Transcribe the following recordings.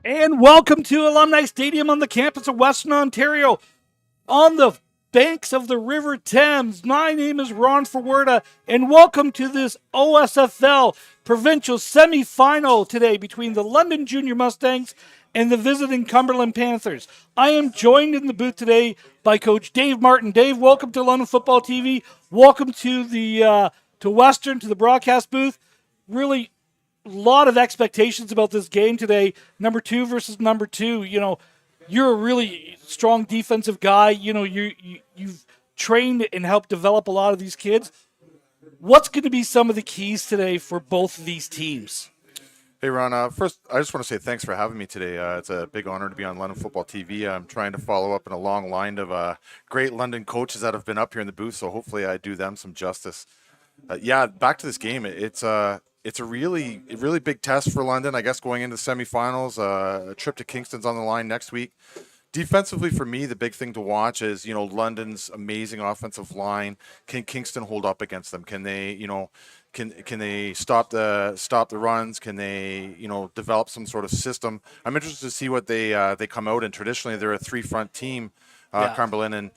And welcome to Alumni Stadium on the campus of Western Ontario, on the banks of the River Thames. My name is Ron Ferwerda, and welcome to this OSFL provincial semi-final today between the London Jr Mustangs and the visiting Cumberland Panthers. I am joined in the booth today by Coach Dave Martin. Dave, welcome to London Football TV. Welcome to the to the broadcast booth. Really, a lot of expectations about this game today. Number 2 versus number 2. You know, you're a really strong defensive guy. You know, you've trained and helped develop a lot of these kids. What's going to be some of the keys today for both of these teams? Hey, Ron. First, I just want to say thanks for having me today. It's a big honor to be on London Football TV. I'm trying to follow up in a long line of great London coaches that have been up here in the booth, so hopefully I do them some justice. Back to this game. It's a really big test for London, I guess, going into the semifinals. A trip to Kingston's on the line next week. Defensively, for me, the big thing to watch is, London's amazing offensive line. Can Kingston hold up against them? Can they, can they stop the runs? Can they, develop some sort of system? I'm interested to see what they come out in. Traditionally, they're a 3-front team, Cumberland, and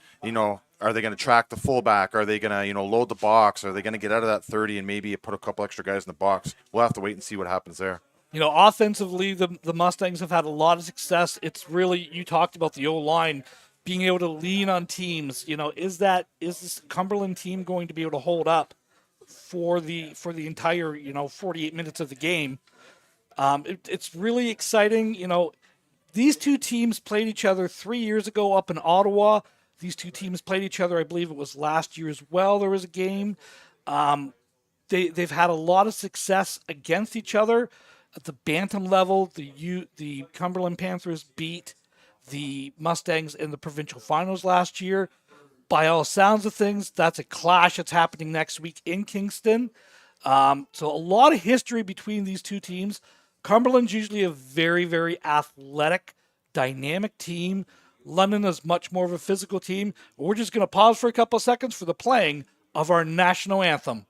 are they going to track the fullback? Are they going to load the box? Are they going to get out of that 30 and maybe put a couple extra guys in the box? We'll have to wait and see what happens there. Offensively, the Mustangs have had a lot of success. It's really, you talked about the O-line being able to lean on teams. Is this Cumberland team going to be able to hold up for the entire 48 minutes of the game? It's really exciting. These two teams played each other 3 years ago up in Ottawa. These two teams played each other, I believe it was last year as well. There was a game. They've had a lot of success against each other. At the bantam level, the Cumberland Panthers beat the Mustangs in the provincial finals last year. By all sounds of things, that's a clash that's happening next week in Kingston. So a lot of history between these two teams. Cumberland's usually a very, very athletic, dynamic team. London is much more of a physical team. We're just going to pause for a couple of seconds for the playing of our national anthem.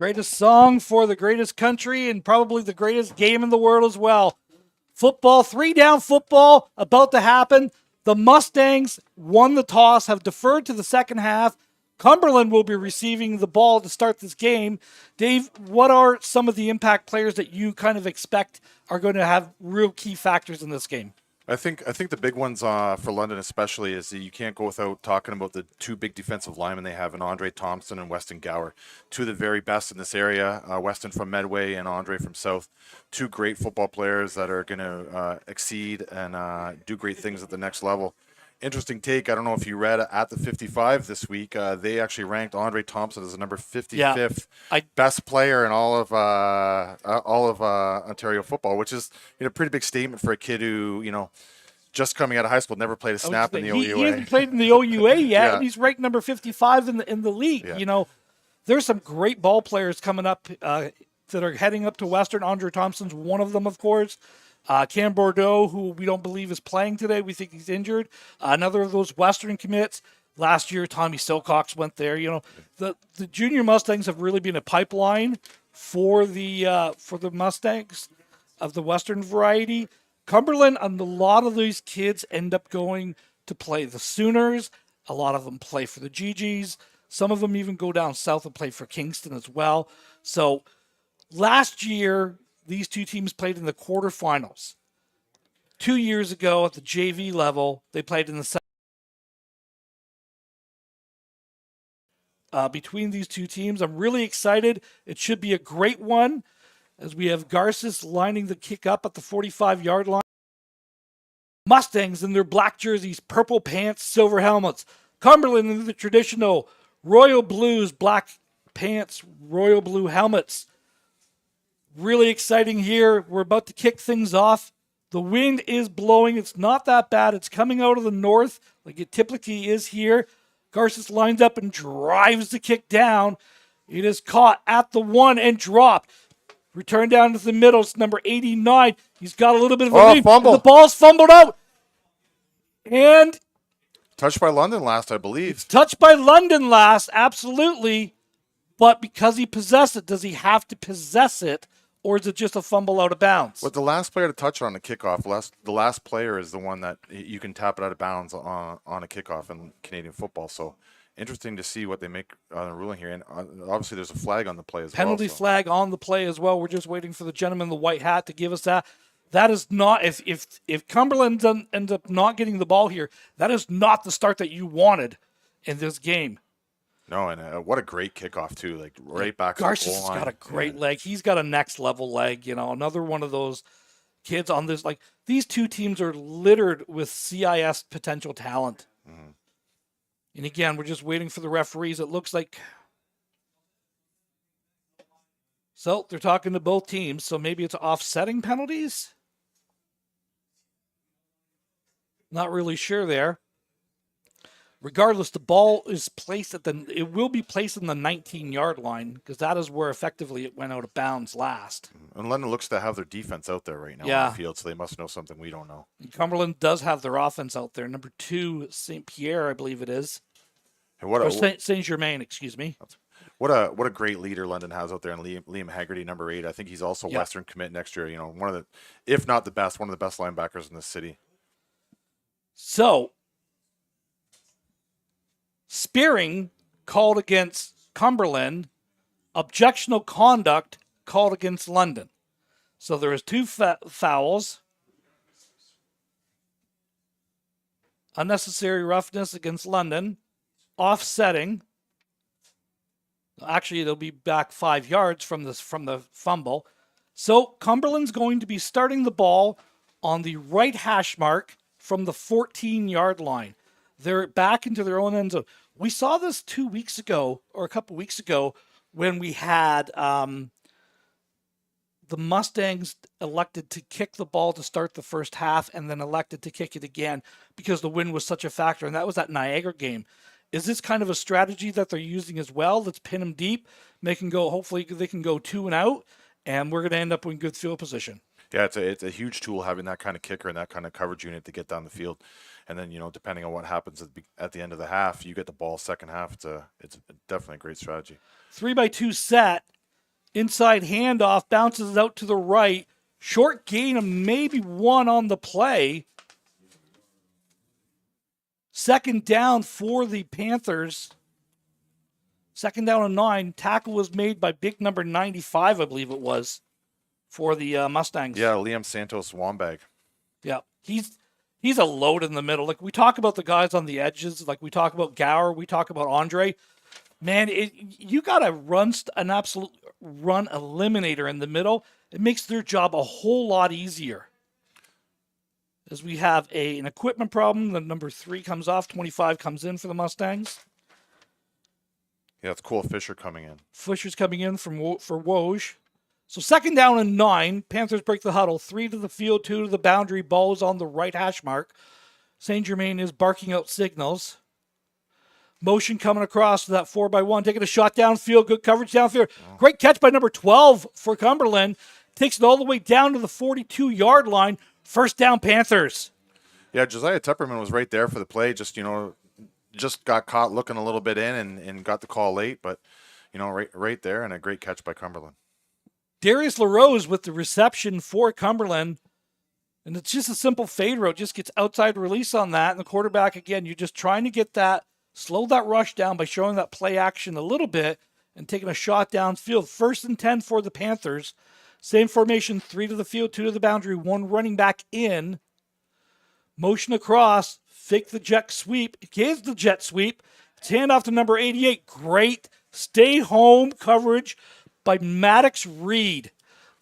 Greatest song for the greatest country and probably the greatest game in the world as well. Football, 3-down football about to happen. The Mustangs won the toss, have deferred to the second half. Cumberland will be receiving the ball to start this game. Dave, what are some of the impact players that you kind of expect are going to have real key factors in this game? I think the big ones for London especially is that you can't go without talking about the two big defensive linemen they have in Andre Thompson and Weston Gower, two of the very best in this area. Weston from Medway and Andre from South, two great football players that are going to exceed and do great things at the next level. Interesting take. I don't know if you read at the 55 this week. They actually ranked Andre Thompson as the number 55th best player in all of Ontario football, which is a pretty big statement for a kid who just coming out of high school, never played a snap in the OUA. He hasn't played in the OUA yet, and he's ranked number 55 in the league. Yeah. There's some great ball players coming up that are heading up to Western. Andre Thompson's one of them, of course. Cam Bordeaux, who we don't believe is playing today. We think he's injured. Another of those Western commits. Last year, Tommy Silcox went there. The junior Mustangs have really been a pipeline for the Mustangs of the Western variety. Cumberland, and a lot of these kids end up going to play the Sooners. A lot of them play for the GGs. Some of them even go down south and play for Kingston as well. So last year, these two teams played in the quarterfinals. 2 years ago at the JV level, they played in the between these two teams. I'm really excited. It should be a great one as we have Garces lining the kick up at the 45-yard line. Mustangs in their black jerseys, purple pants, silver helmets. Cumberland in the traditional royal blues, black pants, royal blue helmets. Really exciting here. We're about to kick things off. The wind is blowing. It's not that bad. It's coming out of the north like it typically is here. Garces lines up and drives the kick down. It is caught at the 1 and dropped. Return down to the middle. It's number 89. He's got a little bit of a lead. Fumble. The ball's fumbled out. And touched by London last, I believe. It's touched by London last, absolutely. But because he possessed it, does he have to possess it? Or is it just a fumble out of bounds? But the last player to touch it on the kickoff, the last player is the one that you can tap it out of bounds on a kickoff in Canadian football. So interesting to see what they make on the ruling here. And obviously there's a flag on the play as well. Penalty flag on the play as well. We're just waiting for the gentleman in the white hat to give us that. That is not, if Cumberland ends up not getting the ball here, that is not the start that you wanted in this game. No, and what a great kickoff, too. Like, right back to the Garces goal line. has got a great leg. He's got a next-level leg, another one of those kids on this. Like, these two teams are littered with CIS potential talent. Mm-hmm. And, again, we're just waiting for the referees. It looks like... So, they're talking to both teams, so maybe it's offsetting penalties? Not really sure there. Regardless, the ball is placed it will be placed in the 19-yard line because that is where effectively it went out of bounds last. And London looks to have their defense out there right now on the field, so they must know something we don't know. And Cumberland does have their offense out there. Number 2, St. Pierre, I believe it is. And Saint Germain, excuse me. What a great leader London has out there, and Liam Haggerty, number 8. I think he's also Western commit next year. One of the, if not the best, one of the best linebackers in the city. So, spearing called against Cumberland, objectionable conduct called against London. So there is 2 fouls. Unnecessary roughness against London. Offsetting. Actually, it'll be back 5 yards from the fumble. So Cumberland's going to be starting the ball on the right hash mark from the 14-yard line. They're back into their own end zone. We saw this 2 weeks ago, or a couple weeks ago, when we had the Mustangs elected to kick the ball to start the first half and then elected to kick it again because the wind was such a factor, and that was that Niagara game. Is this kind of a strategy that they're using as well? Let's pin them deep, hopefully they can go 2 and out, and we're going to end up in good field position. Yeah, it's a huge tool having that kind of kicker and that kind of coverage unit to get down the field. And then, depending on what happens at the end of the half, you get the ball second half. It's definitely a great strategy. 3-by-2 set. Inside handoff, bounces out to the right. Short gain of maybe 1 on the play. Second down for the Panthers. Second down and 9. Tackle was made by big number 95, I believe it was, for the Mustangs. Yeah, Liam Santos Wambag. Yeah, He's a load in the middle. Like we talk about the guys on the edges, like we talk about Gower, we talk about Andre. Man, you got to run an absolute run eliminator in the middle. It makes their job a whole lot easier. As we have an equipment problem, the number 3 comes off, 25 comes in for the Mustangs. Yeah, it's cool. Fisher coming in. Fisher's coming in for Woj. So 2nd down and 9. Panthers break the huddle. 3 to the field, 2 to the boundary. Ball is on the right hash mark. St. Germain is barking out signals. Motion coming across to that 4x1. Taking a shot downfield. Good coverage downfield. Great catch by number 12 for Cumberland. Takes it all the way down to the 42-yard line. 1st down, Panthers. Yeah, Josiah Tepperman was right there for the play. Just got caught looking a little bit in and got the call late. But, right there, and a great catch by Cumberland. Darius LaRose with the reception for Cumberland. And it's just a simple fade route. Just gets outside release on that. And the quarterback, again, you're just trying to get that, slow that rush down by showing that play action a little bit and taking a shot downfield. 1st and 10 for the Panthers. Same formation, 3 to the field, 2 to the boundary, 1 running back in. Motion across, fake the jet sweep. Here's the jet sweep. It's handoff to number 88. Great stay home coverage by Maddox Reed.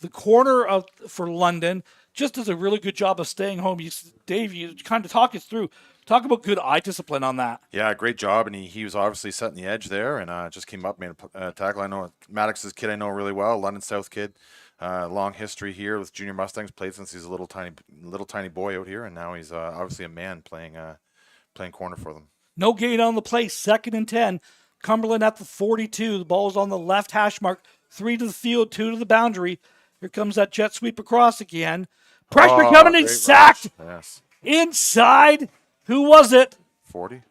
The corner for London just does a really good job of staying home. Dave, you kind of talk us through. Talk about good eye discipline on that. Yeah, great job. And he was obviously setting the edge there and just came up, made a tackle. I know Maddox's kid I know really well, London South kid. Long history here with Junior Mustangs. Played since he's a little tiny boy out here, and now he's obviously a man playing corner for them. No gain on the play. 2nd and 10. Cumberland at the 42. The ball is on the left hash mark. 3 to the field, 2 to the boundary. Here comes that jet sweep across again. Pressure coming in, sacked. Yes. Inside. Who was it? 40.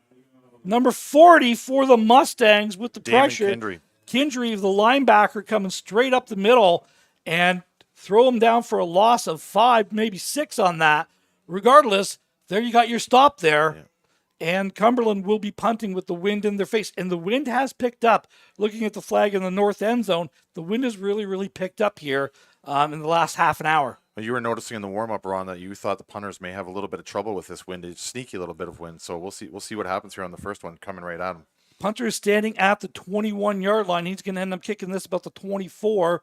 Number 40 for the Mustangs with the Damon pressure. Kindry. Kindry, the linebacker, coming straight up the middle and throw him down for a loss of 5, maybe 6 on that. Regardless, there you got your stop there. Yeah. And Cumberland will be punting with the wind in their face. And the wind has picked up. Looking at the flag in the north end zone, the wind has really, really picked up here in the last half an hour. Well, you were noticing in the warm-up, Ron, that you thought the punters may have a little bit of trouble with this wind. It's a sneaky little bit of wind. So we'll see what happens here on the first one coming right at him. Punter is standing at the 21-yard line. He's going to end up kicking this about the 24.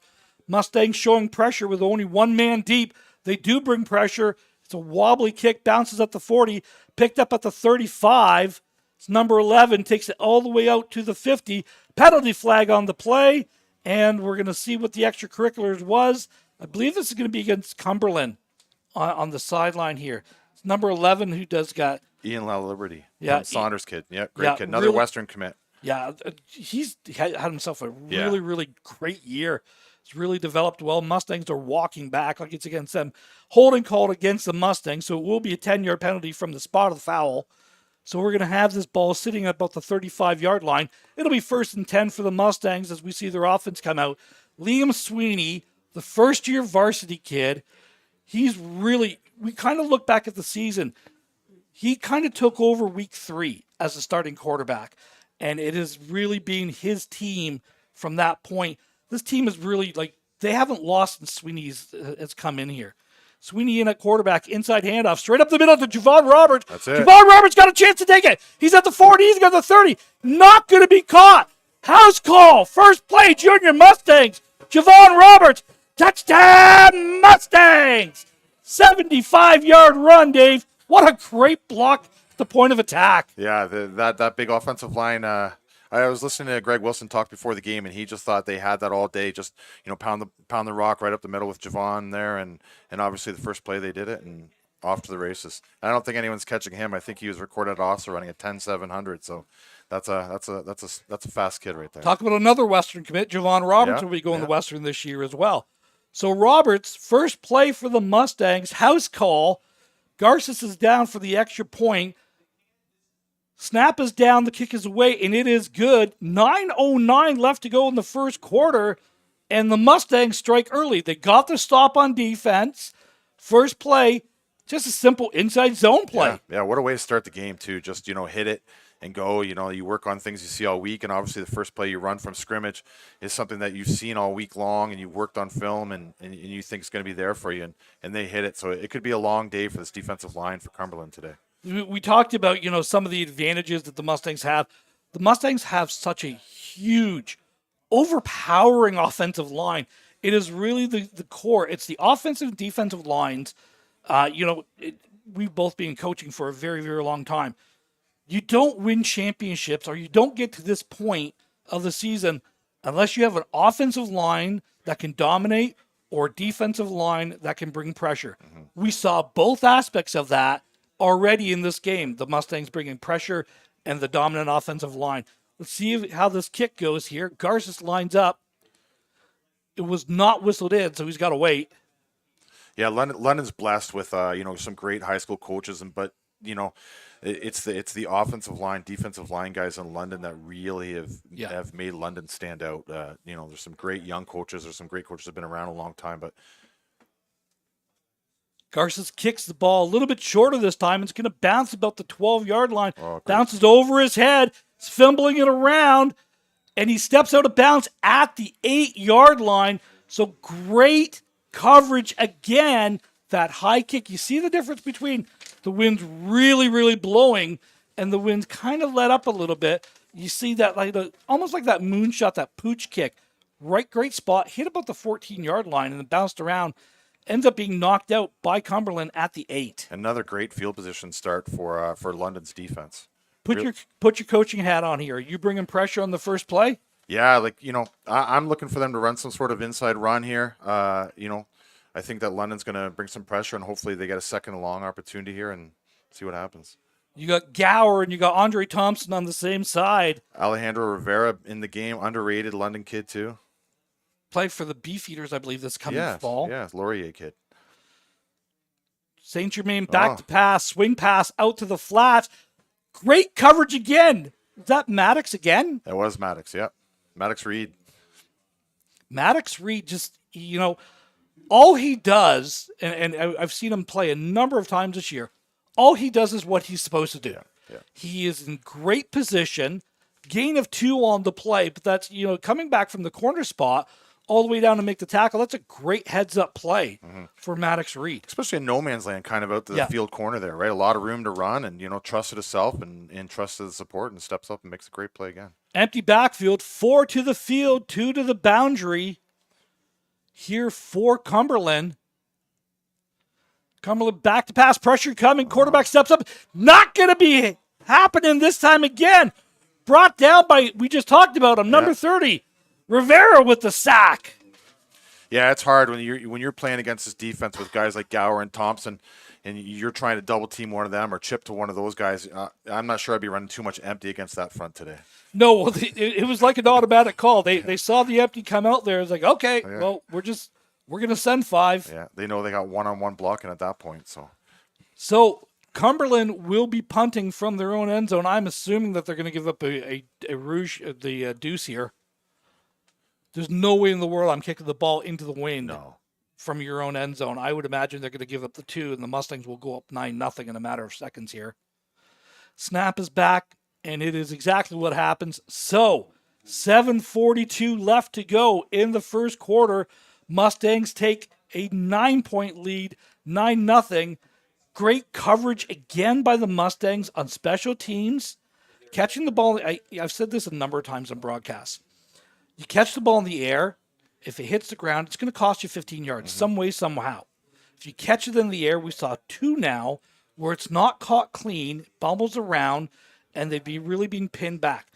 Mustangs showing pressure with only 1 man deep. They do bring pressure. It's a wobbly kick, bounces at the 40, picked up at the 35. It's number 11, takes it all the way out to the 50. Penalty flag on the play, and we're going to see what the extracurriculars was. I believe this is going to be against Cumberland on the sideline here. It's number 11 who does got... Ian LaLiberty. Yeah. Saunders kid. Yeah, great kid. Another really, Western commit. Yeah, he's had himself a really, really great year. It's really developed well. Mustangs are walking back like it's against them. Holding called against the Mustangs, so it will be a 10-yard penalty from the spot of the foul. So we're going to have this ball sitting at about the 35-yard line. It'll be 1st and 10 for the Mustangs as we see their offense come out. Liam Sweeney, the first-year varsity kid, he's really, we kind of look back at the season. He kind of took over week 3 as a starting quarterback, and it has really been his team from that point. This team is really, they haven't lost since Sweeney has come in here. Sweeney in at quarterback, inside handoff, straight up the middle to Javon Roberts. That's it. Javon Roberts got a chance to take it. He's at the 40, he's got the 30. Not going to be caught. House call, first play, Junior Mustangs. Javon Roberts, touchdown Mustangs. 75-yard run, Dave. What a great block at the point of attack. Yeah, that big offensive line. I was listening to Greg Wilson talk before the game, and he just thought they had that all day. Just pound the rock right up the middle with Javon there, and obviously the first play they did it, and off to the races. I don't think anyone's catching him. I think he was recorded also running a 10.700. So that's a fast kid right there. Talk about another Western commit. Javon Roberts will be going to Western this year as well. So Roberts, first play for the Mustangs, house call. Garces is down for the extra point. Snap is down, the kick is away, and it is good. 9:09 left to go in the first quarter, and the Mustangs strike early. They got the stop on defense. First play, just a simple inside zone play. Yeah, what a way to start the game, too. Just, hit it and go. You work on things you see all week, and obviously the first play you run from scrimmage is something that you've seen all week long and you've worked on film, and you think it's going to be there for you, and they hit it. So it could be a long day for this defensive line for Cumberland today. We talked about, some of the advantages that the Mustangs have. The Mustangs have such a huge, overpowering offensive line. It is really the core. It's the offensive and defensive lines. We've both been coaching for a very, very long time. You don't win championships, or you don't get to this point of the season unless you have an offensive line that can dominate or a defensive line that can bring pressure. Mm-hmm. We saw both aspects of that already in this game. The Mustangs bringing pressure and the dominant offensive line. Let's see how this kick goes here. Garces lines up. It was not whistled in, so he's got to wait. Yeah, London's blessed with some great high school coaches, but it's the offensive line, defensive line guys in London that really have made London stand out. There's some great young coaches. There's some great coaches that have been around a long time, but Garces kicks the ball a little bit shorter this time. It's going to bounce about the 12-yard line. Bounces over his head. He's fumbling it around, and he steps out of bounds at the 8-yard line. So great coverage again. That high kick. You see the difference between the wind's really, really blowing and the wind's kind of let up a little bit. You see that almost like that moonshot, that pooch kick. Great spot. Hit about the 14-yard line and then bounced around. Ends up being knocked out by Cumberland at the 8. Another great field position start for London's defense. Put your coaching hat on here. Are you bringing pressure on the first play? Yeah, I'm looking for them to run some sort of inside run here. I think that London's going to bring some pressure, and hopefully they get a second and long opportunity here and see what happens. You got Gower and you got Andre Thompson on the same side. Alejandro Rivera in the game, underrated London kid too. Play for the Beefeaters, I believe, this coming fall. Yeah, Laurier kid. St. Germain back to pass, swing pass out to the flats. Great coverage again. Is that Maddox again? That was Maddox, yeah. Maddox Reed. Maddox Reed just, all he does, and I've seen him play a number of times this year, all he does is what he's supposed to do. Yeah. He is in great position, gain of 2 on the play, but that's, coming back from the corner spot all the way down to make the tackle. That's a great heads-up play for Maddox Reed. Especially in no man's land, kind of out to the field corner there, right? A lot of room to run and, trusted himself and trusted the support and steps up and makes a great play again. Empty backfield, 4 to the field, 2 to the boundary. Here for Cumberland. Cumberland back to pass, pressure coming, quarterback steps up. Not going to be happening this time again. Brought down by, we just talked about him, number 30. Rivera with the sack. Yeah, it's hard when you're playing against this defense with guys like Gower and Thompson, and you're trying to double team one of them or chip to one of those guys. I'm not sure I'd be running too much empty against that front today. No, well, it was like an automatic call. They saw the empty come out there. It was like, okay, well, we're going to send 5. Yeah, they know they got one-on-one blocking at that point. So Cumberland will be punting from their own end zone. I'm assuming that they're going to give up a deuce here. There's no way in the world I'm kicking the ball into the wind from your own end zone. I would imagine they're going to give up the 2, and the Mustangs will go up 9-0 in a matter of seconds here. Snap is back, and it is exactly what happens. So, 7:42 left to go in the first quarter. Mustangs take a 9-point lead, 9-0. Great coverage again by the Mustangs on special teams. Catching the ball, I've said this a number of times on broadcasts. You catch the ball in the air, if it hits the ground, it's going to cost you 15 yards, some way, somehow. If you catch it in the air, we saw 2 now, where it's not caught clean, bumbles around, and they'd be really being pinned back.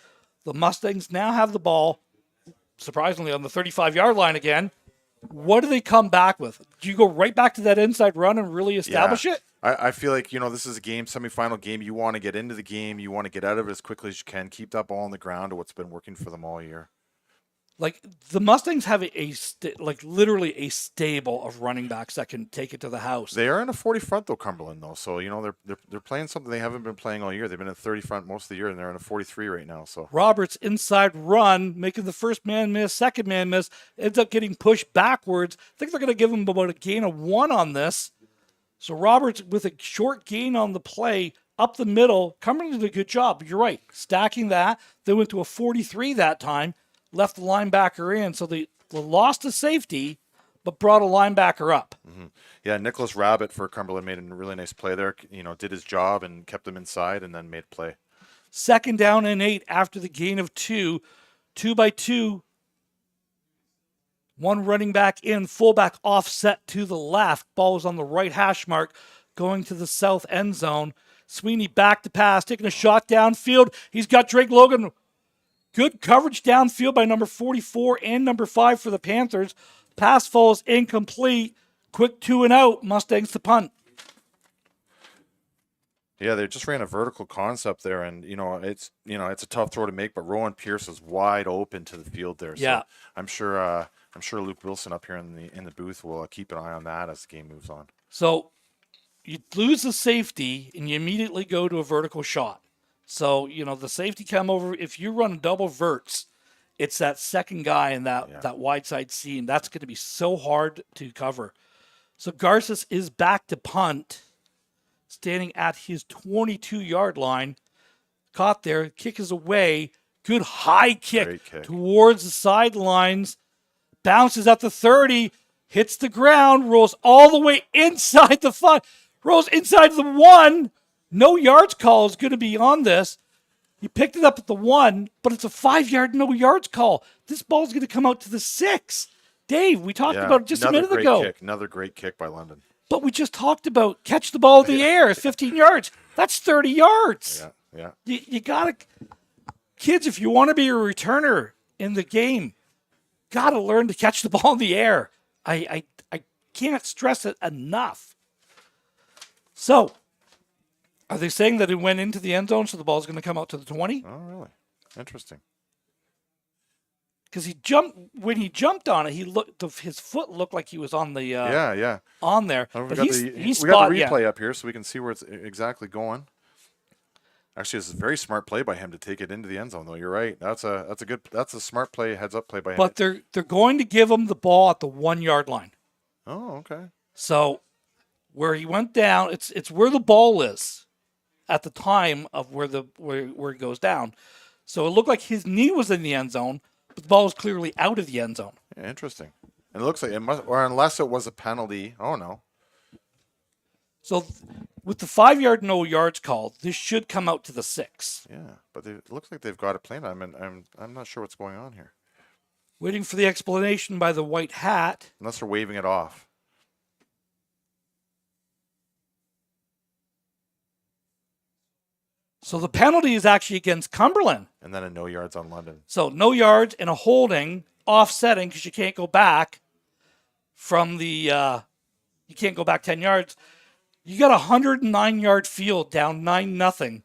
The Mustangs now have the ball, surprisingly, on the 35-yard line again. What do they come back with? Do you go right back to that inside run and really establish it? I feel like, this is a game, semifinal game. You want to get into the game. You want to get out of it as quickly as you can. Keep that ball on the ground, what's been working for them all year. Like, the Mustangs have literally a stable of running backs that can take it to the house. They are in a 40 front, though, Cumberland, though. So, they're playing something they haven't been playing all year. They've been in 30 front most of the year, and they're in a 43 right now. So Roberts inside run, making the first man miss, second man miss, ends up getting pushed backwards. I think they're going to give him about a gain of 1 on this. So Roberts with a short gain on the play, up the middle. Cumberland did a good job. You're right. Stacking that. They went to a 43 that time, left the linebacker in. So they lost a safety, but brought a linebacker up. Mm-hmm. Yeah, Nicholas Rabbit for Cumberland made a really nice play there. Did his job and kept them inside and then made a play. 2nd down and 8 after the gain of 2. 2 by 2. One running back in, fullback offset to the left. Ball is on the right hash mark, going to the south end zone. Sweeney back to pass, taking a shot downfield. He's got Drake Logan. Good coverage downfield by number 44 and number 5 for the Panthers. Pass falls incomplete. Quick 2 and out. Mustangs to punt. Yeah, they just ran a vertical concept there, and it's a tough throw to make, but Rowan Pierce is wide open to the field there. So Yeah. I'm sure Luke Wilson up here in the booth will keep an eye on that as the game moves on. So you lose the safety and you immediately go to a vertical shot. So, the safety come over. If you run double verts, it's that second guy in that wide side seam. That's going to be so hard to cover. So Garces is back to punt, standing at his 22-yard line. Caught there. Kick is away. Good high kick towards the sidelines. Bounces at the 30. Hits the ground. Rolls all the way inside the 5. Rolls inside the 1. No yards call is going to be on this. He picked it up at the 1, but it's a 5-yard no yards call. This ball is going to come out to the 6. Dave, we talked about it just a minute ago. Another great kick by London. But we just talked about catch the ball in the air at 15 yards. That's 30 yards. Yeah. You got to, kids, if you want to be a returner in the game, got to learn to catch the ball in the air. I can't stress it enough. So, are they saying that it went into the end zone, so the ball's going to come out to the 20? Oh, really? Interesting. Because when he jumped on it, his foot looked like he was on the on there. We But got he's the spot, replay up here, so we can see where it's exactly going. Actually, it's a very smart play by him to take it into the end zone, though. You're right. That's a smart play, heads up play by him. But they're going to give him the ball at the 1-yard line. Oh, okay. So where he went down, it's where the ball is at the time of where it goes down. So it looked like his knee was in the end zone, but the ball was clearly out of the end zone. Yeah, interesting. And it looks like it must, or unless it was a penalty. Oh no. So with the 5-yard no yards call, this should come out to the 6. Yeah, but it looks like they've got it planned. I'm not sure what's going on here. Waiting for the explanation by the white hat. Unless they're waving it off. So the penalty is actually against Cumberland. And then a no yards on London. So no yards and a holding, offsetting, because you can't go back from the, you can't go back 10 yards. You got a 109-yard field down 9-0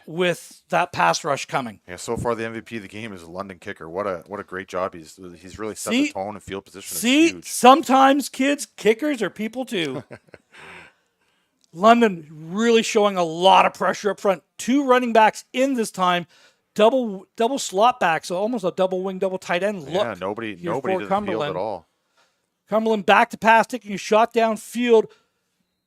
with that pass rush coming. Yeah, so far the MVP of the game is a London kicker. What a great job. He's really set the tone and field position. See, huge. Sometimes, kids, kickers are people too. London really showing a lot of pressure up front. 2 running backs in this time. Double slot back, so almost a double wing, double tight end look. Yeah, nobody to the field at all. Cumberland back to pass, taking a shot downfield.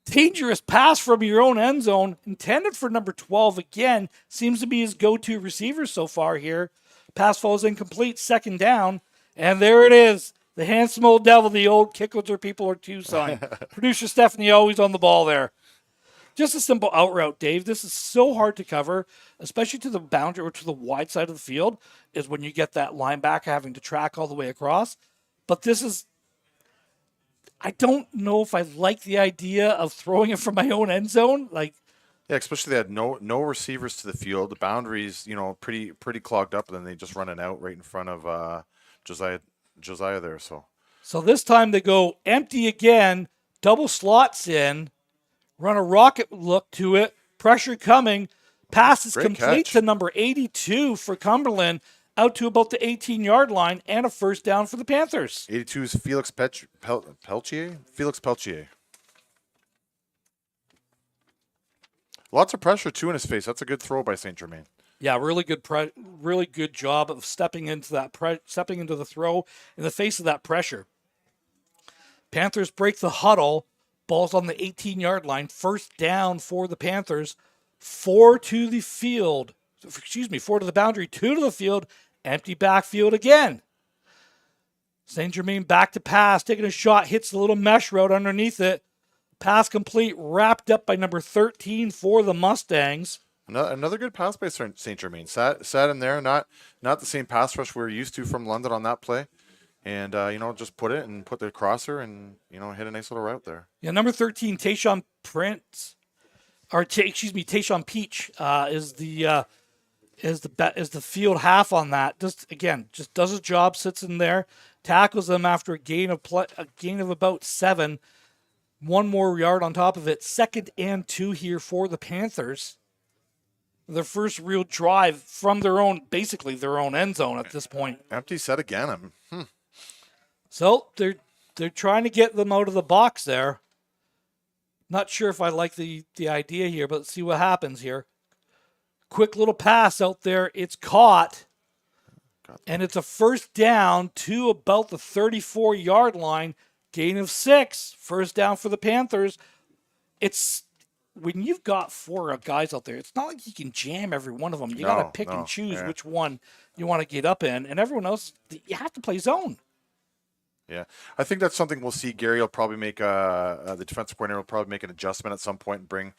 Dangerous pass from your own end zone. Intended for number 12 again. Seems to be his go-to receiver so far here. Pass falls incomplete, 2nd down. And there it is. The handsome old devil, the old Kickleter people are too sign. Producer Stephanie always on the ball there. Just a simple out route, Dave. This is so hard to cover, especially to the boundary or to the wide side of the field, is when you get that linebacker having to track all the way across. But this is, I don't know if I like the idea of throwing it from my own end zone. Yeah, especially they had no receivers to the field. The boundaries, pretty clogged up, and then they just run it out right in front of Josiah there. So this time they go empty again, double slots in. Run a rocket look to it. Pressure coming. Pass is complete to number 82 for Cumberland, out to about the 18-yard line, and a first down for the Panthers. 82 is Felix Peltier. Felix Peltier. Lots of pressure too in his face. That's a good throw by St. Germain. Yeah, really good job of stepping into the throw in the face of that pressure. Panthers break the huddle. Ball's on the 18-yard line. First down for the Panthers. 4 to the field. 4 to the boundary, 2 to the field, empty backfield again. St. Germain back to pass, taking a shot, hits the little mesh route underneath it. Pass complete, wrapped up by number 13 for the Mustangs. Another good pass by St. Germain. Sat in there, not the same pass rush we're used to from London on that play. And, just put the crosser and, hit a nice little route there. Yeah, number 13, Tayshawn Peach is the field half on that. Just does his job, sits in there, tackles them after a gain of about 7. 1 more yard on top of it. 2nd and 2 here for the Panthers. Their first real drive from their own end zone at this point. Empty set again. So they're trying to get them out of the box there. Not sure if I like the idea here, but let's see what happens here. Quick little pass out there. It's caught. And it's a first down to about the 34-yard line. Gain of 6. First down for the Panthers. It's when you've got 4 guys out there, it's not like you can jam every one of them. You got to pick and choose which one you want to get up in. And everyone else, you have to play zone. Yeah, I think that's something we'll see. Gary will probably make the defensive coordinator will probably make an adjustment at some point and bring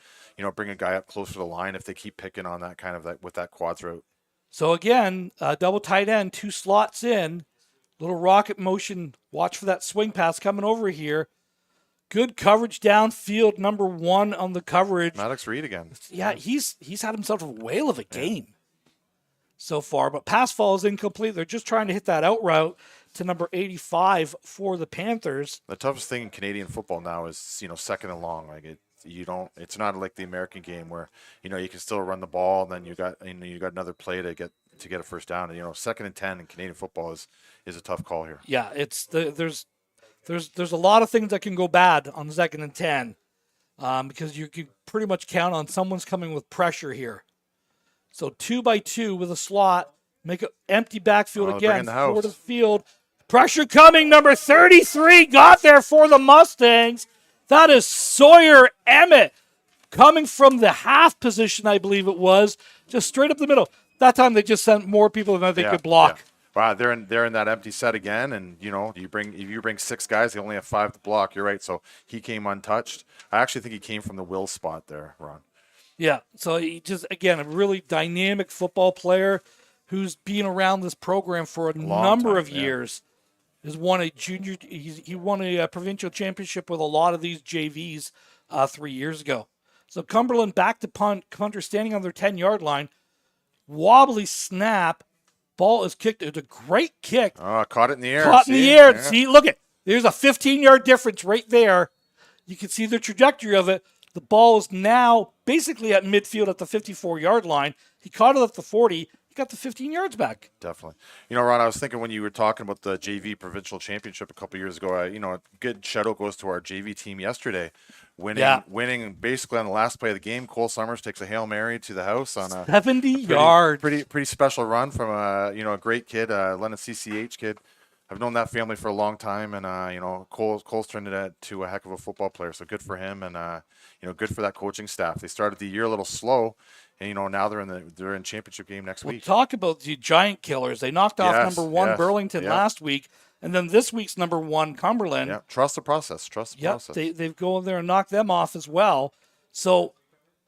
a guy up closer to the line if they keep picking on that kind of with that quads route. So again, double tight end, 2 slots in, little rocket motion. Watch for that swing pass coming over here. Good coverage downfield, number 1 on the coverage. Maddox Reed again. Yeah, he's had himself a whale of a game so far, but pass fall is incomplete. They're just trying to hit that out route to number 85 for the Panthers. The toughest thing in Canadian football now is, 2nd and long. It's not like the American game where, you can still run the ball and then you got another play to get a first down. And, 2nd and 10 in Canadian football is a tough call here. Yeah, there's a lot of things that can go bad on 2nd and 10 because you can pretty much count on someone's coming with pressure here. So 2 by 2 with a slot, make an empty backfield again, 4 to the field. Pressure coming, number 33 got there for the Mustangs. That is Sawyer Emmett coming from the half position, I believe it was, just straight up the middle. That time they just sent more people than they could block. Yeah. Wow, they're in that empty set again, and if you bring 6 guys, they only have 5 to block. You're right, so he came untouched. I actually think he came from the will spot there, Ron. Yeah, so he just, again, a really dynamic football player who's been around this program for a number of years. Has won a junior. He won a provincial championship with a lot of these JVs 3 years ago. So Cumberland back to punt. Punter standing on their 10-yard line. Wobbly snap. Ball is kicked. It's a great kick. Oh, caught it in the air. Caught in the air. Yeah. See, look at. There's a 15-yard difference right there. You can see the trajectory of it. The ball is now basically at midfield at the 54-yard line. He caught it at the 40. Got the 15 yards back. Definitely. Ron, I was thinking when you were talking about the JV provincial championship a couple years ago, a good shout out goes to our JV team yesterday, winning basically on the last play of the game. Cole Summers takes a Hail Mary to the house on a 70 yards. Pretty special run from a great kid, London CCH kid. I've known that family for a long time, and Cole's turned it into a heck of a football player. So good for him, and good for that coaching staff. They started the year a little slow, and now they're in championship game next week. Talk about the giant killers. They knocked off number 1 Burlington last week, and then this week's number 1 Cumberland. Yeah, trust the process. Process. They've gone there and knocked them off as well. So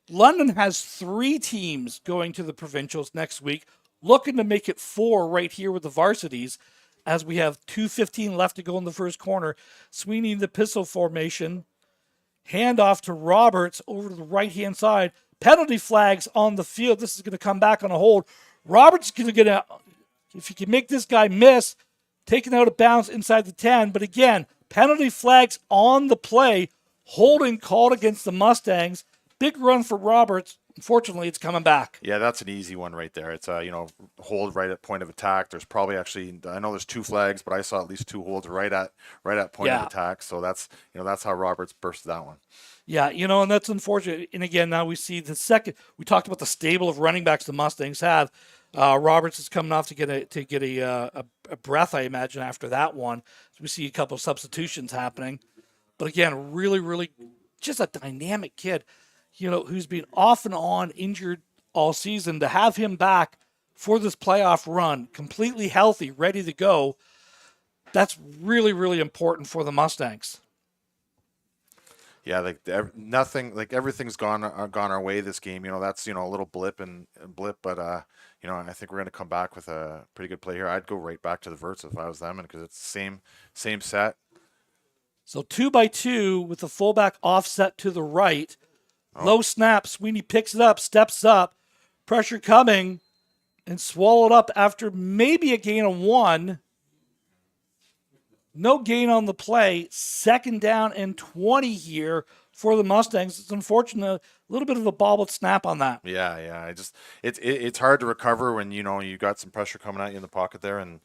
London has 3 teams going to the provincials next week, looking to make it 4 right here with the varsities. As we have 2:15 left to go in the first corner. Sweeney in the pistol formation. Handoff to Roberts over to the right-hand side. Penalty flags on the field. This is going to come back on a hold. Roberts is going to get out. If you can make this guy miss, taken out of bounds inside the 10. But again, penalty flags on the play. Holding called against the Mustangs. Big run for Roberts. Unfortunately, it's coming back. Yeah, that's an easy one right there. It's hold right at point of attack. There's probably I know there's 2 flags, but I saw at least 2 holds right at point of attack. So that's how Roberts burst that one. Yeah, and that's unfortunate. And again, now we see the second. We talked about the stable of running backs the Mustangs have. Roberts is coming off to get a breath, I imagine, after that one. So we see a couple of substitutions happening. But again, really, really, just a dynamic kid. who's been off and on injured all season, to have him back for this playoff run, completely healthy, ready to go, that's really, really important for the Mustangs. Yeah, like nothing, like everything's gone our way this game. That's a little blip, but I think we're going to come back with a pretty good play here. I'd go right back to the Verts if I was them, and because it's the same set. So 2x2 with the fullback offset to the right. Low snap. Sweeney picks it up, steps up, pressure coming, and swallowed up after maybe a gain of 1. No gain on the play. 2nd down and 20 here for the Mustangs. It's unfortunate, a little bit of a bobbled snap on that. Yeah. It's hard to recover when you got some pressure coming at you in the pocket there, and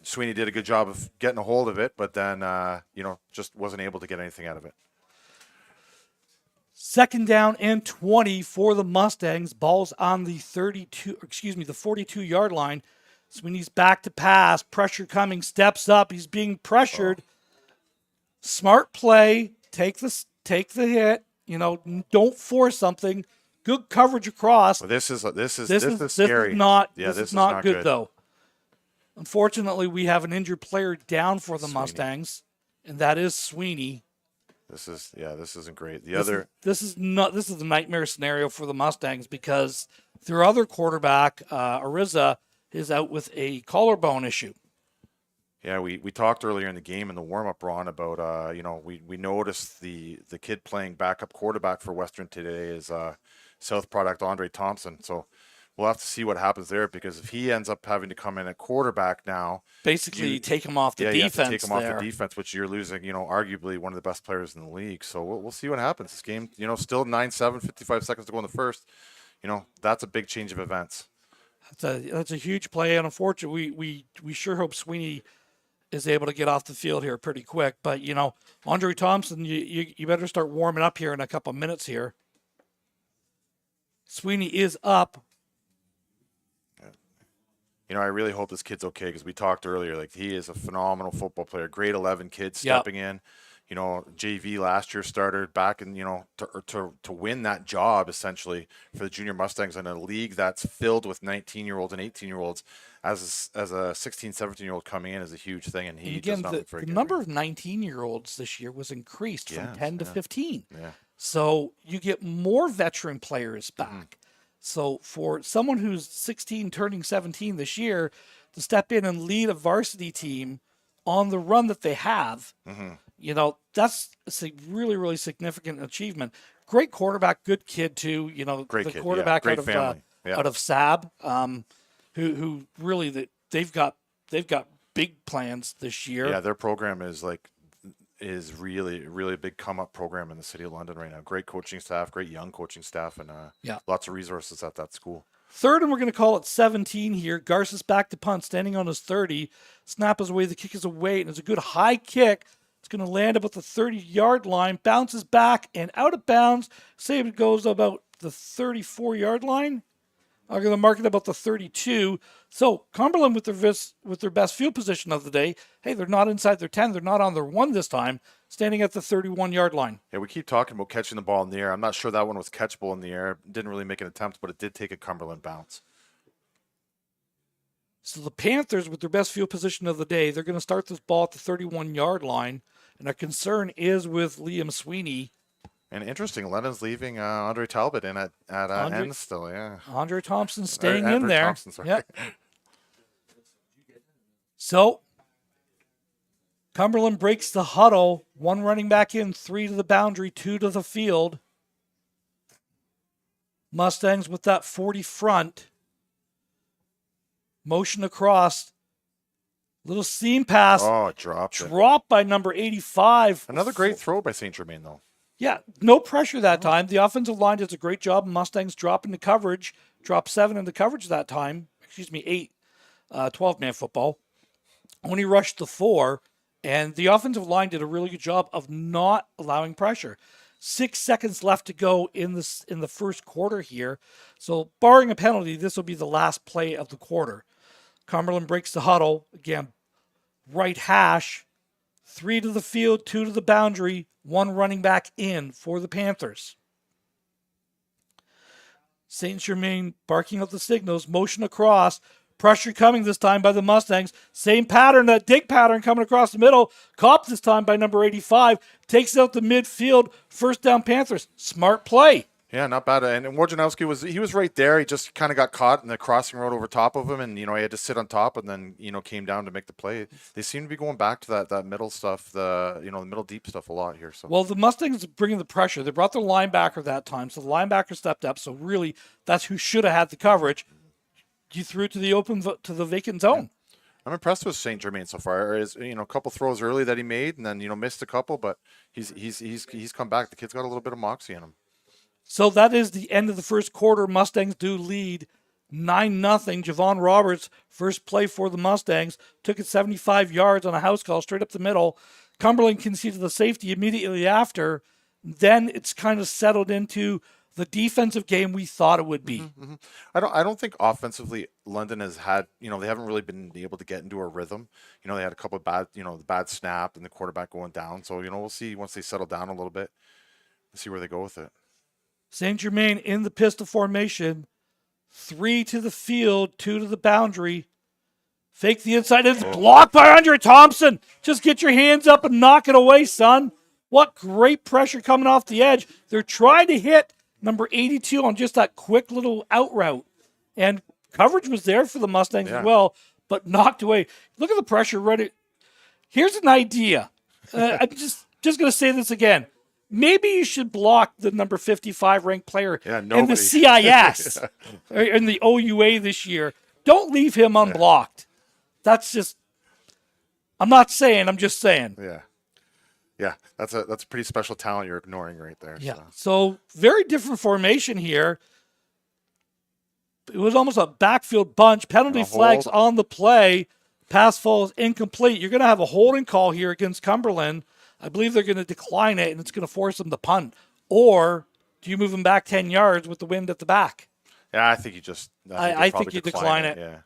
Sweeney did a good job of getting a hold of it, but then just wasn't able to get anything out of it. 2nd down and 20 for the Mustangs. Ball's on the 42-yard line. Sweeney's back to pass. Pressure coming. Steps up. He's being pressured. Smart play. Take the hit. Don't force something. Good coverage across. Well, this is scary. This is not good though. Unfortunately, we have an injured player down for the Mustangs, and that is Sweeney. This isn't great. This is a nightmare scenario for the Mustangs because their other quarterback, Ariza, is out with a collarbone issue. Yeah, we talked earlier in the game in the warm-up, Ron, about we noticed the kid playing backup quarterback for Western today is South product Andre Thompson. So we'll have to see what happens there, because if he ends up having to come in at quarterback now, basically take him off the defense. You have to take him off the defense, which you're losing, arguably one of the best players in the league. So we'll see what happens. This game, still 9-7, 55 seconds to go in the first. That's a big change of events. That's a huge play, and unfortunately, we sure hope Sweeney is able to get off the field here pretty quick. But Andre Thompson, you better start warming up here in a couple of minutes here. Sweeney is up. I really hope this kid's okay, because we talked earlier, like, he is a phenomenal football player. Grade 11 kid stepping in. JV last year started back, and to win that job essentially for the Junior Mustangs in a league that's filled with 19-year-olds and 18-year-olds, as a 16, 17-year-old coming in is a huge thing, and he does not look very good. The number of 19-year-olds this year was increased from 10 to 15. Yeah. So you get more veteran players back. Mm-hmm. So for someone who's 16 turning 17 this year to step in and lead a varsity team on the run that they have, that's a really, really significant achievement. Great quarterback, good kid too. Great the kid, quarterback out of SAB, who really they've got big plans this year. Yeah, their program is really, really a big come up program in the city of London right now. Great coaching staff, great young coaching staff, and lots of resources at that school. 3rd, and we're going to call it 17 here. Garces back to punt, standing on his 30. Snap is away, the kick is away, and it's a good high kick. It's going to land about the 30-yard line, bounces back and out of bounds. Say it goes about the 34-yard line. I'm going to mark it about the 32. So Cumberland with their best field position of the day. Hey, they're not inside their 10. They're not on their 1 this time, standing at the 31-yard line. Yeah, we keep talking about catching the ball in the air. I'm not sure that one was catchable in the air. Didn't really make an attempt, but it did take a Cumberland bounce. So the Panthers, with their best field position of the day, they're going to start this ball at the 31-yard line. And our concern is with Liam Sweeney. And interesting, London's leaving Andre Talbot in at end still, yeah. Andre Thompson staying in there. Thompson, sorry. Yep. So Cumberland breaks the huddle. 1 running back in, 3 to the boundary, 2 to the field. Mustangs with that 40 front. Motion across. Little seam pass. Oh, it dropped. Dropped by number 85. Another great throw by St. Germain, though. Yeah, no pressure that time. The offensive line does a great job. Mustangs drop into coverage. Drop 7 into coverage that time. 8. 12-man football. Only rushed the 4. And the offensive line did a really good job of not allowing pressure. 6 seconds left to go in the first quarter here. So barring a penalty, this will be the last play of the quarter. Cumberland breaks the huddle. Again, right hash. 3 to the field, 2 to the boundary, one running back in for the Panthers. Saint Germain barking out the signals, motion across, pressure coming this time by the Mustangs. Same pattern, that dig pattern coming across the middle. Cop this time by number 85, takes out the midfield, first down Panthers. Smart play. Yeah, not bad. And Wojnarowski was right there. He just kind of got caught in the crossing road over top of him, and he had to sit on top, and then came down to make the play. They seem to be going back to that middle stuff, the middle deep stuff a lot here. So well, the Mustangs are bringing the pressure. They brought their linebacker that time, so the linebacker stepped up. So really, that's who should have had the coverage. You threw it to the vacant zone. Yeah. I'm impressed with Saint Germain so far. A couple throws early that he made, and then missed a couple, but he's come back. The kid's got a little bit of moxie in him. So that is the end of the first quarter. Mustangs do lead 9-0. Javon Roberts, first play for the Mustangs, took it 75 yards on a house call straight up the middle. Cumberland conceded the safety immediately after. Then it's kind of settled into the defensive game we thought it would be. Mm-hmm. I don't think offensively London has had, they haven't really been able to get into a rhythm. They had a couple of bad, the bad snap and the quarterback going down. So, we'll see once they settle down a little bit, see where they go with it. Saint Germain in the pistol formation. 3 to the field, 2 to the boundary. Fake the inside. It's blocked by Andre Thompson. Just get your hands up and knock it away, son. What great pressure coming off the edge. They're trying to hit number 82 on just that quick little out route. And coverage was there for the Mustangs as well, but knocked away. Look at the pressure running. Here's an idea. I'm just going to say this again. Maybe you should block the number 55 ranked player in the CIS or in the OUA this year. Don't leave him unblocked. That's just, I'm not saying, I'm just saying. Yeah, that's a pretty special talent you're ignoring right there. Yeah, so very different formation here. It was almost a backfield bunch. Penalty flags on the play. Pass falls incomplete. You're going to have a holding call here against Cumberland. I believe they're going to decline it, and it's going to force them to punt. Or do you move them back 10 yards with the wind at the back? Yeah, I think you just I think you decline it. Yeah.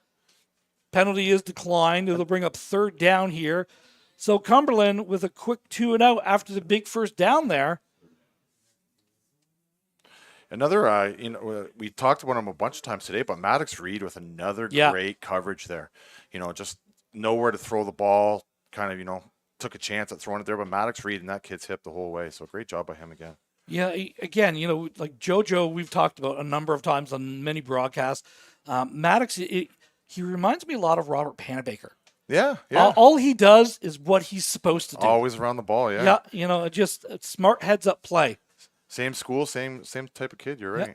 Penalty is declined. It'll bring up third down here. So Cumberland with a quick 2-and-out after the big first down there. Another, we talked about him a bunch of times today, but Maddox Reed with another great coverage there. Just nowhere to throw the ball, kind of, took a chance at throwing it there, but Maddox Reed and that kid's hip the whole way. So great job by him again. Yeah, again, like JoJo, we've talked about a number of times on many broadcasts. Maddox, he reminds me a lot of Robert Panabaker. Yeah. All he does is what he's supposed to do. Always around the ball, yeah. Yeah, just a smart heads-up play. Same school, same type of kid, you're right. Yeah.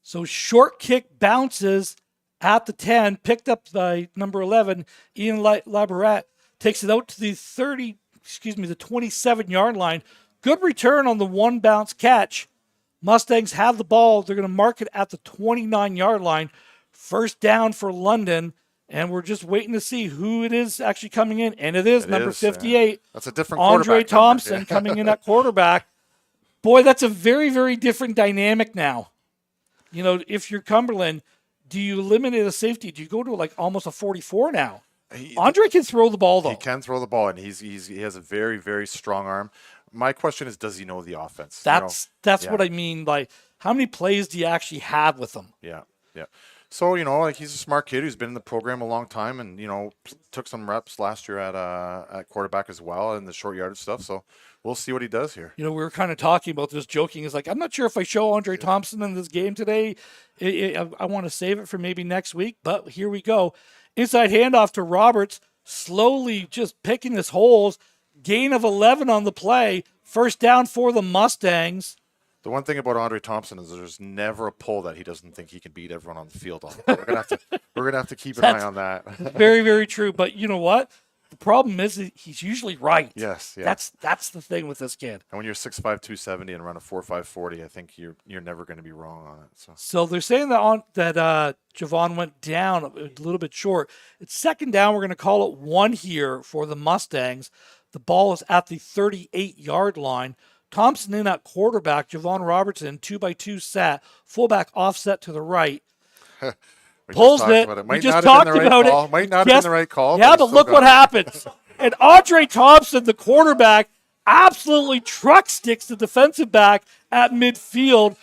So short kick bounces at the 10, picked up by number 11, Ian Laborat, takes it out to the 27-yard line. Good return on the one bounce catch. Mustangs have the ball. They're going to mark it at the 29-yard line. First down for London, and we're just waiting to see who it is actually coming in. And it is number 58. Yeah. That's a different Andre Thompson coming in at quarterback. Boy, that's a very, very different dynamic now. If you're Cumberland, do you eliminate a safety? Do you go to like almost a 44 now? Andre can throw the ball, though. He can throw the ball, and he has a very, very strong arm. My question is, does he know the offense? That's what I mean. Like, how many plays do you actually have with him? Yeah. So, he's a smart kid who's been in the program a long time and, took some reps last year at quarterback as well and the short yardage stuff. So we'll see what he does here. We were kind of talking about this, joking. It's like, I'm not sure if I show Andre Thompson in this game today. I want to save it for maybe next week, but here we go. Inside handoff to Roberts, slowly just picking his holes. Gain of 11 on the play. First down for the Mustangs. The one thing about Andre Thompson is there's never a pull that he doesn't think he can beat everyone on the field on. We're gonna have to keep an eye on that. Very, very true. But you know what? The problem is he's usually right. Yes, yeah. That's the thing with this kid. And when you're 6'5", 270 and run a 4.5 40, I think you're never going to be wrong on it. So they're saying that Javon went down a little bit short. It's second down. We're going to call it 1 here for the Mustangs. The ball is at the 38-yard line. Thompson in at quarterback. Javon Robertson 2-by-2 set. Fullback offset to the right. Pulls it. We just talked about it. Might not have been the right call. Yeah, but look what happens. And Andre Thompson, the quarterback, absolutely truck sticks the defensive back at midfield.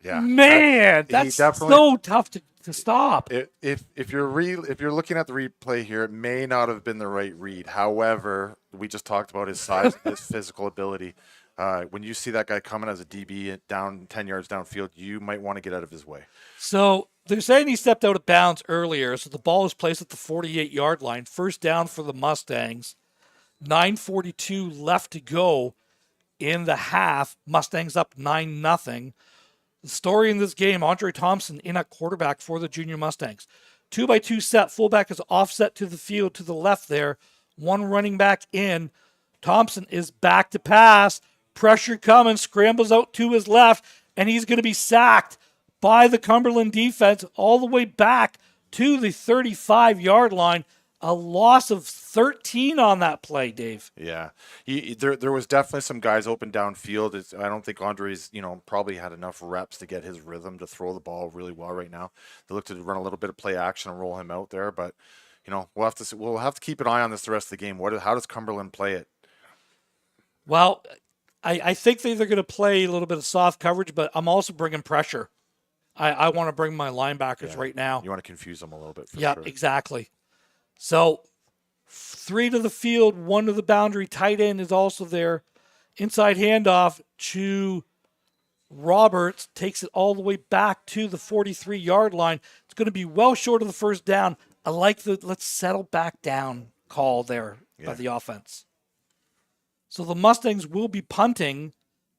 Yeah, Man, that's so tough to stop. If you're looking at the replay here, it may not have been the right read. However, we just talked about his size, his physical ability. When you see that guy coming as a DB down 10 yards downfield, you might want to get out of his way. So they're saying he stepped out of bounds earlier, so the ball was placed at the 48-yard line. First down for the Mustangs. 9:42 left to go in the half. Mustangs up 9-0. The story in this game, Andre Thompson in at quarterback for the Junior Mustangs. 2-by-2 set. Fullback is offset to the field to the left there. One running back in. Thompson is back to pass. Pressure coming. Scrambles out to his left. And he's going to be sacked by the Cumberland defense all the way back to the 35-yard line. A loss of 13 on that play, Dave. Yeah, there was definitely some guys open downfield. I don't think Andre's probably had enough reps to get his rhythm to throw the ball really well right now. They look to run a little bit of play action and roll him out there, but we'll have to keep an eye on this the rest of the game. How does Cumberland play it? Well, I think they're going to play a little bit of soft coverage, but I'm also bringing pressure. I want to bring my linebackers right now. You want to confuse them a little bit. Yeah, sure. Exactly. So 3 to the field, 1 to the boundary. Tight end is also there. Inside handoff to Roberts. Takes it all the way back to the 43-yard line. It's going to be well short of the first down. I like the let's settle back down call there by the offense. So the Mustangs will be punting.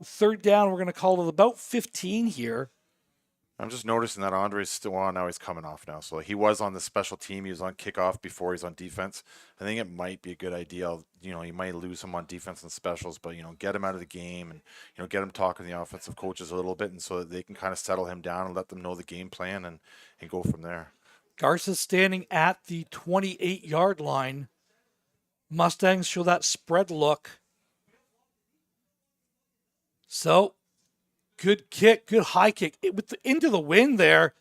Third down, we're going to call it about 15 here. I'm just noticing that Andre's still on. Now he's coming off now. So he was on the special team. He was on kickoff before he's on defense. I think it might be a good idea. You might lose him on defense and specials, but, get him out of the game and, get him talking to the offensive coaches a little bit, and so that they can kind of settle him down and let them know the game plan and go from there. Garza's standing at the 28-yard line. Mustangs show that spread look. So, good kick, good high kick. Into the wind there.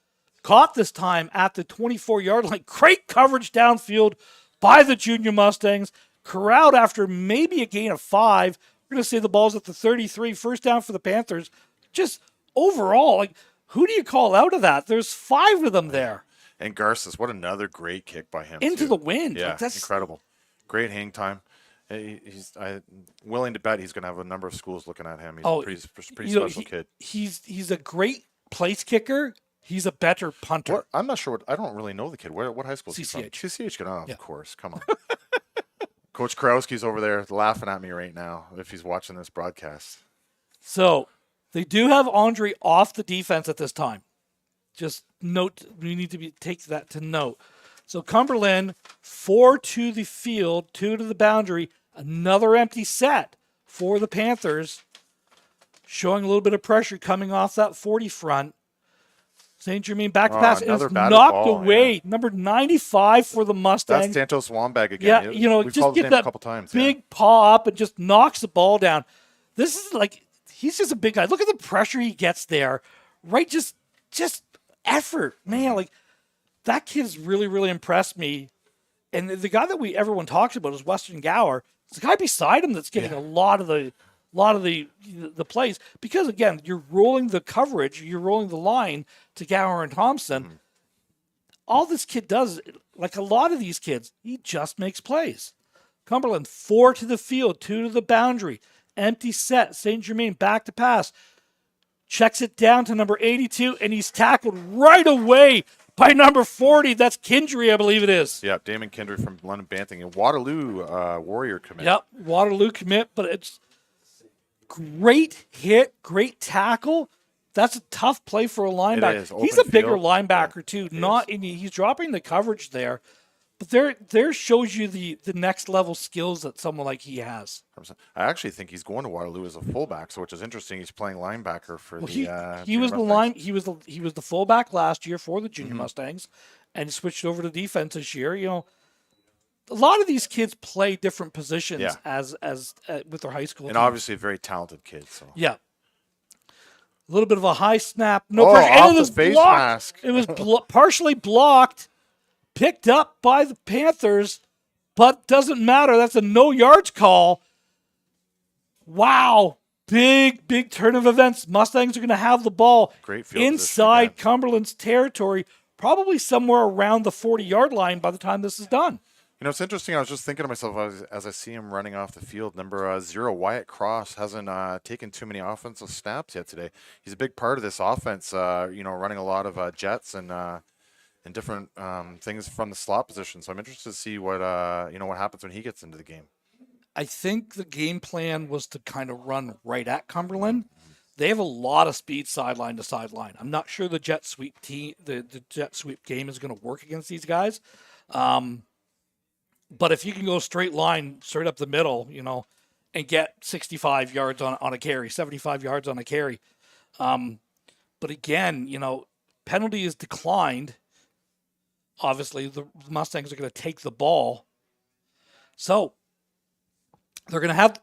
Caught this time at the 24-yard line. Great coverage downfield by the Junior Mustangs. Corralled after maybe a gain of 5. We're going to say the ball's at the 33. First down for the Panthers. Just overall, who do you call out of that? There's 5 of them there. And Garces, what another great kick by him. Into the wind. Yeah, that's incredible. Great hang time. I'm willing to bet he's going to have a number of schools looking at him. He's a pretty special kid. He's a great place kicker. He's a better punter. I'm not sure. I don't really know the kid. What high school is he from? CCH. Of course. Come on. Coach Krowski's over there laughing at me right now if he's watching this broadcast. So they do have Andre off the defense at this time. Just note, we need to take that to note. So Cumberland, 4 to the field, 2 to the boundary. Another empty set for the Panthers. Showing a little bit of pressure coming off that 40 front. St. Germain back to pass. It's knocked away. Yeah. Number 95 for the Mustangs. That's Santos Wambag again. Yeah, we've just get that a couple times, big paw up and just knocks the ball down. This is he's just a big guy. Look at the pressure he gets there. Right, just effort. Man, that kid's really, really impressed me. And the guy that everyone talks about is Weston Gower. It's the guy beside him that's getting a lot of the plays, because again, you're rolling the coverage, you're rolling the line to Gower and Thompson. Mm-hmm. All this kid does, like a lot of these kids, he just makes plays. Cumberland, 4 to the field, 2 to the boundary, empty set. St. Germain back to pass, checks it down to number 82, and he's tackled right away by number 40. That's Kindry, I believe it is. Yeah, Damon Kindry from London Banting. And Waterloo Warrior commit. Yep, Waterloo commit, but it's great hit, great tackle. That's a tough play for a linebacker. He's a bigger linebacker, too. He's dropping the coverage there. But there shows you the next level skills that someone like he has. I actually think he's going to Waterloo as a fullback, so which is interesting. He's playing linebacker for he was the fullback last year for the Junior Mustangs, and switched over to defense this year. A lot of these kids play different positions as with their high school. And obviously a very talented kid. So yeah. A little bit of a high snap. No pressure. Off the face mask. It was partially blocked. Picked up by the Panthers, but doesn't matter. That's a no yards call. Wow. Big turn of events. Mustangs are going to have the ball Great field position inside again. Cumberland's territory, probably somewhere around the 40-yard line by the time this is done. You know, it's interesting. I was just thinking to myself as I see him running off the field. Number 0, Wyatt Cross, hasn't taken too many offensive snaps yet today. He's a big part of this offense, running a lot of jets and different things from the slot position. So I'm interested to see what happens when he gets into the game. I think the game plan was to kind of run right at Cumberland. They have a lot of speed sideline to sideline. I'm not sure the jet sweep the jet sweep game is going to work against these guys. But if you can go straight line, straight up the middle, and get 65 yards on a carry, 75 yards on a carry. But again, penalty is declined. Obviously, the Mustangs are going to take the ball. So they're going to have.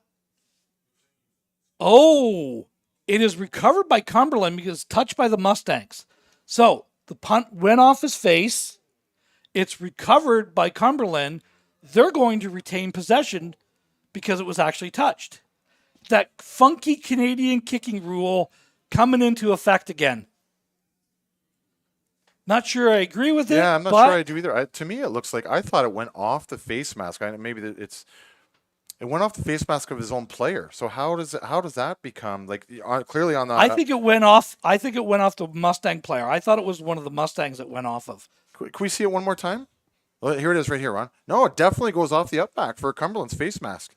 Oh, it is recovered by Cumberland because touched by the Mustangs. So the punt went off his face. It's recovered by Cumberland. They're going to retain possession because it was actually touched. That funky Canadian kicking rule coming into effect again. Not sure I agree with it. Yeah, I'm not sure I do either. To me, it looks like I thought it went off the face mask. Maybe it went off the face mask of his own player. So how does that become like clearly on the? I think it went off. I think it went off the Mustang player. I thought it was one of the Mustangs that went off of. Can we see it one more time? Well, here it is, right here, Ron. No, it definitely goes off the up back for Cumberland's face mask.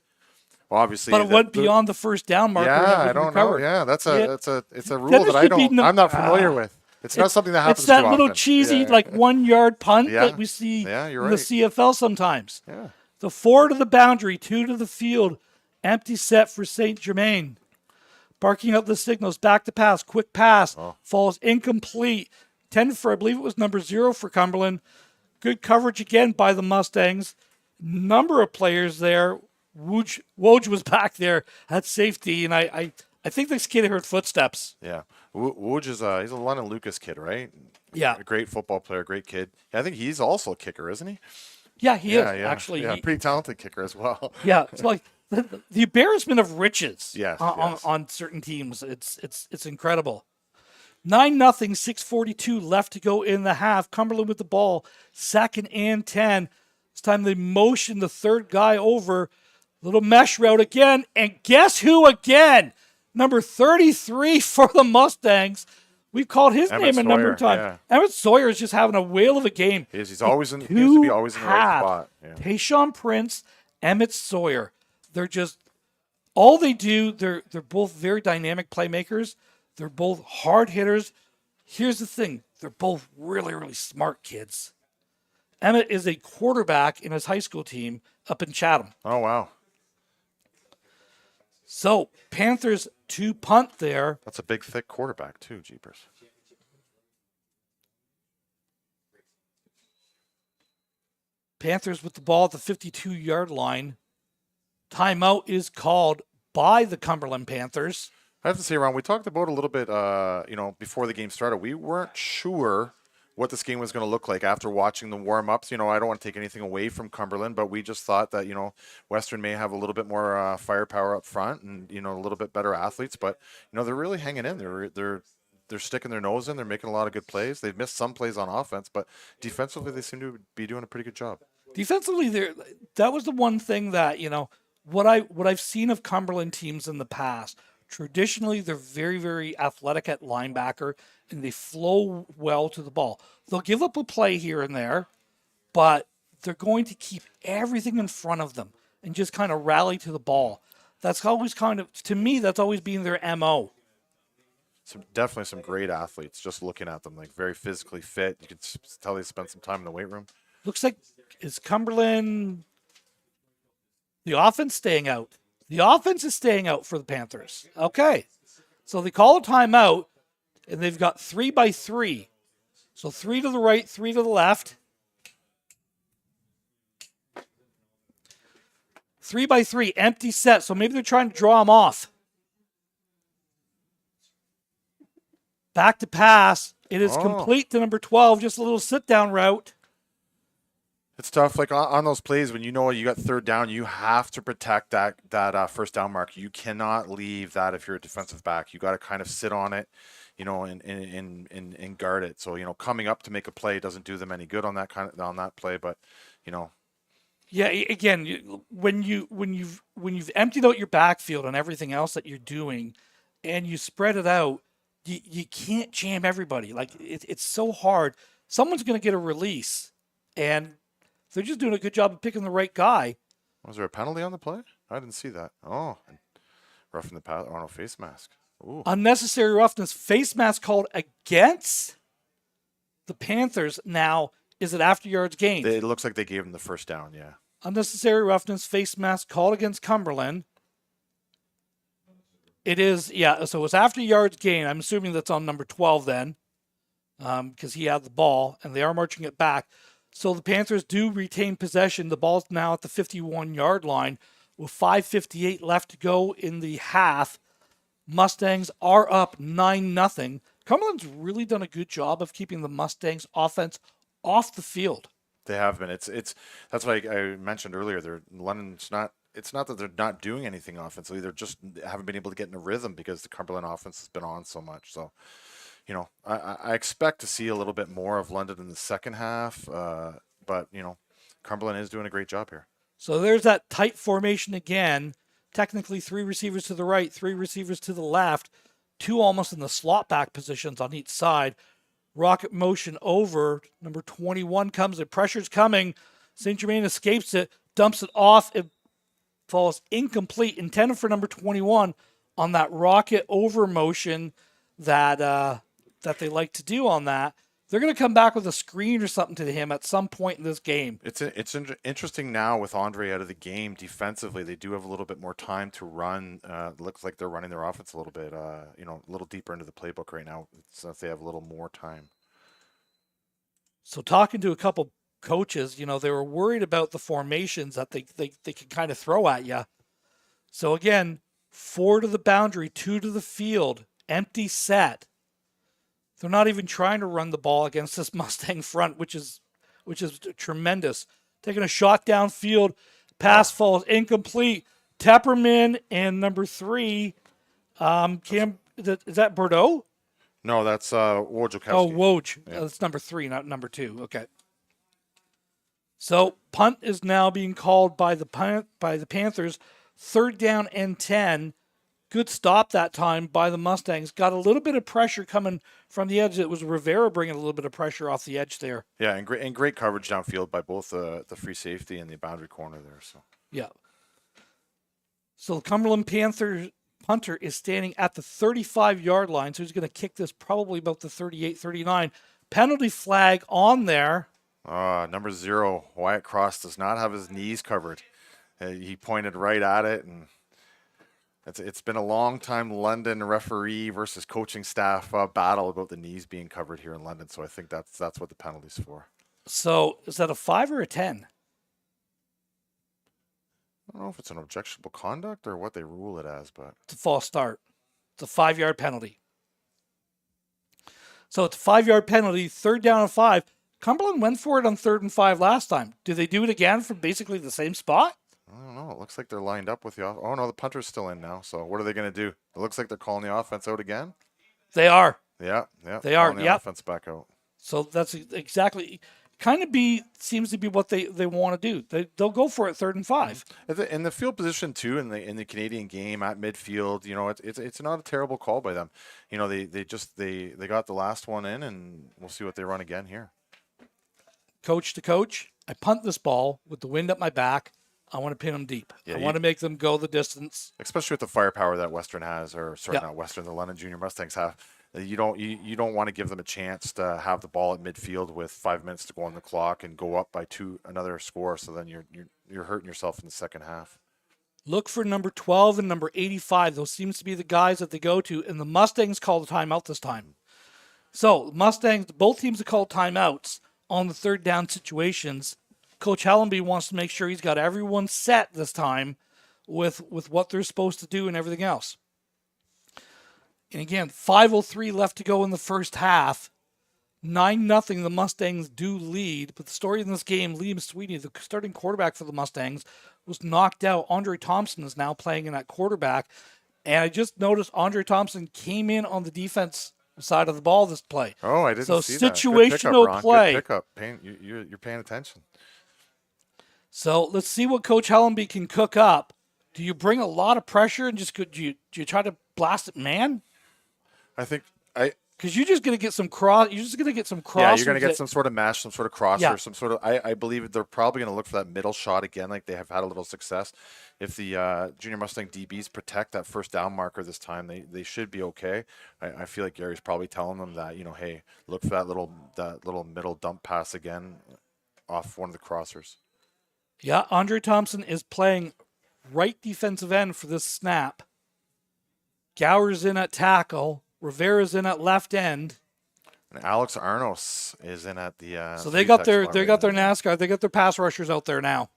Well, obviously, but it went beyond the first down marker. Yeah, I don't know. Yeah, it's a rule that I'm not familiar with. It's not something that happens. It's that too little often. cheesy 1 yard punt that we see in the CFL sometimes. Yeah. The 4 to the boundary, 2 to the field, empty set for Saint Germain. Barking up the signals, back to pass, quick pass, falls incomplete. 10 for, I believe it was number 0 for Cumberland. Good coverage again by the Mustangs. Number of players there. Woj was back there at safety, and I think this kid heard footsteps. Yeah. Woj is he's a London Lucas kid, right? Yeah. A great football player, great kid. I think he's also a kicker, isn't he? Yeah, he is, actually. Yeah, pretty talented kicker as well. Yeah, it's like the embarrassment of riches yes. on certain teams. It's incredible. 9-0, 6:42 left to go in the half. Cumberland with the ball, 2nd and 10. This time they motion the third guy over. Little mesh route again. And guess who again? Number 33 for the Mustangs. We've called his name a number of times. Yeah. Emmett Sawyer is just having a whale of a game. He's always in. He seems to be always in the right spot. Yeah. Tayshaun Prince, Emmett Sawyer. They're just all they do. They're both very dynamic playmakers. They're both hard hitters. Here's the thing: they're both really, really smart kids. Emmett is a quarterback in his high school team up in Chatham. Oh wow! So Panthers to punt there. That's a big, thick quarterback too, jeepers. Panthers with the ball at the 52-yard line. Timeout is called by the Cumberland Panthers. I have to say, Ron, we talked about a little bit, before the game started. We weren't sure what this game was going to look like after watching the warm-ups. I don't want to take anything away from Cumberland, but we just thought that, Western may have a little bit more firepower up front and, a little bit better athletes. But, they're really hanging in. They're sticking their nose in. They're making a lot of good plays. They've missed some plays on offense, but defensively they seem to be doing a pretty good job. Defensively, that was the one thing that, what I've seen of Cumberland teams in the past. Traditionally, they're very, very athletic at linebacker, and they flow well to the ball. They'll give up a play here and there, but they're going to keep everything in front of them and just kind of rally to the ball. That's always to me, that's always been their MO. Definitely some great athletes, just looking at them, like very physically fit. You can tell they spent some time in the weight room. Looks like, is Cumberland, the offense staying out? The offense is staying out for the Panthers. Okay. So they call a timeout, and they've got 3-by-3. So 3 to the right, 3 to the left. 3-by-3, empty set. So maybe they're trying to draw them off. Back to pass. It is complete to number 12, just a little sit-down route. It's tough. Like on those plays when you know you got third down, you have to protect that first down mark. You cannot leave that if you're a defensive back. You got to kind of sit on it, and guard it. So coming up to make a play doesn't do them any good on that play. But you know, Yeah, again, when you've emptied out your backfield and everything else that you're doing, and you spread it out, you can't jam everybody. Like it's so hard. Someone's going to get a release, and they're just doing a good job of picking the right guy. was there a penalty on the play? I didn't see that. Oh, roughing the pass. Oh no, face mask. Ooh. Unnecessary roughness, face mask called against the Panthers. Now, is it after yards gained? It looks like they gave him the first down. Yeah. Unnecessary roughness, face mask called against Cumberland. It is, yeah, so it's after yards gained. I'm assuming that's on number 12 then, because he had the ball, and they are marching it back. So the Panthers do retain possession. The ball's now at the 51-yard line with 5:58 left to go in the half. Mustangs are up 9-0. Cumberland's really done a good job of keeping the Mustangs offense off the field. They have been. It's that's why I mentioned earlier. London's not. It's not that they're not doing anything offensively. They're just haven't been able to get in a rhythm because the Cumberland offense has been on so much. So, I expect to see a little bit more of London in the second half. But Cumberland is doing a great job here. So there's that tight formation again. Technically 3 receivers to the right, 3 receivers to the left, 2 almost in the slot back positions on each side. Rocket motion over. Number 21 comes. The pressure's coming. St. Germain escapes it, dumps it off. It falls incomplete. Intended for number 21 on that rocket over motion that they like to do on that. They're going to come back with a screen or something to him at some point in this game. It's interesting now with Andre out of the game defensively. They do have a little bit more time to run. Looks like they're running their offense a little bit, a little deeper into the playbook right now since they have a little more time. So talking to a couple coaches, they were worried about the formations that they can kind of throw at you. So again, 4 to the boundary, 2 to the field, empty set. They're not even trying to run the ball against this Mustang front, which is tremendous. Taking a shot downfield, pass falls incomplete. Tepperman and number 3, Cam, is that Bordeaux? No, that's Wojciechowski. Oh, Woj. Yeah. That's number 3, not number 2. Okay. So punt is now being called by the Panthers. 3rd down and 10. Good stop that time by the Mustangs. Got a little bit of pressure coming from the edge. It was Rivera bringing a little bit of pressure off the edge there. Yeah, and great coverage downfield by both the free safety and the boundary corner there. So yeah. So the Cumberland Panthers punter is standing at the 35-yard line, so he's going to kick this probably about the 38, 39. Penalty flag on there. Number 0, Wyatt Cross does not have his knees covered. He pointed right at it, and it's been a long time London referee versus coaching staff battle about the knees being covered here in London. So I think that's what the penalty's for. So is that a 5 or a 10? I don't know if it's an objectionable conduct or what they rule it as, but It's a false start. It's a 5-yard penalty. So it's a 5-yard penalty, 3rd down and 5. Cumberland went for it on 3rd and 5 last time. Do they do it again from basically the same spot? I don't know. It looks like they're lined up with the oh no, the punter's still in now. So what are they going to do? It looks like they're calling the offense out again. They are. Yeah. They are. The offense back out. So that's exactly seems to be what they want to do. They'll go for it 3rd and 5. In the field position too, in the Canadian game at midfield, it's not a terrible call by them. They got the last one in, and we'll see what they run again here. Coach to coach, I punt this ball with the wind at my back. I want to pin them deep. Yeah, I want to make them go the distance. Especially with the firepower that Western has, Yeah. not Western, the London Jr Mustangs have. You don't want to give them a chance to have the ball at midfield with 5 minutes to go on the clock and go up by another score. So then you're hurting yourself in the second half. Look for number 12 and number 85. Those seems to be the guys that they go to. And the Mustangs call the timeout this time. So Mustangs, both teams have called timeouts on the 3rd down situations. Coach Hallenby wants to make sure he's got everyone set this time with what they're supposed to do and everything else. And again, 5:03 left to go in the first half. 9-0, the Mustangs do lead. But the story in this game, Liam Sweeney, the starting quarterback for the Mustangs, was knocked out. Andre Thompson is now playing in at quarterback. And I just noticed Andre Thompson came in on the defense side of the ball this play. Oh, I didn't see that. Situational Good pickup, Ron. play. Good pickup. You're paying attention. So let's see what Coach Hellenby can cook up. Do you bring a lot of pressure and just do you try to blast it, man? I think because you're just gonna get some cross. You're just gonna get some cross. Yeah, you're gonna get some sort of mesh, some sort of crosser, Yeah. some sort of. I believe they're probably gonna look for that middle shot again, like they have had a little success. If the Junior Mustang DBs protect that first down marker this time, they should be okay. I feel like Gary's probably telling them that, hey, look for that little middle dump pass again off one of the crossers. Yeah, Andre Thompson is playing right defensive end for this snap. Gower's in at tackle. Rivera's in at left end. And Alex Arnos is in at the. So they got their NASCAR. They got their pass rushers out there now.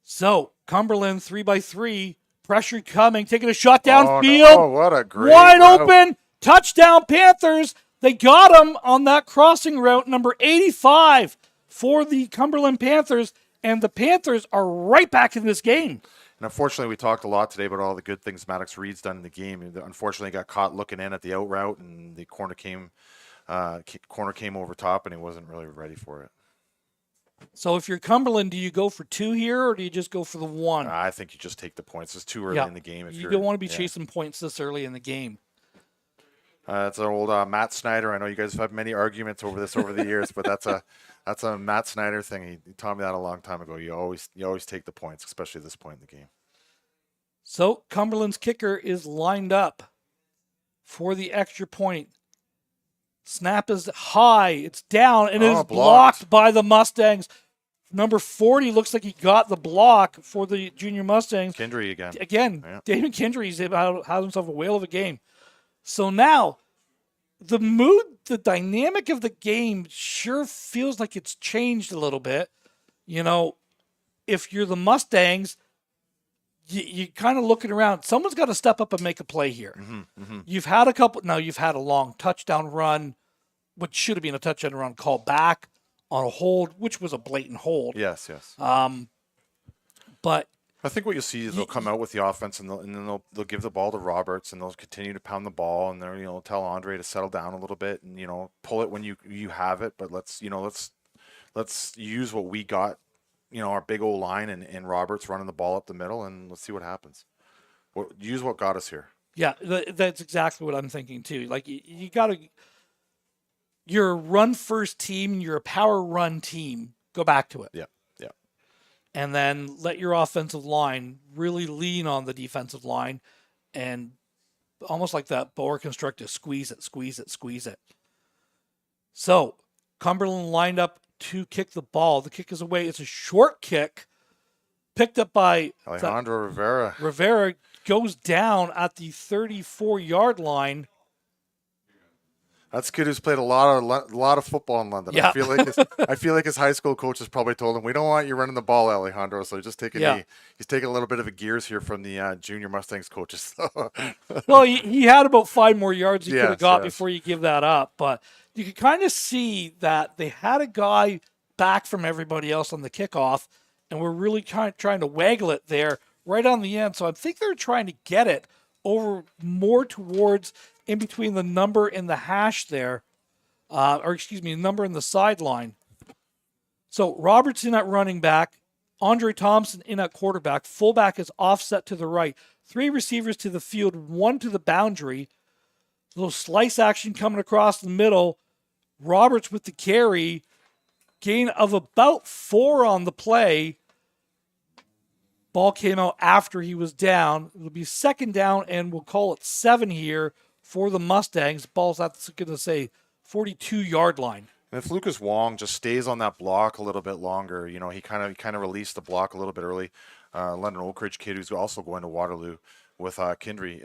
So Cumberland 3x3, pressure coming, taking a shot downfield. Oh, what a great wide route. Open touchdown Panthers. They got him on that crossing route, number 85 for the Cumberland Panthers, and the Panthers are right back in this game. And unfortunately, we talked a lot today about all the good things Maddox Reed's done in the game. Unfortunately, he got caught looking in at the out route, and the corner came over top, and he wasn't really ready for it. So if you're Cumberland, do you go for 2 here, or do you just go for the 1? I think you just take the points. It's too early in the game. You don't want to be chasing points this early in the game. That's an old Matt Snyder. I know you guys have had many arguments over the years, but that's a Matt Snyder thing. He taught me that a long time ago. You always take the points, especially at this point in the game. So Cumberland's kicker is lined up for the extra point. Snap is high. It's down, and it is blocked by the Mustangs. Number 40 looks like he got the block for the Junior Mustangs. Kindry again. Yeah. David Kindry's had himself a whale of a game. So now, the mood, the dynamic of the game sure feels like it's changed a little bit. If you're the Mustangs, you kind of looking around. Someone's got to step up and make a play here. You've had you've had a long touchdown run, which should have been a touchdown run called back on a hold, which was a blatant hold. Yes. But I think what you'll see is they'll come out with the offense, and then they'll give the ball to Roberts, and they'll continue to pound the ball, and they'll tell Andre to settle down a little bit, and pull it when you have it, but let's use what we got, our big old line and Roberts running the ball up the middle, and let's see what happens. Use what got us here. Yeah, that's exactly what I'm thinking too. Like you got to, you're a run first team, you're a power run team. Go back to it. Yeah. And then let your offensive line really lean on the defensive line, and almost like that boa constrictor, squeeze it. So Cumberland lined up to kick the ball. The kick is away. It's a short kick picked up by Alejandro Rivera. Rivera goes down at the 34-yard line. That's a kid who's played a lot of football in London. Yeah. I feel like his high school coaches probably told him, "We don't want you running the ball, Alejandro." So just take a knee. He's taking a little bit of a gears here from the Junior Mustangs coaches. Well, he had about 5 more yards he could have got before you give that up. But you could kind of see that they had a guy back from everybody else on the kickoff, and we're really trying to waggle it there right on the end. So I think they're trying to get it over more towards in between the number and the hash there, number and the sideline. So Robertson at running back, Andre Thompson in at quarterback, fullback is offset to the right, 3 receivers to the field, 1 to the boundary. Little slice action coming across the middle. Roberts with the carry, gain of about 4 on the play. Ball came out after he was down. It'll be 2nd down, and we'll call it 7 here for the Mustangs. Ball's at, going to say, 42-yard line. And if Lucas Wong just stays on that block a little bit longer, he kind of released the block a little bit early. London Oak Ridge kid who's also going to Waterloo with Kindry.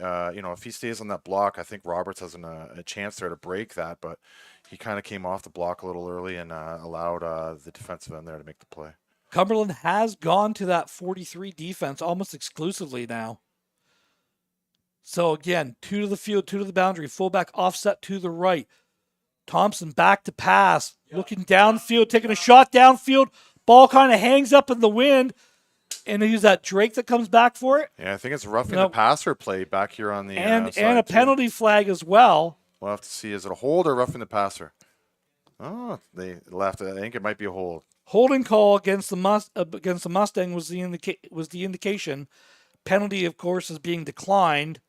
If he stays on that block, I think Roberts has a chance there to break that, but he kind of came off the block a little early and allowed the defensive end there to make the play. Cumberland has gone to that 43 defense almost exclusively now. So again, 2 to the field, 2 to the boundary, fullback offset to the right. Thompson back to pass, looking downfield, taking a shot downfield. Ball kind of hangs up in the wind. And use that Drake that comes back for it. Yeah, I think it's roughing the passer play back here on the and side a penalty flag as well. We'll have to see. Is it a hold or roughing the passer? Oh, they left it. I think it might be a hold. Holding call against the Mustang was the indication. Penalty, of course, is being declined.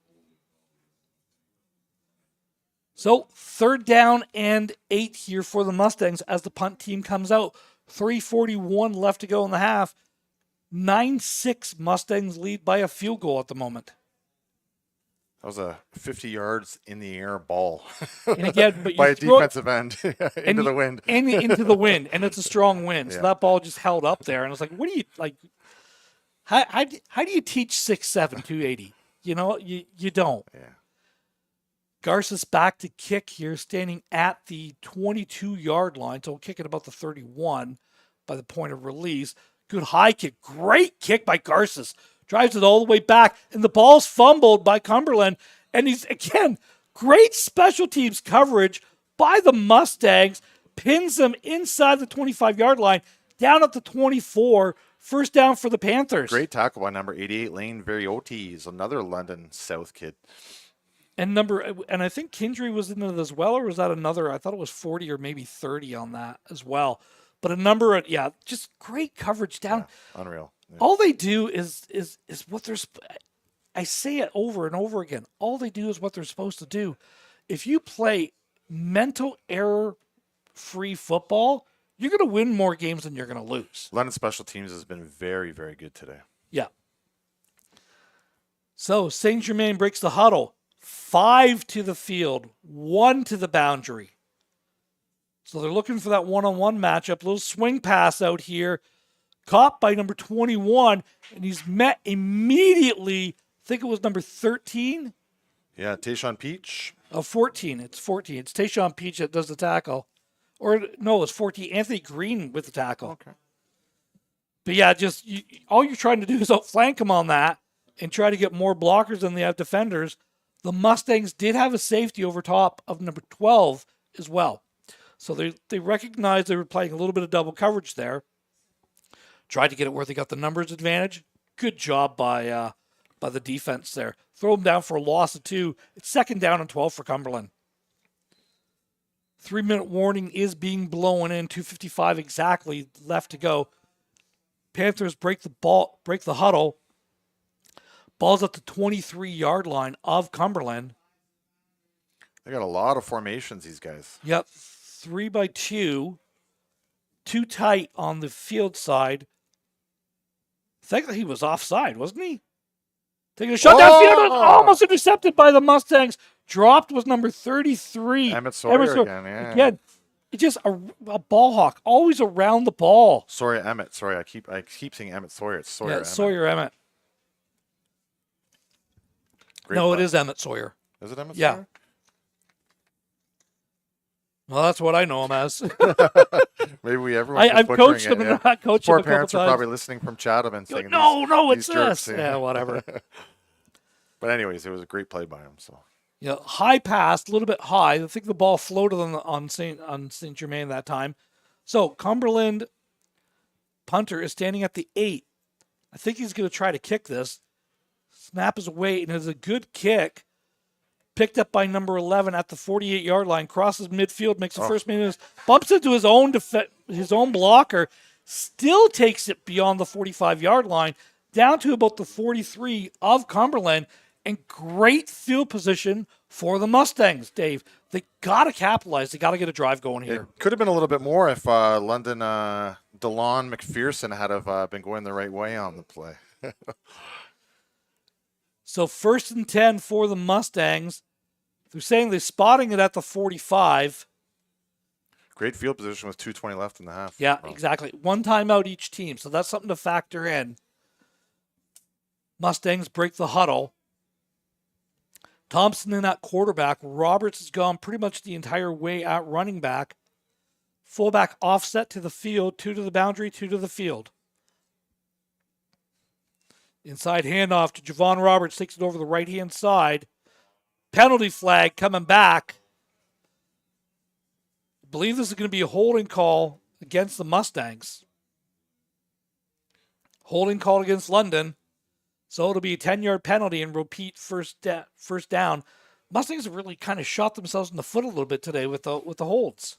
So 3rd down and 8 here for the Mustangs as the punt team comes out. 3:41 left to go in the half. 9-6 Mustangs lead by a field goal at the moment. That was a 50 yards in the air ball. And again, but by a defensive end into the wind. And into the wind, and it's a strong wind. So that ball just held up there. And it's like, what do you, like, how do you teach 6'7", 280? You know, you don't. Yeah. Garces back to kick here, standing at the 22-yard line. So we'll kick it about the 31 by the point of release. Good high kick. Great kick by Garces. Drives it all the way back. And the ball's fumbled by Cumberland. And he's, again, great special teams coverage by the Mustangs. Pins them inside the 25-yard line. Down at the 24. First down for the Panthers. Great tackle by number 88, Lane Variotes, another London South kid. And I think Kindry was in it as well, or was that another? I thought it was 40 or maybe 30 on that as well. But a number of, just great coverage down. Yeah, unreal. Yeah. All they do is what they're, I say it over and over again. All they do is what they're supposed to do. If you play mental error-free football, you're going to win more games than you're going to lose. London Special Teams has been very, very good today. Yeah. So Saint Germain breaks the huddle. 5 to the field, 1 to the boundary. So they're looking for that one-on-one matchup. Little swing pass out here. Caught by number 21, and he's met immediately. I think it was number 13. Yeah, Tayshaun Peach. 14. It's 14. It's Tayshaun Peach that does the tackle. Or, no, it's 14. Anthony Green with the tackle. Okay. But, yeah, all you're trying to do is outflank him on that and try to get more blockers than they have defenders. The Mustangs did have a safety over top of number 12 as well. So they recognized they were playing a little bit of double coverage there. Tried to get it where they got the numbers advantage. Good job by the defense there. Throw them down for a loss of 2. It's 2nd down and 12 for Cumberland. 3-minute warning is being blown in. 2:55 exactly left to go. Panthers break the huddle. Ball's at the 23-yard line of Cumberland. They got a lot of formations, these guys. Yep, 3-by-2. Too tight on the field side. I think that he was offside, wasn't he? Taking a shot downfield, almost intercepted by the Mustangs. Dropped was number 33. Emmett Sawyer again, yeah. Again, it's just a ball hawk, always around the ball. Emmett. Sorry, I keep saying Emmett Sawyer. It's Sawyer. Yeah, Emmett. Sawyer Emmett. Great no, play. It is Emmett Sawyer. Is it Emmett Yeah. Sawyer? Well, that's what I know him as. Maybe I've coached him and not coached him a couple parents times. are probably listening from Chatham and saying, no, it's these jerks, this. Yeah, whatever. But anyways, it was a great play by him. So high pass, a little bit high. I think the ball floated on Saint Germain that time. So Cumberland punter is standing at the 8. I think he's going to try to kick this. Snap is away, and it's a good kick. Picked up by number 11 at the 48-yard line. Crosses midfield, makes the first minute, bumps into his own blocker. Still takes it beyond the 45-yard line, down to about the 43 of Cumberland. And great field position for the Mustangs, Dave. They got to capitalize. They got to get a drive going here. It could have been a little bit more if London DeLon McPherson had been going the right way on the play. So 1st and 10 for the Mustangs. They're saying they're spotting it at the 45. Great field position with 2:20 left in the half. Yeah, exactly. 1 timeout each team, so that's something to factor in. Mustangs break the huddle. Thompson in at quarterback. Roberts has gone pretty much the entire way at running back. Fullback offset to the field, 2 to the boundary, 2 to the field. Inside handoff to Javon Roberts, takes it over the right-hand side. Penalty flag coming back. believe this is going to be a holding call against the Mustangs. Holding call against London. So it'll be a 10-yard penalty and repeat first down. Mustangs have really kind of shot themselves in the foot a little bit today with the holds.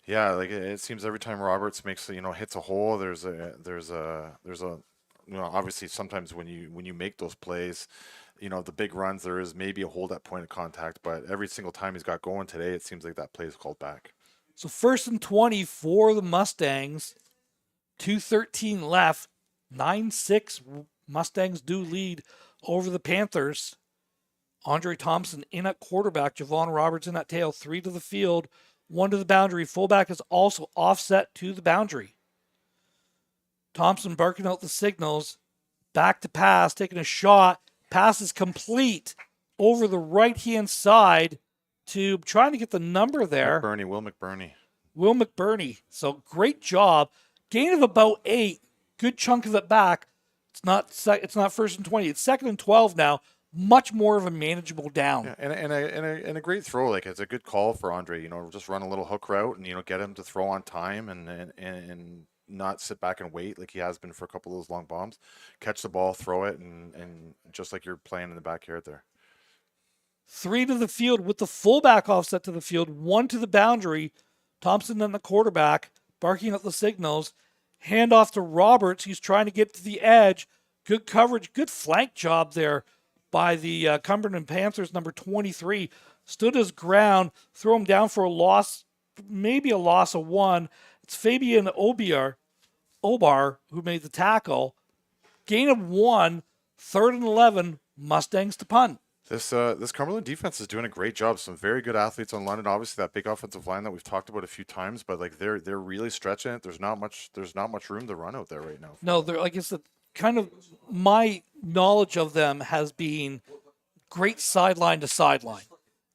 Yeah, like it seems every time Roberts makes hits a hole, there's a obviously sometimes when you make those plays, the big runs, there is maybe a hold at point of contact, but every single time he's got going today, it seems like that play is called back. So 1st and 20 for the Mustangs. 2:13 left. 9-6 Mustangs do lead over the Panthers. Andre Thompson in at quarterback. Javon Roberts in at tail. 3 to the field, 1 to the boundary. Fullback is also offset to the boundary. Thompson barking out the signals. Back to pass, taking a shot. Pass is complete over the right-hand side to trying to get the number there. Will McBurney. Will McBurney. So great job. Gain of about 8. Good chunk of it back. It's not 1st and 20. It's 2nd and 12 now. Much more of a manageable down. Yeah, and a great throw. Like, it's a good call for Andre. Just run a little hook route and get him to throw on time and not sit back and wait like he has been for a couple of those long bombs. Catch the ball, throw it, and just like you're playing in the backyard there. 3 to the field with the fullback offset to the field. 1 to the boundary. Thompson and the quarterback barking at the signals. Hand off to Roberts. He's trying to get to the edge. Good coverage. Good flank job there by the Cumberland Panthers. Number 23 stood his ground. Throw him down for a loss, maybe a loss of 1. It's Fabian Obar who made the tackle. Gain of 1. 3rd and 11. Mustangs to punt. This Cumberland defense is doing a great job. Some very good athletes on London. Obviously, that big offensive line that we've talked about a few times, but like they're really stretching it. There's not much room to run out there right now. No, they're like I said, kind of my knowledge of them has been great sideline to sideline,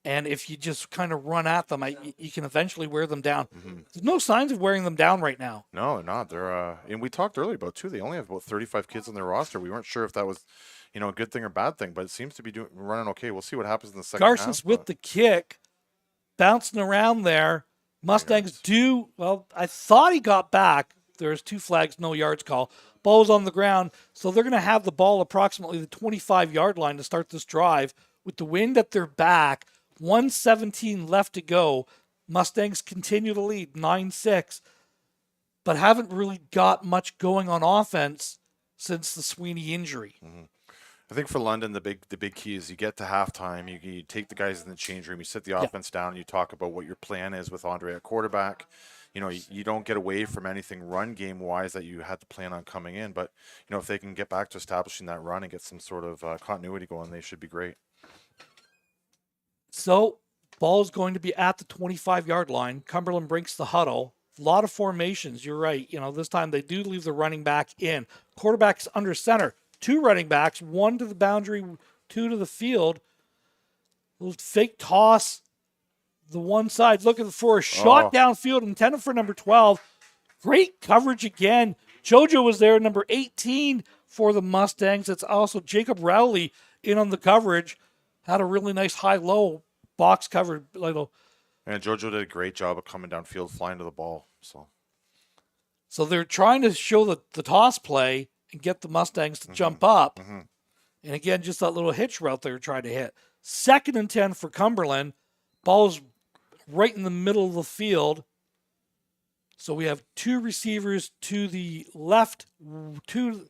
and if you just kind of run at them, you can eventually wear them down. Mm-hmm. There's no signs of wearing them down right now. No, they're not. They're and we talked earlier about too. They only have about 35 kids on their roster. We weren't sure if that was a good thing or bad thing, but it seems to be running okay. We'll see what happens in the second half. Garson's with the kick, bouncing around there. Mustangs do, well, I thought he got back. There's 2 flags, no yards call. Ball's on the ground, so they're going to have the ball approximately the 25-yard line to start this drive. With the wind at their back, 1:17 left to go. Mustangs continue to lead 9-6, but haven't really got much going on offense since the Sweeney injury. Mm-hmm. I think for London, the big key is you get to halftime, you take the guys in the change room, you sit the offense down, and you talk about what your plan is with Andre at quarterback. You don't get away from anything run game wise that you had to plan on coming in, but if they can get back to establishing that run and get some sort of continuity going, they should be great. So ball is going to be at the 25-yard line. Cumberland breaks the huddle. A lot of formations. You're right. This time they do leave the running back in. Quarterback's under center. 2 running backs, 1 to the boundary, 2 to the field. Little fake toss. The one side looking for a shot downfield intended for number 12. Great coverage again. JoJo was there, number 18 for the Mustangs. It's also Jacob Rowley in on the coverage. Had a really nice high-low box covered. And JoJo did a great job of coming downfield, flying to the ball. So they're trying to show the toss play and get the Mustangs to jump up. Mm-hmm. And again, just that little hitch route they were trying to hit. 2nd and 10 for Cumberland. Ball's right in the middle of the field. So we have 2 receivers to the left, 3 to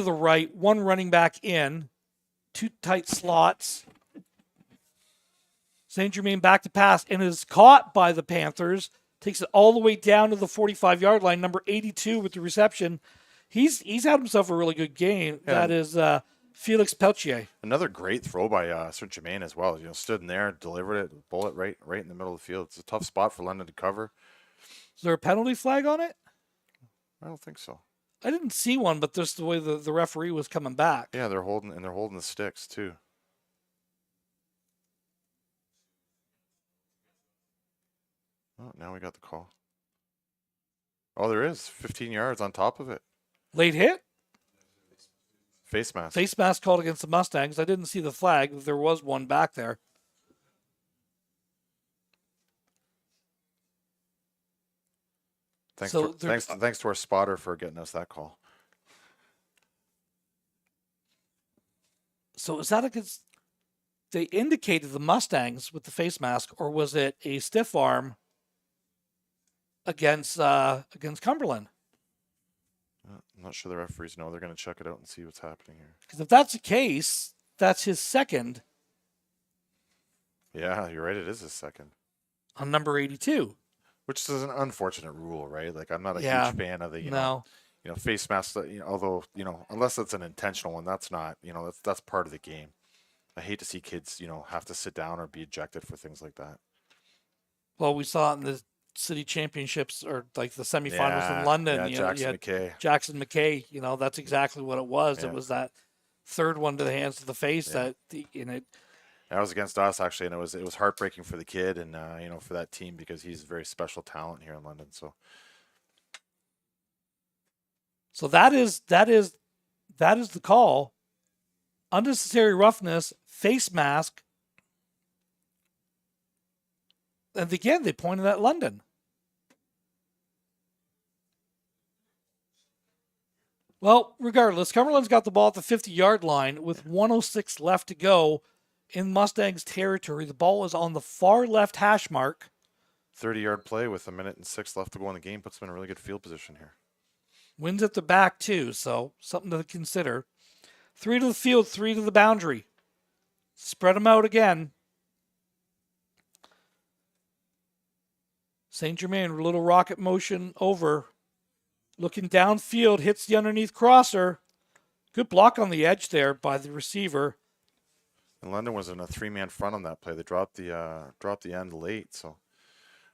the right, 1 running back in, 2 tight slots. St. Germain back to pass and is caught by the Panthers. Takes it all the way down to the 45-yard line. Number 82 with the reception. He's had himself a really good game. Yeah. That is Felix Peltier. Another great throw by St. Germain as well. Stood in there, delivered it, bullet right in the middle of the field. It's a tough spot for London to cover. Is there a penalty flag on it? I don't think so. I didn't see one, but just the way the referee was coming back. Yeah, they're holding the sticks too. Oh, now we got the call. Oh, there is 15 yards on top of it. Late hit? Face mask. Face mask called against the Mustangs. I didn't see the flag. There was one back there. Thanks to our spotter for getting us that call. So is that against? They indicated the Mustangs with the face mask, or was it a stiff arm against Cumberland? I'm not sure the referees know. They're going to check it out and see what's happening here. Because if that's the case, that's his second. Yeah, you're right. It is his second. On number 82. Which is an unfortunate rule, right? Like, I'm not a huge fan of the, you know, face mask. Although, unless it's an intentional one, that's not, that's part of the game. I hate to see kids, have to sit down or be ejected for things like that. Well, we saw it in the city championships or like the semifinals in London. Yeah, Jackson McKay. Jackson McKay, that's exactly what it was. Yeah. It was that third one to the hands to the face That was against us, actually, and it was heartbreaking for the kid and for that team because he's a very special talent here in London. So that is the call. Unnecessary roughness, face mask. And again, they pointed at London. Well, regardless, Cumberland's got the ball at the 50-yard line with 1:06 left to go in Mustangs territory. The ball is on the far left hash mark. 30-yard play with 1:06 left to go in the game puts them in a really good field position here. Wins at the back, too, so something to consider. 3 to the field, 3 to the boundary. Spread them out again. St. Germain, little rocket motion over. Looking downfield, hits the underneath crosser. Good block on the edge there by the receiver. And London was in a 3-man front on that play. They dropped the end late, so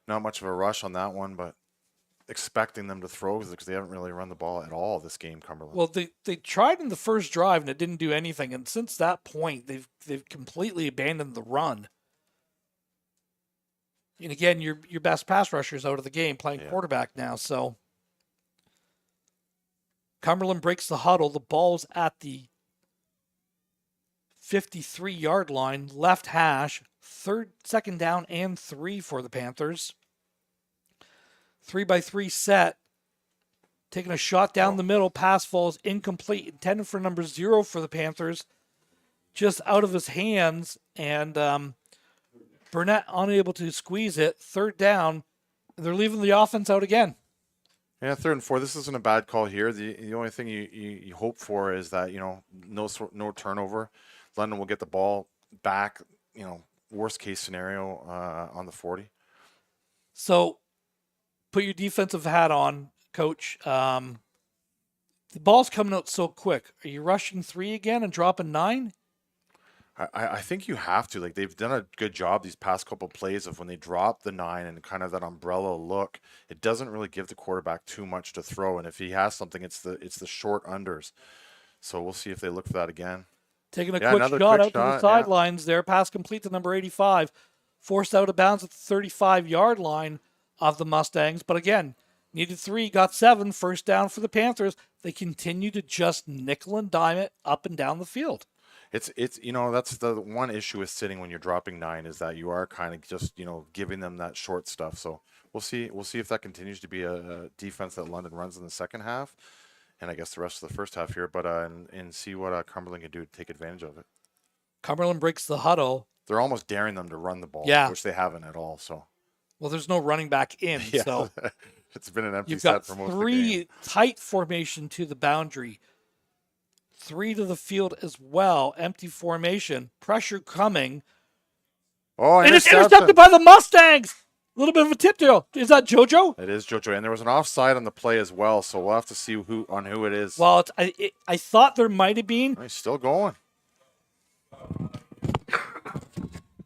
not much of a rush on that one, but expecting them to throw because they haven't really run the ball at all this game, Cumberland. Well, they tried in the first drive and it didn't do anything, and since that point they've completely abandoned the run. And again, your best pass rusher is out of the game, playing quarterback now. So Cumberland breaks the huddle. The ball's at the 53-yard line, left hash, second down and 3 for the Panthers. 3-by-3 set. Taking a shot down the middle. Pass falls incomplete. Intended for number 0 for the Panthers. Just out of his hands. And Burnett unable to squeeze it. 3rd down. They're leaving the offense out again. Yeah, 3rd and 4. This isn't a bad call here. The only thing you hope for is that, no turnover. London will get the ball back, worst case scenario on the 40. So put your defensive hat on, Coach. The ball's coming out so quick. Are you rushing 3 again and dropping 9? I think you have to. Like, they've done a good job these past couple plays of when they drop the 9 and kind of that umbrella look. It doesn't really give the quarterback too much to throw, and if he has something, it's the short unders. So we'll see if they look for that again. Taking a quick shot out to the sidelines there. Pass complete to number 85. Forced out of bounds at the 35-yard line of the Mustangs. But again, needed 3, got 7. First down for the Panthers. They continue to just nickel and dime it up and down the field. It's that's the one issue with sitting when you're dropping 9 is that you are kind of just, giving them that short stuff. So we'll see if that continues to be a defense that London runs in the second half. And I guess the rest of the first half here, but and see what Cumberland can do to take advantage of it. Cumberland breaks the huddle. They're almost daring them to run the ball, which they haven't at all. So, well, there's no running back in, so it's been an empty you've set got for most of the 3 game. tight formation to the boundary, 3 to the field as well. Empty formation, pressure coming. Oh, and it's intercepted by the Mustangs. A little bit of a tip there. Is that JoJo? It is JoJo, and there was an offside on the play as well, so we'll have to see who it is. Well, I thought there might have been. Oh, he's still going.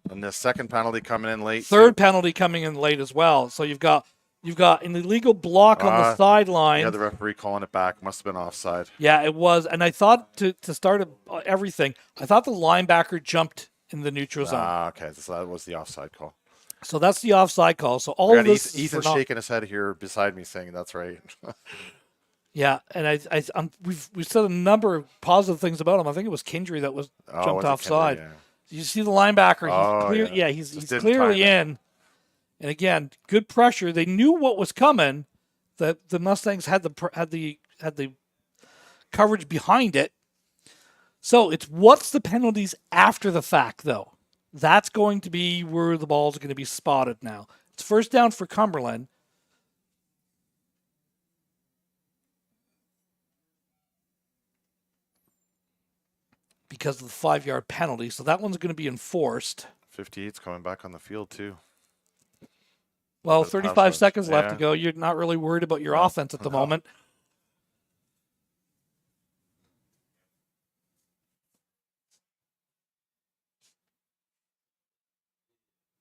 And the second penalty coming in late. 3rd penalty coming in late as well. So you've got an illegal block on the sideline. Yeah, the referee calling it back. Must have been offside. Yeah, it was. And I thought to start everything, I thought the linebacker jumped in the neutral zone. Okay, so that was the offside call. So that's the offside call. So all of this. Ethan's shaking his head here beside me, saying that's right. Yeah, and we've said a number of positive things about him. I think it was Kindry that was jumped offside. Yeah. You see the linebacker. He's clearly in. And again, good pressure. They knew what was coming. The Mustangs had the coverage behind it. So it's what's the penalties after the fact, though. That's going to be where the ball's going to be spotted now. It's first down for Cumberland. Because of the 5-yard penalty. So that one's going to be enforced. 58's coming back on the field, too. Well, 35 seconds left to go. You're not really worried about your offense at the moment.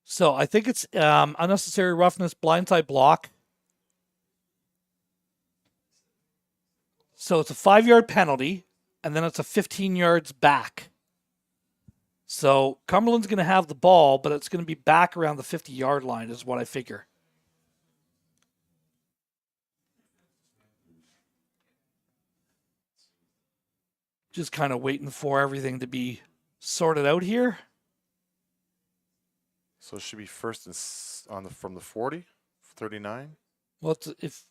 So I think it's unnecessary roughness, blindside block. So it's a 5-yard penalty, and then it's a 15 yards back. So Cumberland's going to have the ball, but it's going to be back around the 50-yard line is what I figure. Just kind of waiting for everything to be sorted out here. So it should be first from the 40, 39. Well, it's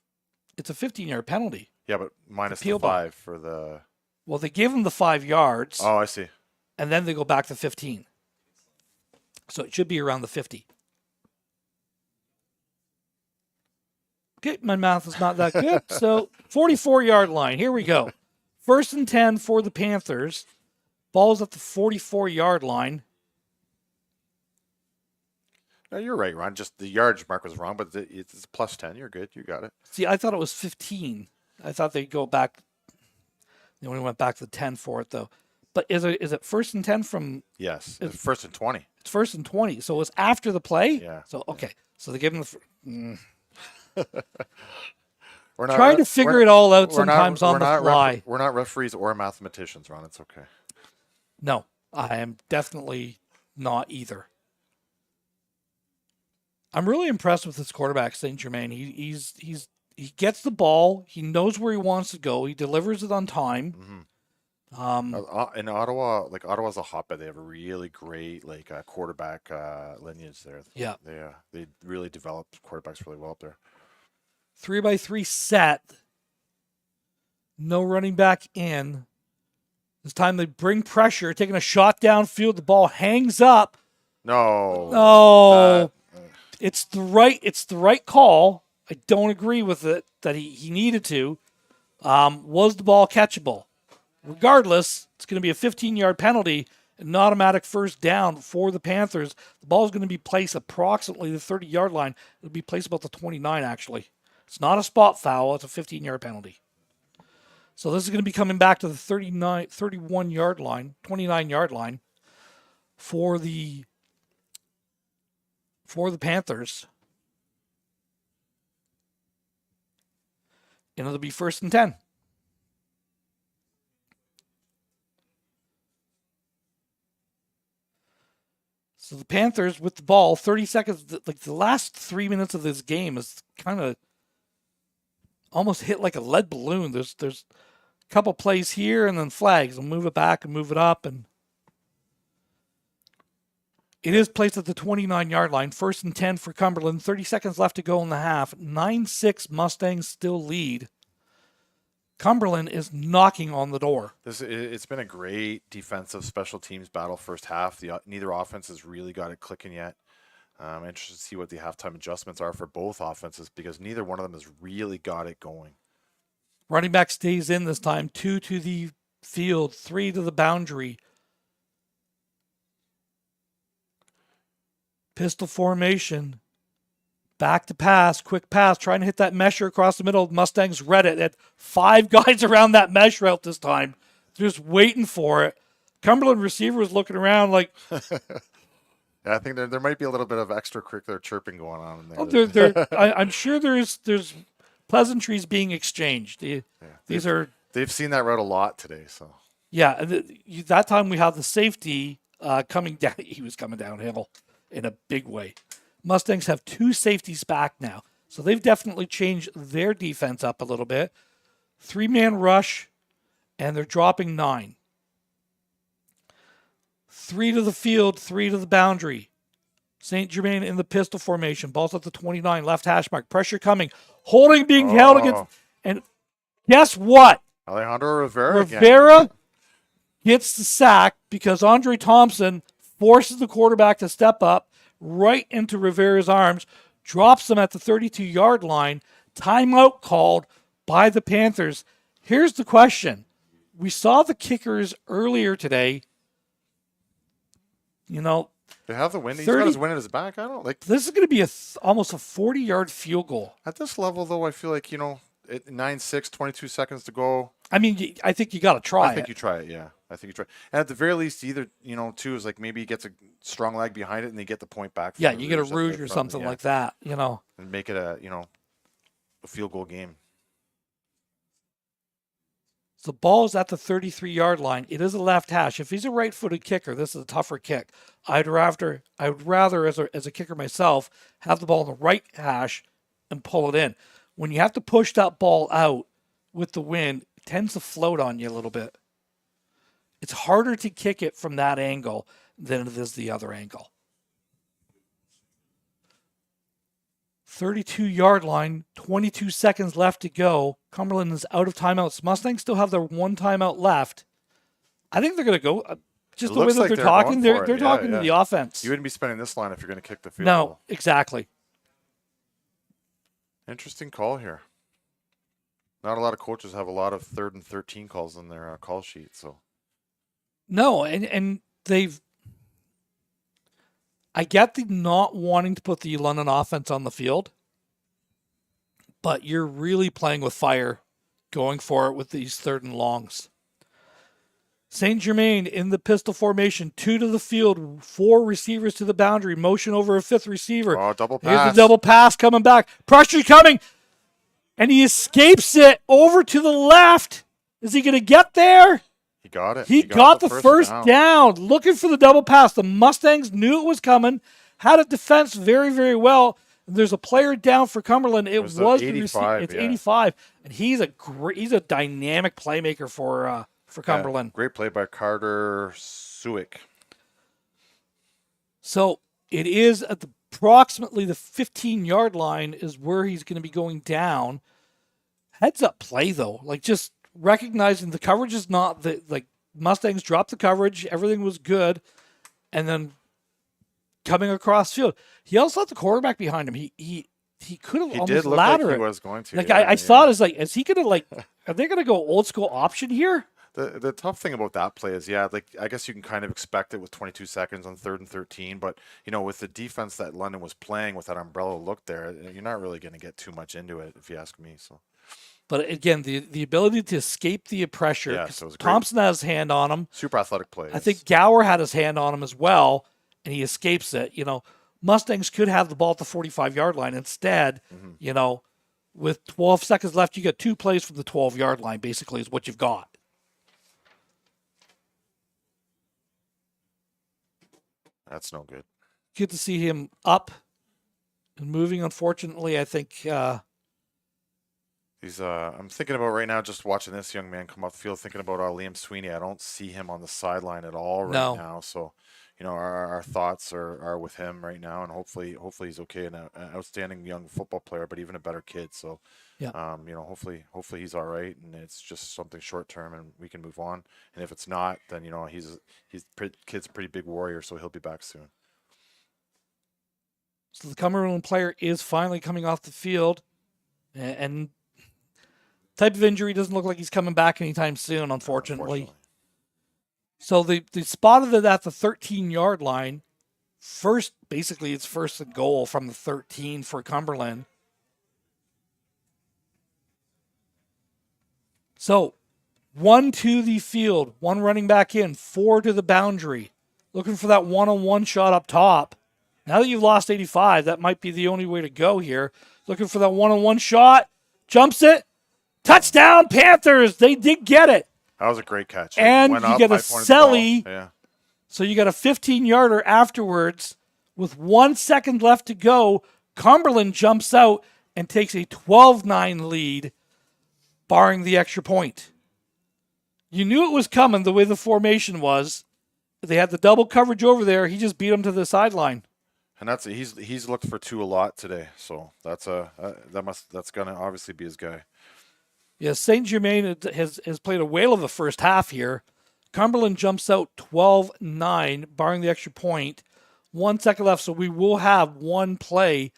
a 15-yard penalty. Yeah, but minus the 5 for the. Well, they give him the 5 yards. Oh, I see. And then they go back to 15. So it should be around the 50. Okay, my math is not that good. So 44-yard line. Here we go. First and 10 for the Panthers. Ball's at the 44-yard line. No, you're right, Ron. Just the yardage mark was wrong, but it's plus 10. You're good. You got it. See, I thought it was 15. I thought they'd go back. They only went back to the 10 for it, though. But is it first and 10 from? Yes, it's first and 20. It's first and 20. So it was after the play? Yeah. So, okay. Yeah. So they give him the... We're not trying to figure it all out sometimes on the fly. We're not referees or mathematicians, Ron. It's okay. No, I am definitely not either. I'm really impressed with this quarterback, St. Germain. He gets the ball. He knows where he wants to go. He delivers it on time. Mm-hmm. In Ottawa, Ottawa's a hotbed. They have a really great quarterback lineage there. Yeah, they really developed quarterbacks really well up there. 3-by-3 set. No running back in. This time they bring pressure, taking a shot downfield. The ball hangs up. No. It's the right call. I don't agree with it that he needed to. Was the ball catchable? Regardless, it's going to be a 15-yard penalty, an automatic first down for the Panthers. The ball is going to be placed approximately the 30-yard line. It'll be placed about the 29, actually. It's not a spot foul. It's a 15-yard penalty. So this is going to be coming back to the 31-yard line, 29-yard line for the Panthers. And it'll be first and 10. So the Panthers with the ball, 30 seconds, the last 3 minutes of this game is kind of almost hit like a lead balloon. There's a couple plays here and then flags. They'll move it back and move it up. And it is placed at the 29-yard line. First and 10 for Cumberland. 30 seconds left to go in the half. 9-6 Mustangs still lead. Cumberland is knocking on the door. It's been a great defensive special teams battle first half. Neither offense has really got it clicking yet. I'm interested to see what the halftime adjustments are for both offenses because neither one of them has really got it going. Running back stays in this time. 2 to the field, 3 to the boundary. Pistol formation. Back to pass, quick pass, trying to hit that mesher across the middle. Mustangs read it. Had 5 guys around that mesh route this time. Just waiting for it. Cumberland receiver was looking around like... Yeah, I think there might be a little bit of extracurricular chirping going on in there. I'm sure there's pleasantries being exchanged. They've seen that route a lot today. So yeah, that time we had the safety coming down. He was coming downhill in a big way. Mustangs have 2 safeties back now, so they've definitely changed their defense up a little bit. 3-man rush, and they're dropping 9. 3 to the field, 3 to the boundary. St. Germain in the pistol formation. Ball's at the 29, left hash mark. Pressure coming. Holding being held against. And guess what? Alejandro Rivera Rivera gets the sack because Andre Thompson forces the quarterback to step up right into Rivera's arms, drops him at the 32-yard line. Timeout called by the Panthers. Here's the question. We saw the kickers earlier today. You know, they have the win. He's got his win at his back. I don't like. This is going to be almost a 40-yard field goal. At this level, though, I feel like, 9-6, 22 seconds to go. I mean, I think you got to try it. I think you try it, yeah. I think you try it. And at the very least, either, too, is like maybe he gets a strong leg behind it and they get the point back. Yeah, you get a rouge or something like that, And make it a field goal game. So the ball is at the 33-yard line. It is a left hash. If he's a right-footed kicker, this is a tougher kick. I would rather as a kicker myself, have the ball in the right hash and pull it in. When you have to push that ball out with the wind, it tends to float on you a little bit. It's harder to kick it from that angle than it is the other angle. 32-yard line, 22 seconds left to go. Cumberland is out of timeouts. Mustangs still have their one timeout left. I think they're going to go. Just the way that they're talking, they're talking to the offense. You wouldn't be spending this line if you're going to kick the field goal. No, exactly. Interesting call here. Not a lot of coaches have a lot of 3rd and 13 calls in their call sheet. So no, and I get the not wanting to put the London offense on the field, but you're really playing with fire going for it with these 3rd and longs. St. Germain in the pistol formation, 2 to the field, 4 receivers to the boundary, motion over a 5th receiver. Oh, double pass. Here's the double pass coming back. Pressure coming, and he escapes it over to the left. Is he going to get there? He got it. He got the first down. Looking for the double pass. The Mustangs knew it was coming, had a defense very, very well. There's a player down for Cumberland. It was 85. It's 85, and he's a dynamic playmaker for Cumberland. Great play by Carter Suick. So it is at approximately the 15-yard line is where he's going to be going down. Heads up play though, like just recognizing the coverage is not Mustangs dropped the coverage, everything was good, and then coming across field, he also had the quarterback behind him. He could have almost laddered it. He was going to. I thought is he going to are they going to go old school option here? The tough thing about that play is, I guess you can kind of expect it with 22 seconds on 3rd and 13, but, with the defense that London was playing with that umbrella look there, you're not really going to get too much into it, if you ask me. So, but again, the ability to escape the pressure, so Thompson has his hand on him. Super athletic play. I think Gower had his hand on him as well, and he escapes it. Mustangs could have the ball at the 45-yard line. Instead, with 12 seconds left, you get 2 plays from the 12-yard line, basically, is what you've got. That's no good. Good to see him up and moving. Unfortunately, I think he's. I'm thinking about right now, just watching this young man come off the field, thinking about Liam Sweeney. I don't see him on the sideline at all now. So, our thoughts are with him right now, and hopefully he's okay. An outstanding young football player, but even a better kid. So, hopefully he's all right, and it's just something short term, and we can move on. And if it's not, then kid's a pretty big warrior, so he'll be back soon. So the Cumberland player is finally coming off the field, and type of injury doesn't look like he's coming back anytime soon, unfortunately. So they spotted it at the 13-yard line. Basically it's first and goal from the 13 for Cumberland. So 1 to the field, 1 running back in, 4 to the boundary. Looking for that one-on-one shot up top. Now that you've lost 85, that might be the only way to go here. Looking for that one-on-one shot. Jumps it. Touchdown, Panthers. They did get it. That was a great catch. And you get a celly. Yeah. So you got a 15-yarder afterwards with 1 second left to go. Cumberland jumps out and takes a 12-9 lead, barring the extra point. You knew it was coming the way the formation was. They had the double coverage over there. He just beat them to the sideline. And he's looked for two a lot today, so that's gonna obviously be his guy. Yeah, Saint Germain has played a whale of a first half here. Cumberland jumps out 12-9, barring the extra point. 1 second left, so we will have one play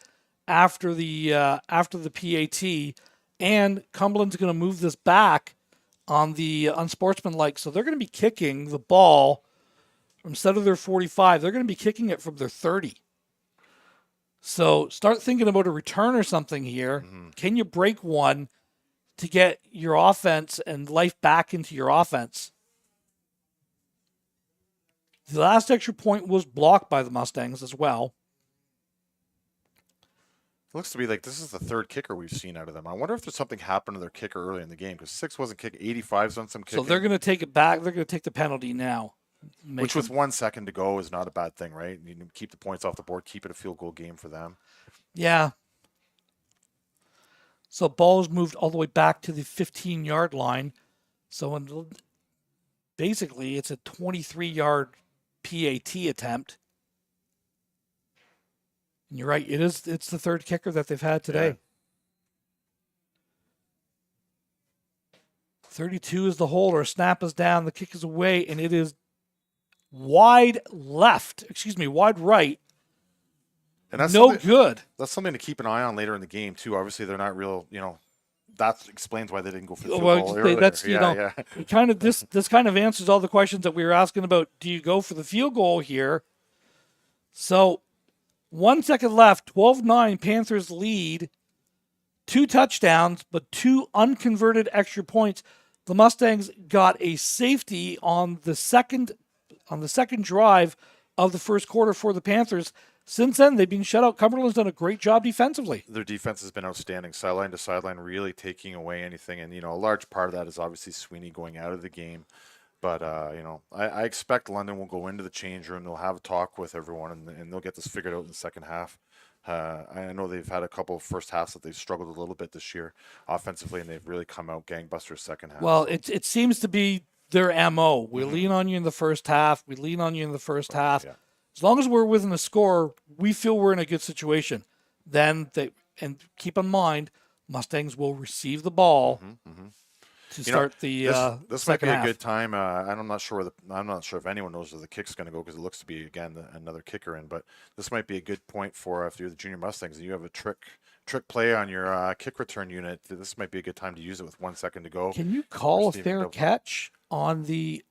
after the PAT, and Cumberland's going to move this back on the unsportsmanlike. So they're going to be kicking the ball instead of their 45. They're going to be kicking it from their 30. So start thinking about a return or something here. Mm-hmm. Can you break one to get your offense and life back into your offense? The last extra point was blocked by the Mustangs as well. It looks to be like this is the third kicker we've seen out of them. I wonder if there's something happened to their kicker early in the game, because 6 wasn't kicking, 85's on some kicking. So they're going to take it back. They're going to take the penalty now. Which with 1 second to go is not a bad thing, right? You can keep the points off the board, keep it a field goal game for them. Yeah. So ball's moved all the way back to the 15-yard line. So basically it's a 23-yard PAT attempt. And you're right, it's the third kicker that they've had today. Yeah. 32 is the hold, or snap is down, the kick is away, and it is wide right. And that's no good. That's something to keep an eye on later in the game too. Obviously, they're not real. That explains why they didn't go for the field goal earlier. That's it kind of this kind of answers all the questions that we were asking about. Do you go for the field goal here? So 1 second left. 12-9. Panthers lead. 2 touchdowns, but 2 unconverted extra points. The Mustangs got a safety on the second drive of the first quarter for the Panthers. Since then, they've been shut out. Cumberland's done a great job defensively. Their defense has been outstanding, sideline to sideline, really taking away anything. And, a large part of that is obviously Sweeney going out of the game. But, I expect London will go into the change room. They'll have a talk with everyone, and they'll get this figured out in the second half. I know they've had a couple of first halves that they've struggled a little bit this year offensively, and they've really come out gangbusters second half. Well, it seems to be their MO. We lean on you in the first half. Yeah. As long as we're within the score, we feel we're in a good situation. And keep in mind, Mustangs will receive the ball to start the this second half. Might be a good time. I'm not sure if anyone knows where the kick's going to go, because it looks to be again another kicker in. But this might be a good point for if you're the Junior Mustangs and you have a trick play on your kick return unit. This might be a good time to use it with 1 second to go. Can you call a fair catch on the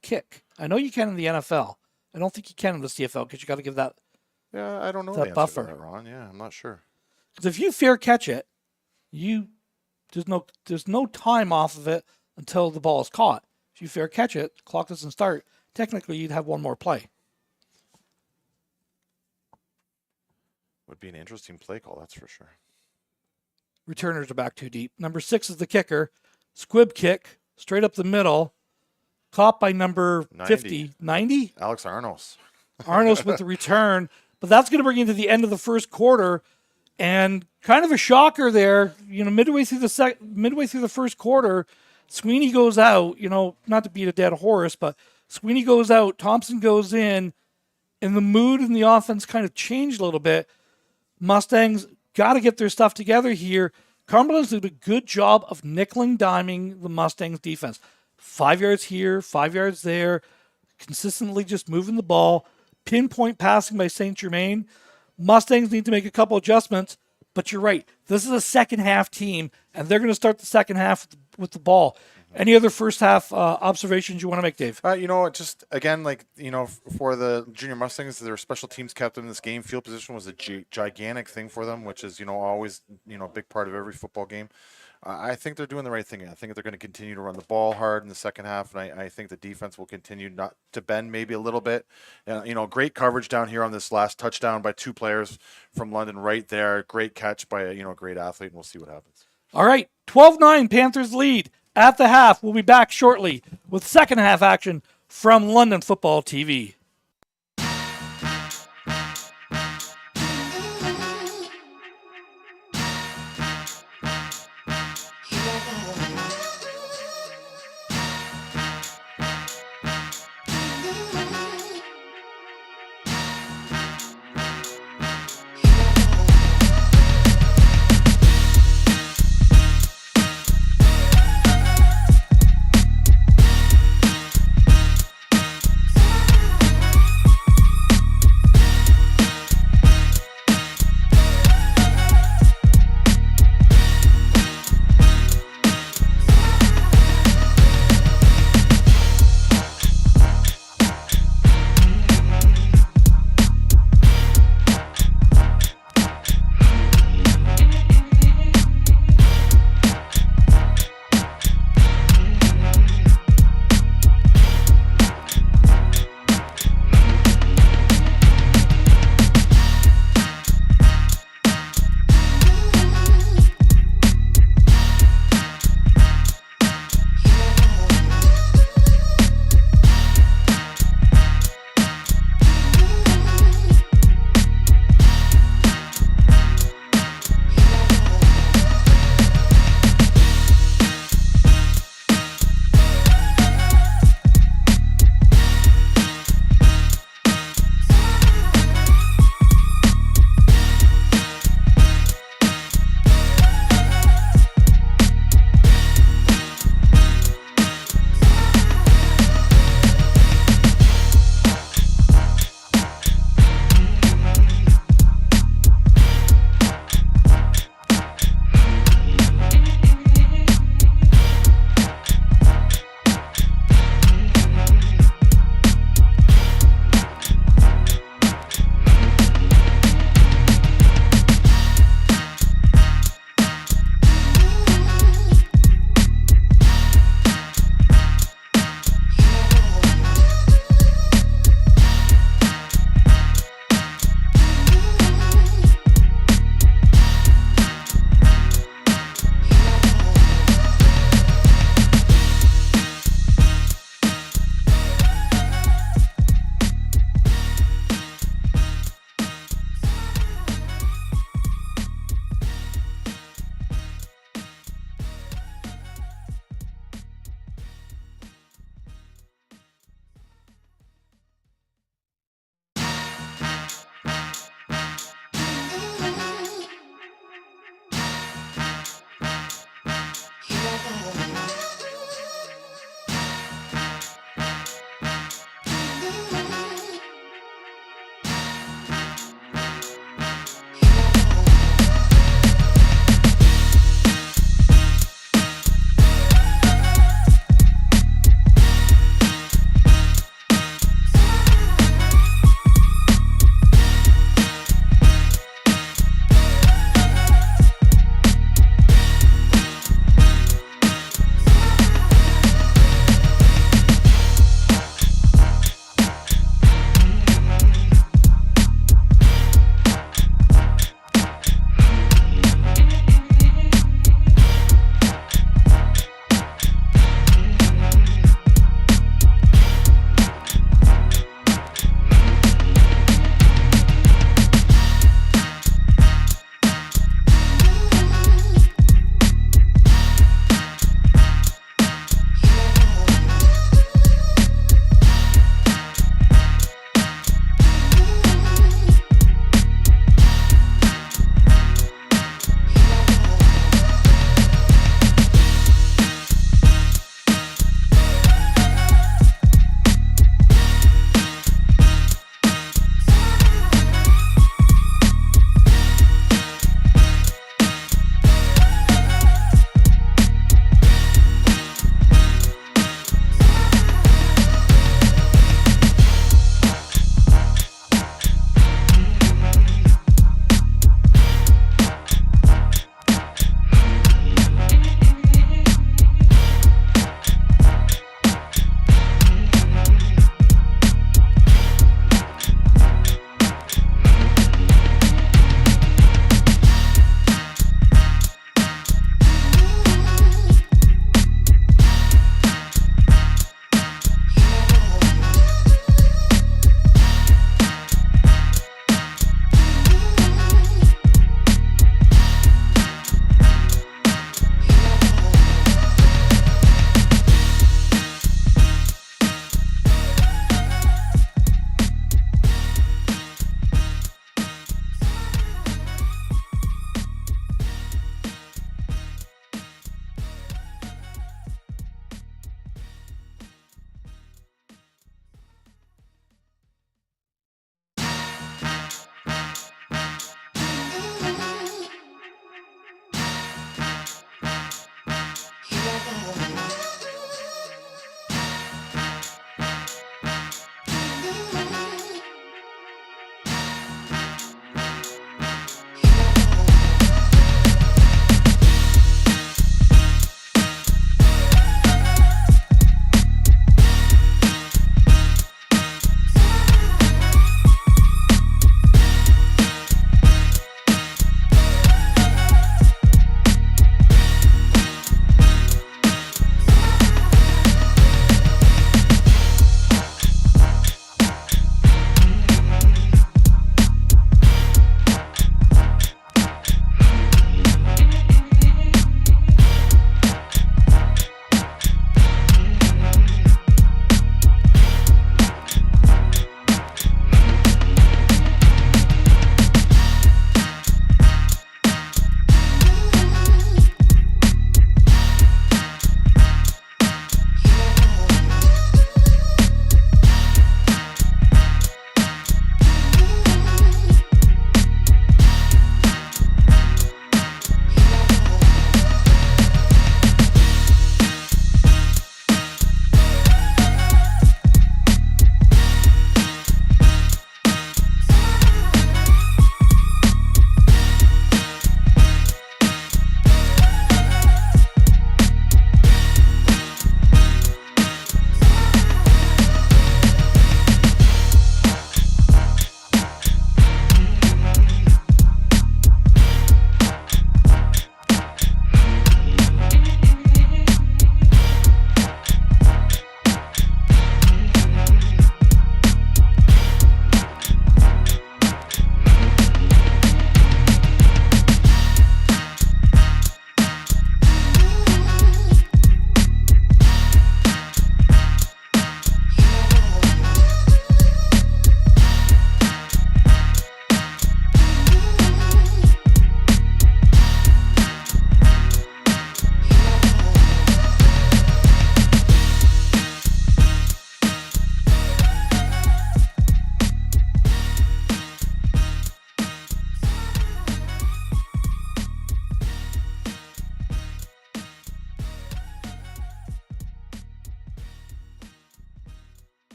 kick? I know you can in the NFL. I don't think you can in the CFL, because you got to give that. Yeah, I don't know that buffer. That, Ron. Yeah, I'm not sure. Because if you fair catch it, there's no time off of it until the ball is caught. If you fair catch it, the clock doesn't start. Technically, you'd have one more play. Would be an interesting play call, that's for sure. Returners are back too deep. Number 6 is the kicker. Squib kick, straight up the middle. Caught by number 50. 90? Alex Arnos. Arnos with the return. But that's going to bring you to the end of the first quarter. And kind of a shocker there. Midway through the first quarter, Sweeney goes out. Not to beat a dead horse, but Sweeney goes out. Thompson goes in. And the mood in the offense kind of changed a little bit. Mustangs got to get their stuff together here. Cumberland's did a good job of nickel-and-diming the Mustangs defense. 5 yards here, 5 yards there, consistently just moving the ball. Pinpoint passing by Saint Germain. Mustangs need to make a couple adjustments, but you're right. This is a second half team, and they're going to start the second half with the ball. Any other first half observations you want to make, Dave? Just again, for the Junior Mustangs, their special teams kept them in this game. Field position was a gigantic thing for them, which is always a big part of every football game. I think they're doing the right thing. I think they're going to continue to run the ball hard in the second half, and I think the defense will continue not to bend maybe a little bit. Great coverage down here on this last touchdown by 2 players from London right there. Great catch by a great athlete, and we'll see what happens. All right, 12-9, Panthers lead at the half. We'll be back shortly with second half action from London Football TV.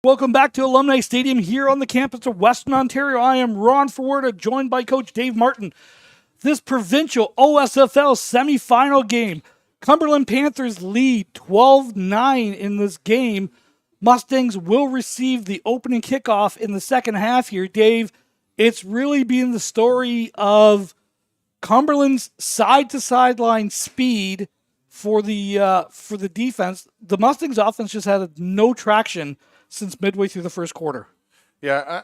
Welcome back to Alumni Stadium here on the campus of Western Ontario. I am Ron Forwarda, joined by Coach Dave Martin. This provincial OSFL semi-final game, Cumberland Panthers lead 12-9 in this game. Mustangs will receive the opening kickoff in the second half here. Dave, it's really been the story of Cumberland's side-to-sideline speed for the defense. The Mustangs offense just had no traction since midway through the first quarter. Yeah,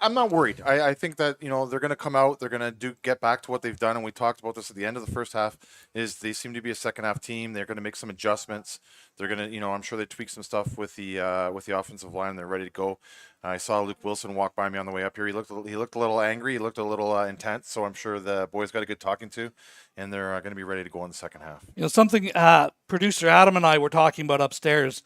I'm not worried. I think that, they're going to come out, they're going to get back to what they've done, and we talked about this at the end of the first half, is they seem to be a second half team. They're going to make some adjustments. They're going to, I'm sure they tweak some stuff with the offensive line, and they're ready to go. I saw Luke Wilson walk by me on the way up here. He looked a little angry. He looked a little intense, so I'm sure the boys got a good talking to, and they're going to be ready to go in the second half. Something producer Adam and I were talking about upstairs.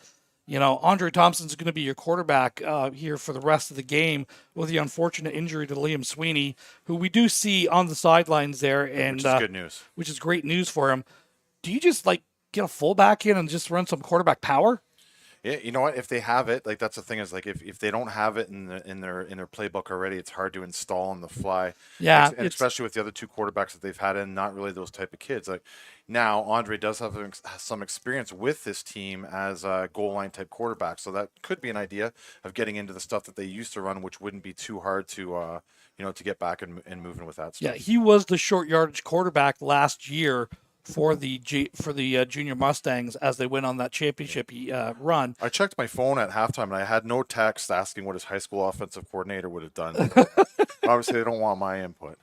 Andre Thompson's going to be your quarterback here for the rest of the game with the unfortunate injury to Liam Sweeney, who we do see on the sidelines there. And, which is good news. Which is great news for him. Do you just, get a fullback in and just run some quarterback power? Yeah, you know what? If they have it, that's the thing is, if they don't have it in their playbook already, it's hard to install on the fly. Yeah, and especially with the other two quarterbacks that they've had in, not really those type of kids. Now, Andre does have some experience with this team as a goal line type quarterback, so that could be an idea of getting into the stuff that they used to run, which wouldn't be too hard to to get back and moving with that stuff. Yeah, he was the short yardage quarterback last year for the Junior Mustangs as they went on that championship run. I checked my phone at halftime, and I had no text asking what his high school offensive coordinator would have done. Obviously, they don't want my input.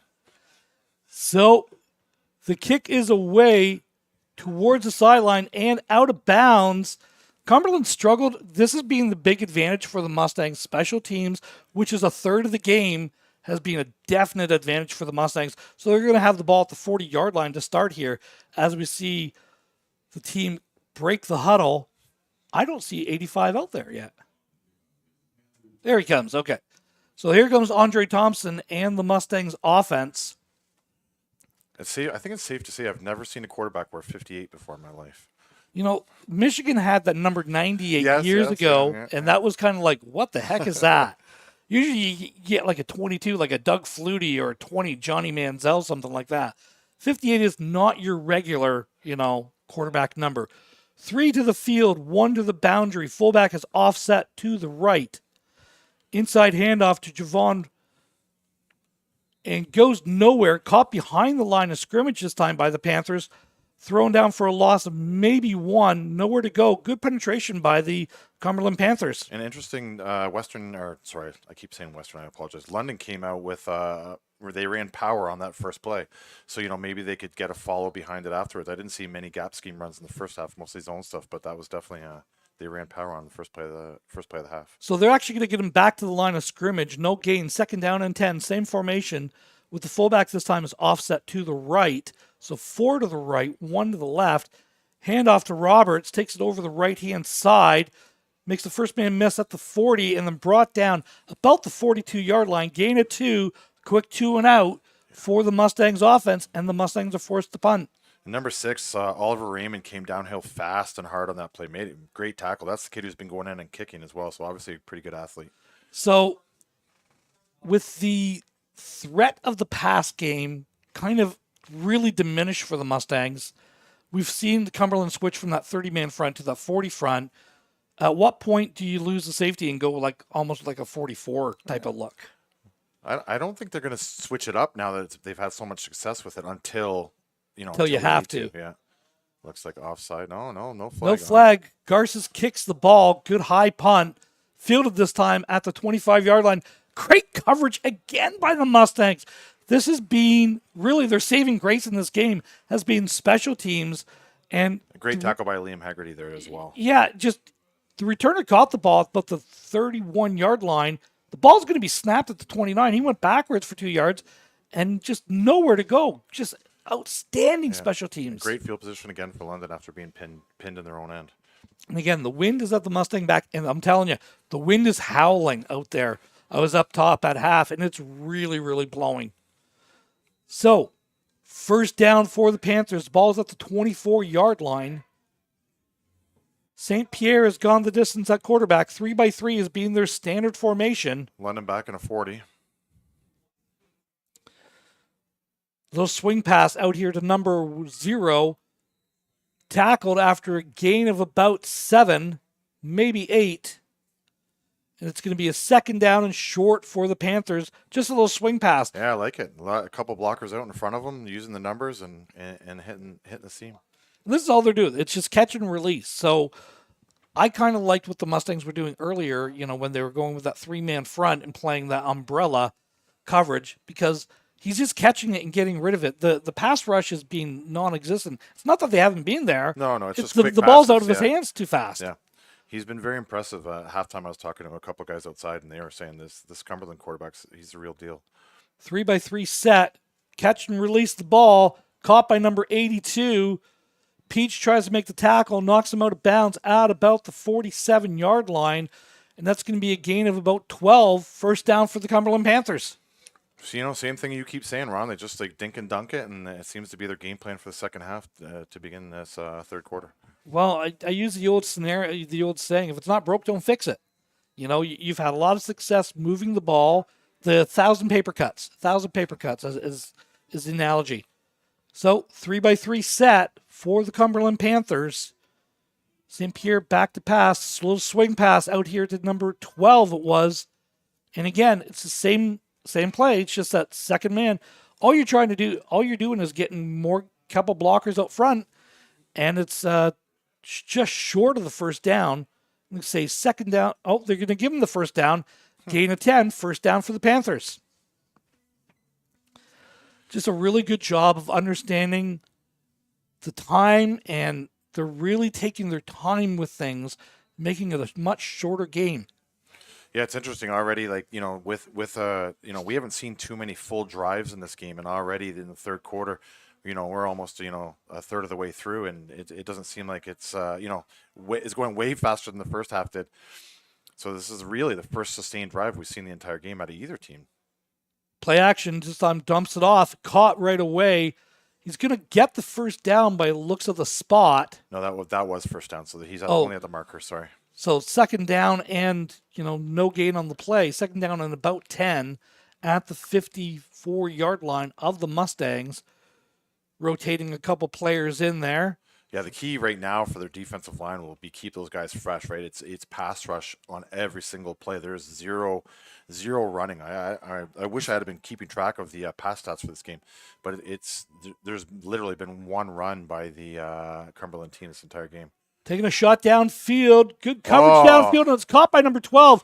So the kick is away towards the sideline and out of bounds. Cumberland struggled. This has been the big advantage for the Mustangs. Special teams, which is a third of the game, has been a definite advantage for the Mustangs. So they're going to have the ball at the 40-yard line to start here as we see the team break the huddle. I don't see 85 out there yet. There he comes. Okay. So here comes Andre Thompson and the Mustangs offense. I think it's safe to say I've never seen a quarterback wear 58 before in my life. Michigan had that number 98 years ago, and that was kind of like, what the heck is that? Usually you get like a 22, like a Doug Flutie, or a 20, Johnny Manziel, something like that. 58 is not your regular, quarterback number. 3 to the field, 1 to the boundary. Fullback is offset to the right. Inside handoff to Javon, and goes nowhere. Caught behind the line of scrimmage this time by the Panthers. Thrown down for a loss of maybe 1. Nowhere to go. Good penetration by the Cumberland Panthers. An interesting I keep saying Western, I apologize. London came out with where they ran power on that first play. So, maybe they could get a follow behind it afterwards. I didn't see many gap scheme runs in the first half, mostly zone stuff, but that was definitely they ran power on the first play of the half. So they're actually going to get him back to the line of scrimmage. No gain. Second down and 10. Same formation with the fullback this time is offset to the right. So 4 to the right, 1 to the left. Handoff to Roberts. Takes it over the right-hand side. Makes the first man miss at the 40 and then brought down about the 42-yard line. Gain of 2. Quick 2 and out for the Mustangs offense, and the Mustangs are forced to punt. Number 6, Oliver Raymond came downhill fast and hard on that play. Made a great tackle. That's the kid who's been going in and kicking as well, so obviously a pretty good athlete. So with the threat of the pass game kind of really diminished for the Mustangs, we've seen the Cumberland switch from that 30-man front to that 40 front. At what point do you lose the safety and go almost like a 44 type of look? I don't think they're going to switch it up now that they've had so much success with it until you have to. Yeah. Looks like offside. No flag. No flag. Garces kicks the ball. Good high punt. Fielded this time at the 25-yard line. Great coverage again by the Mustangs. This has been really their saving grace in this game has been special teams. And a great tackle by Liam Haggerty there as well. Yeah, just the returner caught the ball at about the 31-yard line. The ball's going to be snapped at the 29. He went backwards for 2 yards and just nowhere to go. Just outstanding special teams. Great field position again for London after being pinned in their own end. And again, the wind is at the Mustang back, and I'm telling you, the wind is howling out there. I was up top at half, and it's really, really blowing. So, first down for the Panthers. The ball is at the 24-yard line. St. Pierre has gone the distance at quarterback. 3-by-3 is being their standard formation. London back in a 40. Little swing pass out here to number 0. Tackled after a gain of about 7, maybe 8. And it's going to be a second down and short for the Panthers. Just a little swing pass. Yeah, I like it. A couple blockers out in front of them, using the numbers and hitting the seam. This is all they're doing. It's just catch and release. So I kind of liked what the Mustangs were doing earlier, when they were going with that 3-man front and playing that umbrella coverage, because he's just catching it and getting rid of it. The pass rush is being non-existent. It's not that they haven't been there. No, it's just the quick ball's passes, out of his hands too fast. Yeah. He's been very impressive. At halftime, I was talking to a couple guys outside, and they were saying this Cumberland quarterback, he's the real deal. 3-by-3 set. Catch and release the ball. Caught by number 82. Peach tries to make the tackle, knocks him out of bounds at about the 47-yard line, and that's going to be a gain of about 12. First down for the Cumberland Panthers. So, same thing you keep saying, Ron. They just dink and dunk it, and it seems to be their game plan for the second half to begin this third quarter. Well, I use the old scenario, the old saying, if it's not broke, don't fix it. You've had a lot of success moving the ball. The 1,000 paper cuts is the analogy. So 3-by-3 set for the Cumberland Panthers. St. Pierre back to pass, little swing pass out here to number 12 it was. And again, it's the same play. It's just that second man. All you're doing is getting more couple blockers out front, and it's just short of the first down. Let's say second down. Oh, they're going to give him the first down. Gain of 10, first down for the Panthers. Just a really good job of understanding the time, and they're really taking their time with things, making it a much shorter game. Yeah, it's interesting already. We haven't seen too many full drives in this game, and already in the third quarter, we're almost a third of the way through, and it doesn't seem like it's it's going way faster than the first half did. So this is really the first sustained drive we've seen the entire game out of either team. Play action, just dumps it off, caught right away. He's going to get the first down by looks of the spot. No, that was first down, so he's only at the marker. Sorry. So second down and, no gain on the play. Second down and about 10 at the 54-yard line of the Mustangs. Rotating a couple players in there. Yeah, the key right now for their defensive line will be keep those guys fresh, right? It's pass rush on every single play. There's zero running. I wish I had been keeping track of the pass stats for this game, but there's literally been one run by the Cumberland team this entire game. Taking a shot downfield. Good coverage downfield, and it's caught by number 12.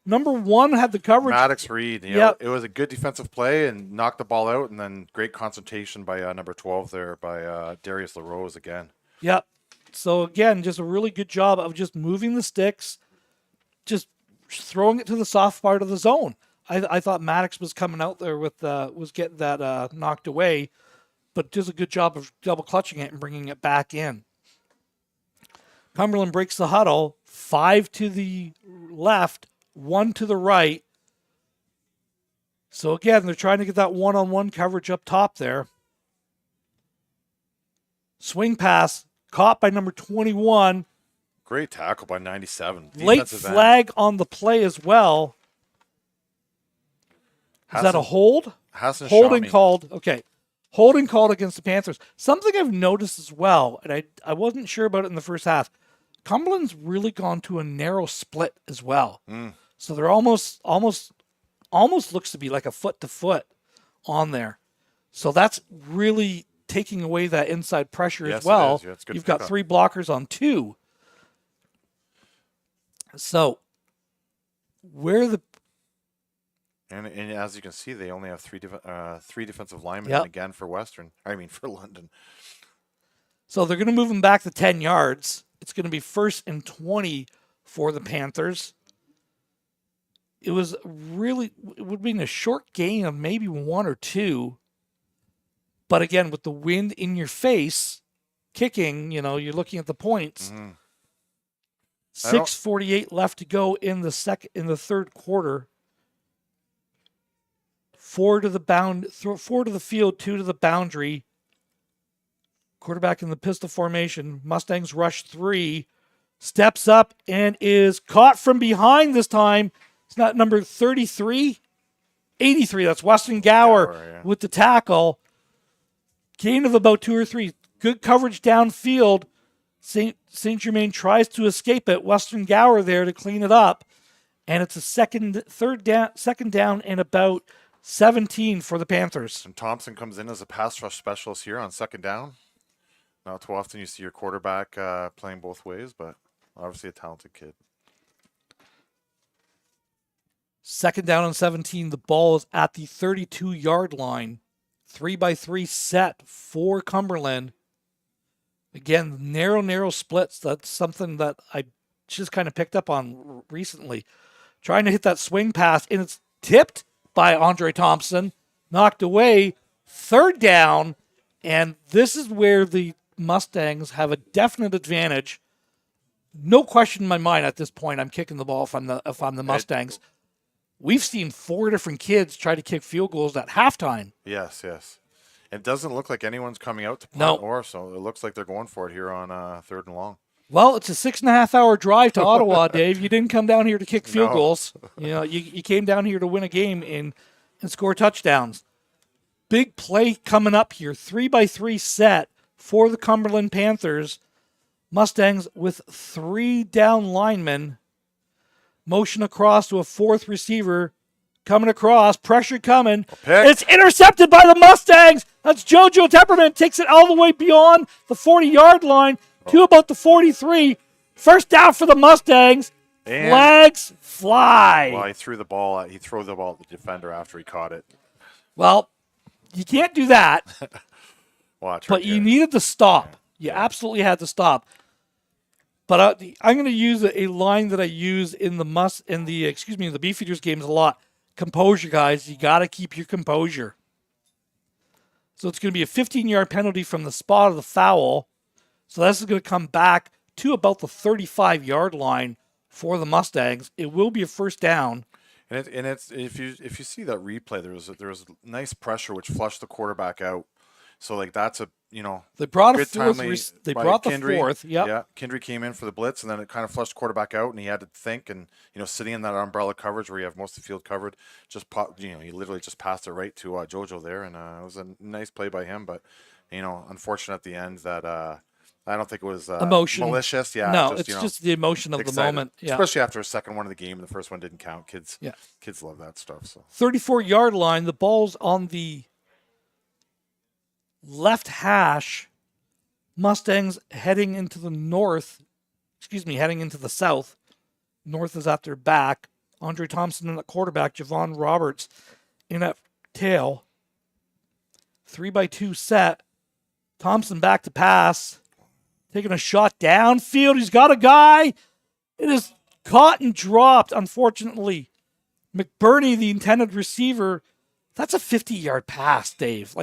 Number 1 had the coverage. Maddox Reed. It was a good defensive play and knocked the ball out, and then great concentration by number 12 there by Darius LaRose again. Yep. So, again, just a really good job of just moving the sticks, just throwing it to the soft part of the zone. I thought Maddox was coming out there was getting that knocked away, but just a good job of double clutching it and bringing it back in. Cumberland breaks the huddle, 5 to the left, 1 to the right. So, again, they're trying to get that one-on-one coverage up top there. Swing pass, caught by number 21. Great tackle by 97. Late flag on the play as well. Is that a hold? Holding called. Okay. Holding called against the Panthers. Something I've noticed as well, and I wasn't sure about it in the first half. Cumberland's really gone to a narrow split as well. So they're almost looks to be like a foot-to-foot on there. So that's really taking away that inside pressure as well. It is. Yeah, it's good. You've got 3 blockers on 2. So where the and as you can see, they only have 3 defensive linemen again for for London. So they're going to move them back to 10 yards. It's going to be 1st and 20 for the Panthers. It would have been a short gain of maybe 1 or 2. But again, with the wind in your face, kicking, you're looking at the points. 6:48 left to go in the third quarter. 4 to the field, 2 to the boundary. Quarterback in the pistol formation. Mustangs rush 3. steps up and is caught from behind this time. It's not number 33, 83. That's Weston Gower with the tackle. Gain of about 2 or 3. Good coverage downfield. Saint Germain tries to escape it. Weston Gower there to clean it up. And it's a second down and about 17 for the Panthers. And Thompson comes in as a pass rush specialist here on second down. Not too often you see your quarterback playing both ways, but obviously a talented kid. Second down and 17. The ball is at the 32-yard line. 3-by-3 set for Cumberland. Again, narrow splits. That's something that I just kind of picked up on recently. Trying to hit that swing pass, and it's tipped by Andre Thompson. Knocked away. Third down, and this is where the Mustangs have a definite advantage. No question in my mind at this point. I'm kicking the ball if I'm the Mustangs. We've seen 4 different kids try to kick field goals at halftime. Yes. It doesn't look like anyone's coming out to punt so it looks like they're going for it here on third and long. Well, it's a 6.5-hour drive to Ottawa, Dave. You didn't come down here to kick field goals. You came down here to win a game and score touchdowns. Big play coming up here. 3-by-3 set for the Cumberland Panthers. Mustangs with 3 down linemen. Motion across to a 4th receiver. Coming across. Pressure coming. It's intercepted by the Mustangs. That's JoJo Tepperman. Takes it all the way beyond the 40-yard line to about the 43. First down for the Mustangs. And flags fly. Well, he threw the ball at the defender after he caught it. Well, you can't do that. Watch. But you needed to stop. You absolutely had to stop. But I'm going to use a line that I use in the Beefeaters games a lot. Composure, guys. You got to keep your composure. So it's going to be a 15-yard penalty from the spot of the foul. So this is going to come back to about the 35-yard line for the Mustangs. It will be a first down. And it's if you see that replay, there was nice pressure which flushed the quarterback out. So like that's they brought a fourth. They brought the Kindry. 4th. Yep. Yeah, Kindry came in for the blitz, and then it kind of flushed quarterback out, and he had to think, and sitting in that umbrella coverage where you have most of the field covered, he literally just passed it right to JoJo there, and it was a nice play by him, but unfortunate at the end that I don't think it was emotion. Malicious. Yeah, no, it's just the emotion of excited. The moment. Yeah. Especially after a second one of the game, the first one didn't count. Kids love that stuff. So 34-yard line, the ball's on the left hash. Mustangs heading into the south. North is at their back. Andre Thompson in at quarterback. Javon Roberts in at tail. 3-by-2 set. Thompson back to pass. Taking a shot downfield. He's got a guy. It is caught and dropped, unfortunately. McBurney, the intended receiver. That's a 50-yard pass, Dave.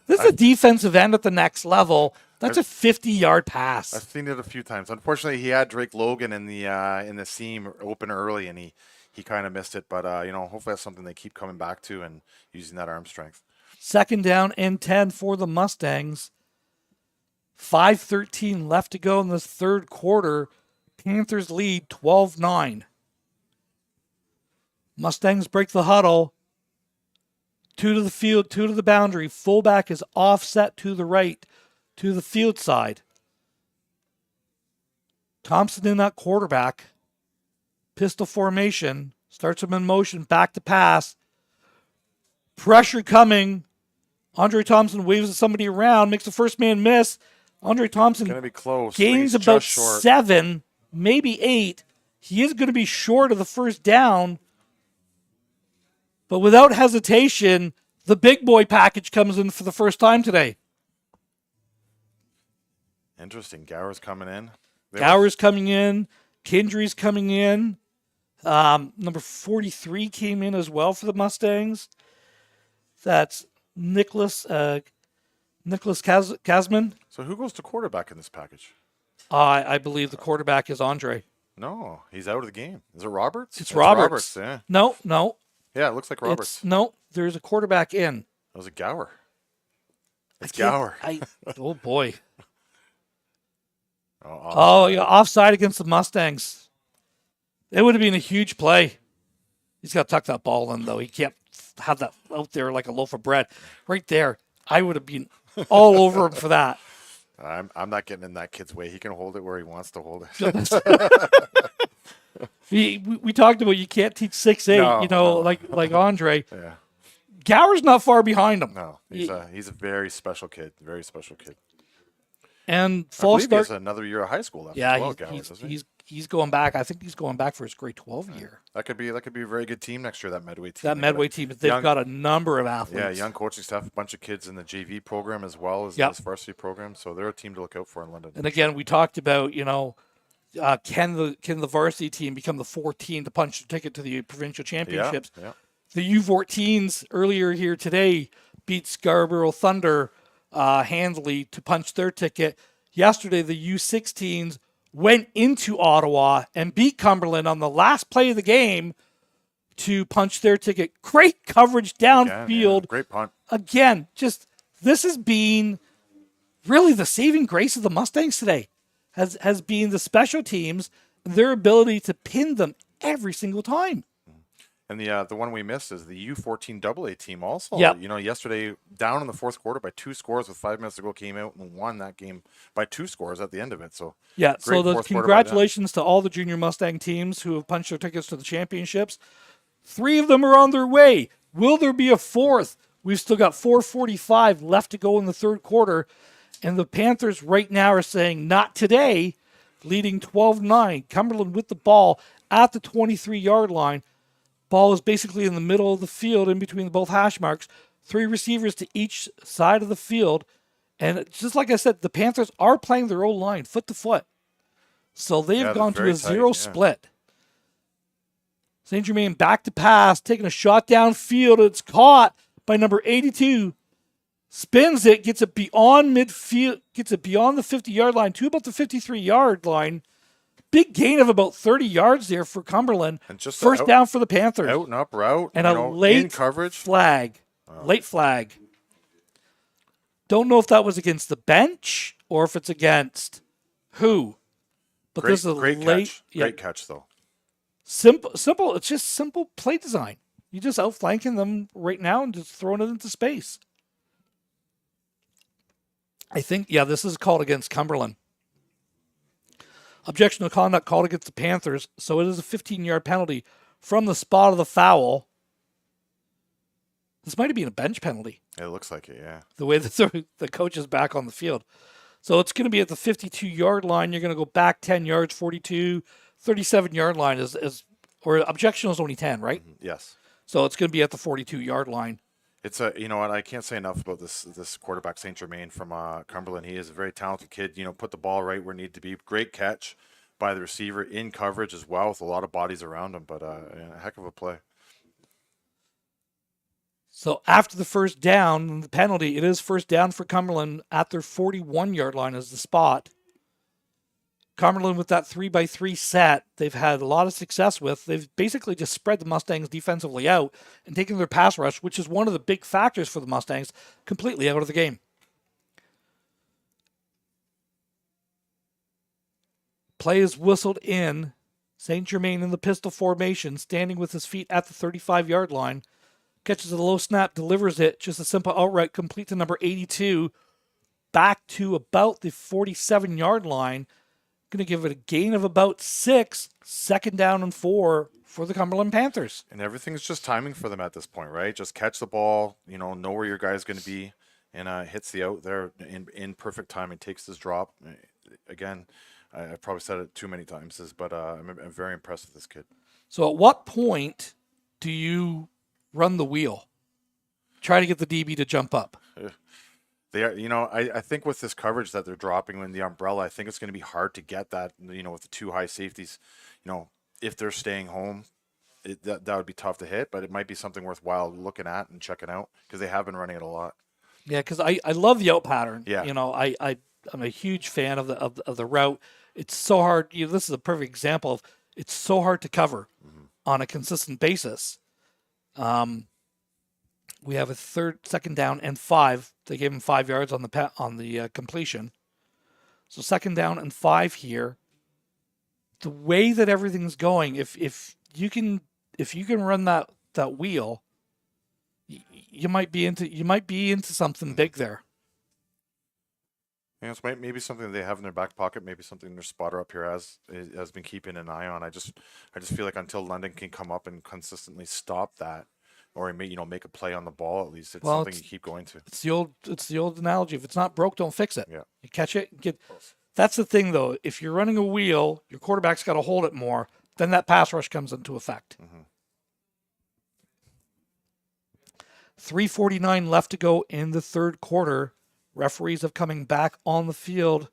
This is a defensive end at the next level. That's a 50-yard pass. I've seen it a few times. Unfortunately, he had Drake Logan in the seam open early, and he kind of missed it. But hopefully that's something they keep coming back to and using that arm strength. Second down and 10 for the Mustangs. 5:13 left to go in this third quarter. Panthers lead 12-9. Mustangs break the huddle. 2 to the field, 2 to the boundary. Fullback is offset to the right, to the field side. Thompson in that quarterback. Pistol formation. Starts him in motion. Back to pass. Pressure coming. Andre Thompson waves somebody around. Makes the first man miss. Andre Thompson going to be close. Gains about 7, maybe 8. He is going to be short of the first down. But without hesitation, the big boy package comes in for the first time today. Interesting. Gower's coming in. Gower's coming in. Kindry's coming in. Number 43 came in as well for the Mustangs. That's Nicholas Kasman. So who goes to quarterback in this package? I believe the quarterback is Andre. No, he's out of the game. Is it Roberts? It's Roberts. Yeah. No. Yeah, it looks like Roberts. There's a quarterback in. That was a Gower. It's Gower. Oh, boy. Oh, yeah, offside against the Mustangs. It would have been a huge play. He's got to tuck that ball in, though. He can't have that out there like a loaf of bread. Right there, I would have been all over him for that. I'm not getting in that kid's way. He can hold it where he wants to hold it. We talked about you can't teach 6'8", like Andre. Yeah. Gower's not far behind him. No, he's a very special kid. Very special kid. And I false believe start. he has another year of high school left. Yeah, as well, Gowers, doesn't he? he's going back. I think he's going back for his grade 12 year. That could be a very good team next year. That Medway team. That Medway team, they've got a number of athletes. Yeah, young coaching staff, a bunch of kids in the JV program as well as this varsity program. So they're a team to look out for in London. And again, we talked about can the varsity team become the 4th team to punch the ticket to the provincial championships? Yeah. The U14s earlier here today beat Scarborough Thunder handily to punch their ticket. Yesterday, the U16s went into Ottawa and beat Cumberland on the last play of the game to punch their ticket. Great coverage downfield. Great punt. Again, this has been really the saving grace of the Mustangs today. Has been the special teams, their ability to pin them every single time. And the one we missed is the U14AA team also. Yep. Yesterday, down in the 4th quarter by 2 scores with 5 minutes to go, came out and won that game by 2 scores at the end of it. So yeah, so the congratulations to all the junior Mustang teams who have punched their tickets to the championships. 3 of them are on their way. Will there be a 4th? We've still got 4:45 left to go in the 3rd quarter. And the Panthers right now are saying, not today, leading 12-9. Cumberland with the ball at the 23-yard line. Ball is basically in the middle of the field in between both hash marks. 3 receivers to each side of the field. And just like I said, the Panthers are playing their own line, foot to foot. So they've gone to a 0 split. St. Germain back to pass, taking a shot downfield. It's caught by number 82. Spins it, gets it beyond midfield, gets it beyond the 50-yard line to about the 53-yard line. Big gain of about 30 yards there for Cumberland. And just first down for the Panthers. Out and up route. And a late coverage flag. Late flag. Don't know if that was against the bench or if it's against who. But this is a great late catch. Great catch, though. Simple. It's just simple play design. You just outflanking them right now and just throwing it into space. I think, this is called against Cumberland. Objectionable conduct called against the Panthers, so it is a 15-yard penalty from the spot of the foul. This might have been a bench penalty. It looks like it, yeah. The way that the coach is back on the field. So it's going to be at the 52-yard line. You're going to go back 10 yards, 42, 37-yard line or objection is only 10, right? Yes. So it's going to be at the 42-yard line. It's you know what, I can't say enough about this quarterback, St. Germain from Cumberland. He is a very talented kid. Put the ball right where it needed to be. Great catch by the receiver in coverage as well with a lot of bodies around him. But a heck of a play. So after the first down, the penalty, it is first down for Cumberland at their 41-yard line as the spot. Cumberland with that 3-by-3 set, they've had a lot of success with. They've basically just spread the Mustangs defensively out and taken their pass rush, which is one of the big factors for the Mustangs, completely out of the game. Play is whistled in. St. Germain in the pistol formation, standing with his feet at the 35-yard line. Catches a low snap, delivers it, just a simple outright complete to number 82. Back to about the 47-yard line. Going to give it a gain of about 6, 2nd down and 4 for the Cumberland Panthers. And everything's just timing for them at this point, right? Just catch the ball, know where your guy's going to be, and hits the out there in perfect timing, takes this drop. Again, I've probably said it too many times, but I'm very impressed with this kid. So at what point do you run the wheel? Try to get the DB to jump up. They are, I think with this coverage that they're dropping in the umbrella, I think it's going to be hard to get that, with the 2 high safeties, if they're staying home, that would be tough to hit, but it might be something worthwhile looking at and checking out because they have been running it a lot. Yeah, because I love the out pattern. Yeah. I'm a huge fan of the route. It's so hard. This is a perfect example of it's so hard to cover on a consistent basis. We have a 2nd down and 5. They gave him 5 yards on the completion. So 2nd down and 5 here. The way that everything's going, if you can run that wheel, you might be into something big there. Yeah, it's maybe something they have in their back pocket, maybe something their spotter up here has been keeping an eye on. I just feel like until London can come up and consistently stop that, or make a play on the ball at least, it's something you keep going to. It's the old analogy. If it's not broke, don't fix it. Yeah. You catch it, that's the thing though. If you're running a wheel, your quarterback's got to hold it more, then that pass rush comes into effect. 3:49 left to go in the 3rd quarter. Referees have coming back on the field.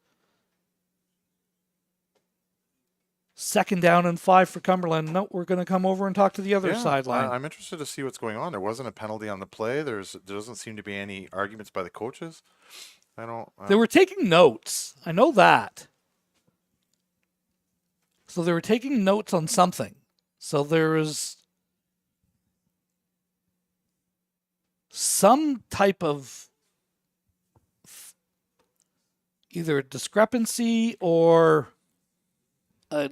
2nd down and 5 for Cumberland. No, we're going to come over and talk to the other sideline. I'm interested to see what's going on. There wasn't a penalty on the play. There doesn't seem to be any arguments by the coaches. They were taking notes. I know that. So they were taking notes on something. So there was some type of either a discrepancy or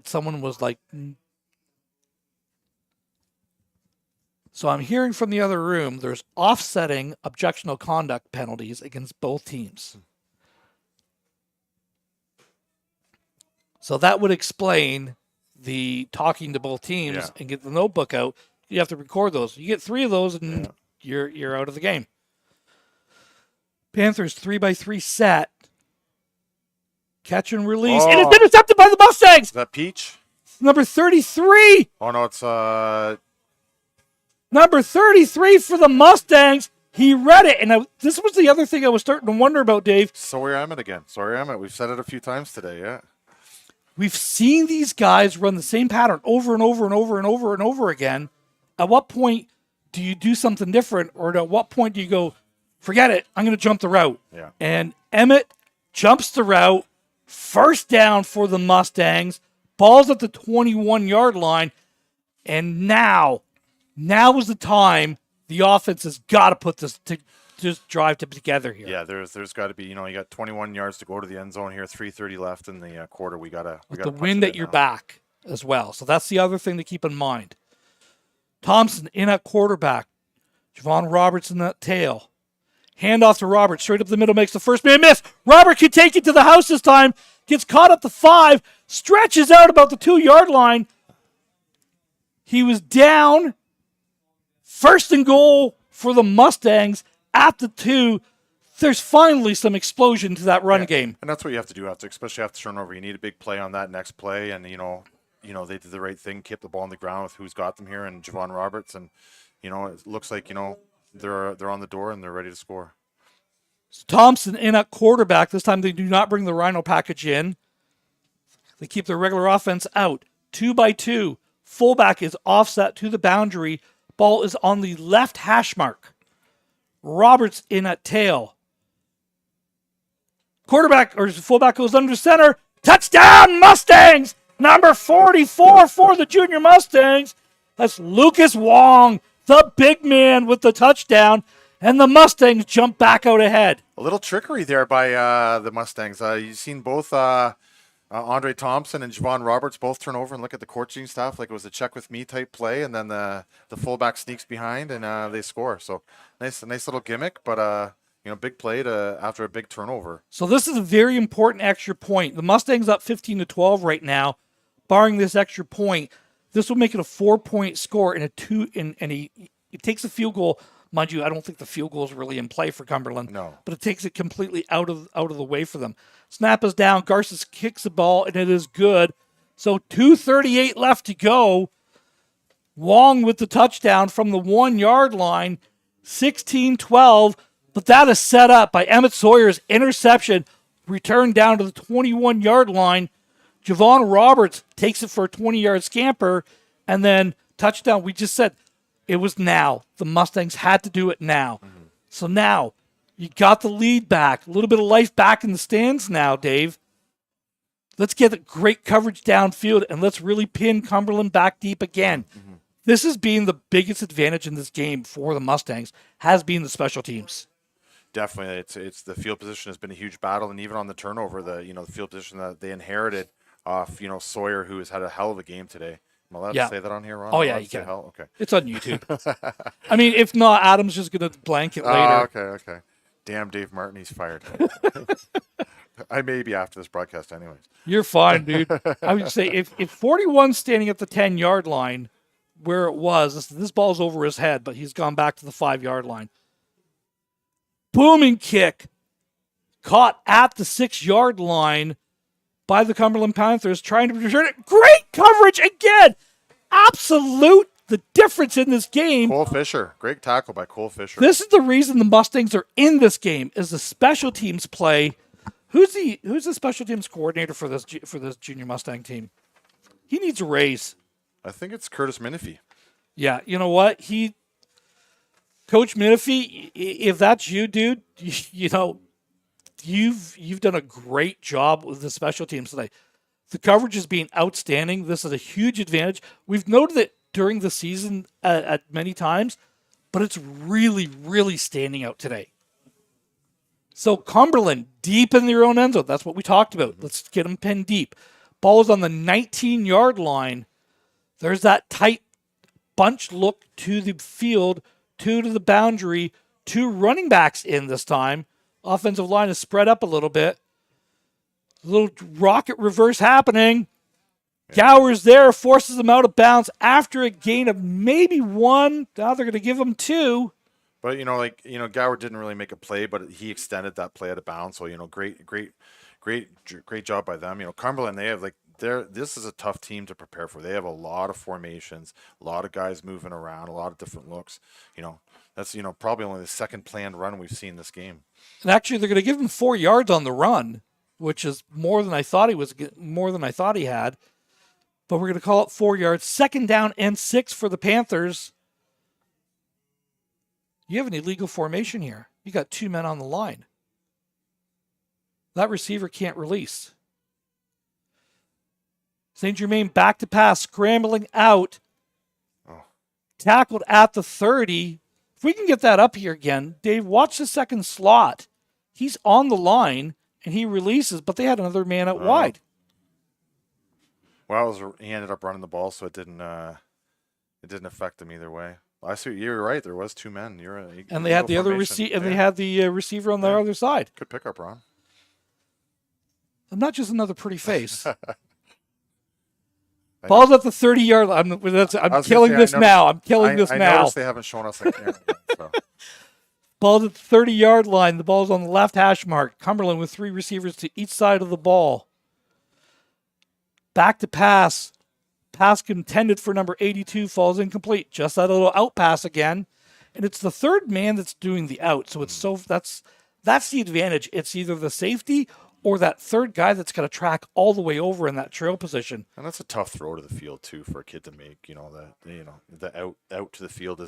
someone was like... So I'm hearing from the other room, there's offsetting objectionable conduct penalties against both teams. So that would explain the talking to both teams and get the notebook out. You have to record those. You get 3 of those and you're out of the game. Panthers 3-by-3 set. Catch and release. And it's intercepted by the Mustangs. Is that Peach? Number 33. Oh, no, it's... Number 33 for the Mustangs. He read it. And this was the other thing I was starting to wonder about, Dave. Sawyer Emmett again. Sawyer Emmett. We've said it a few times today, yeah. We've seen these guys run the same pattern over and over and over and over and over again. At what point do you do something different? Or at what point do you go, forget it, I'm going to jump the route? Yeah. And Emmett jumps the route. 1st down for the Mustangs. Ball's at the 21-yard line. And now is the time the offense has got to put this to just drive together here. Yeah, there's got to be, you got 21 yards to go to the end zone here, 3:30 left in the quarter. We got to the wind at your back as well. So that's the other thing to keep in mind. Thompson in at quarterback. Javon Roberts in that tail. Handoff to Robert, straight up the middle, makes the first man miss. Robert can take it to the house this time. Gets caught at the 5, stretches out about the 2-yard line. He was down. 1st and goal for the Mustangs at the 2. There's finally some explosion to that run game. And that's what you have to do, especially after turnover. You need a big play on that next play. And, they did the right thing, kept the ball on the ground with who's got them here, and Javon Roberts. And, it looks like, they're on the door and they're ready to score. Thompson in at quarterback. This time they do not bring the Rhino package in. They keep their regular offense out. 2-by-2. Fullback is offset to the boundary. Ball is on the left hash mark. Roberts in at tail. Fullback goes under center. Touchdown Mustangs! Number 44 for the Junior Mustangs. That's Lucas Wong, the big man with the touchdown. And the Mustangs jump back out ahead. A little trickery there by the Mustangs. You've seen both Andre Thompson and Javon Roberts both turn over and look at the coaching staff like it was a check with me type play, and then the fullback sneaks behind and they score. So nice little gimmick, but big play after a big turnover. So this is a very important extra point. The Mustangs up 15-12 right now. Barring this extra point, this will make it a 4-point score and it takes a field goal. Mind you, I don't think the field goal is really in play for Cumberland. No. But it takes it completely out of the way for them. Snap is down. Garces kicks the ball, and it is good. So 2:38 left to go. Wong with the touchdown from the 1-yard line. 16-12. But that is set up by Emmett Sawyer's interception. Returned down to the 21-yard line. Javon Roberts takes it for a 20-yard scamper. And then touchdown. We just said it was now. The Mustangs had to do it now. Mm-hmm. So now you got the lead back. A little bit of life back in the stands now, Dave. Let's get great coverage downfield and let's really pin Cumberland back deep again. Mm-hmm. This has been the biggest advantage in this game for the Mustangs, has been the special teams. definitely, it's the field position has been a huge battle, and even on the turnover, the field position that they inherited off Sawyer, who has had a hell of a game today. Am I allowed to say that on here, Ron? Oh, yeah, you can. Hell? Okay. It's on YouTube. I mean, if not, Adam's just going to blank it later. Okay. Damn, Dave Martin, he's fired. I may be after this broadcast anyways. You're fine, dude. I would say if 41's standing at the 10-yard line where it was, this ball's over his head, but he's gone back to the 5-yard line. Booming kick caught at the 6-yard line by the Cumberland Panthers, trying to return it. Great coverage again. Absolute the difference in this game. Cole Fisher, great tackle by Cole Fisher. This is the reason the Mustangs are in this game, is the special teams play. Who's the special teams coordinator for this junior Mustang team? He needs a raise. I think it's Curtis Minifee. Yeah, you know what? Coach Minifee, if that's you, dude, you've done a great job with the special teams today. The coverage is being outstanding. This is a huge advantage. We've noted it during the season at many times, but it's really, really standing out today. So Cumberland, deep in their own end zone. That's what we talked about. Let's get them pinned deep. Ball is on the 19-yard line. There's that tight bunch look to the field, 2 to the boundary, 2 running backs in this time. Offensive line is spread up a little bit. A little rocket reverse happening. Gower's there, forces them out of bounds after a gain of maybe 1. Now they're going to give them 2. But Gower didn't really make a play, but he extended that play out of bounds. So great job by them. Cumberland, they have this is a tough team to prepare for. They have a lot of formations, a lot of guys moving around, a lot of different looks. That's probably only the second planned run we've seen this game. And actually, they're going to give him 4 yards on the run, which is more than I thought he had. But we're going to call it 4 yards. 2nd down and 6 for the Panthers. You have an illegal formation here. You got 2 men on the line. That receiver can't release. St. Germain back to pass, scrambling out. Oh. Tackled at the 30. If we can get that up here again, Dave, watch the second slot. He's on the line, and he releases, but they had another man out wide. Well, he ended up running the ball, so it didn't affect him either way. I see. You're right. There was 2 men. And they had the other they had the receiver on the other side. Good pickup, Ron. I'm not just another pretty face. Ball's at the 30-yard line. I'm killing this now. I'm killing this now. I noticed they haven't shown us the camera yet, so. Ball's at the 30-yard line. The ball's on the left hash mark. Cumberland with 3 receivers to each side of the ball. Back to pass. Pass intended for number 82 falls incomplete. Just that little out pass again. And it's the third man that's doing the out. So that's the advantage. It's either the safety or that third guy that's got to track all the way over in that trail position. And that's a tough throw to the field too for a kid to make. The out to the field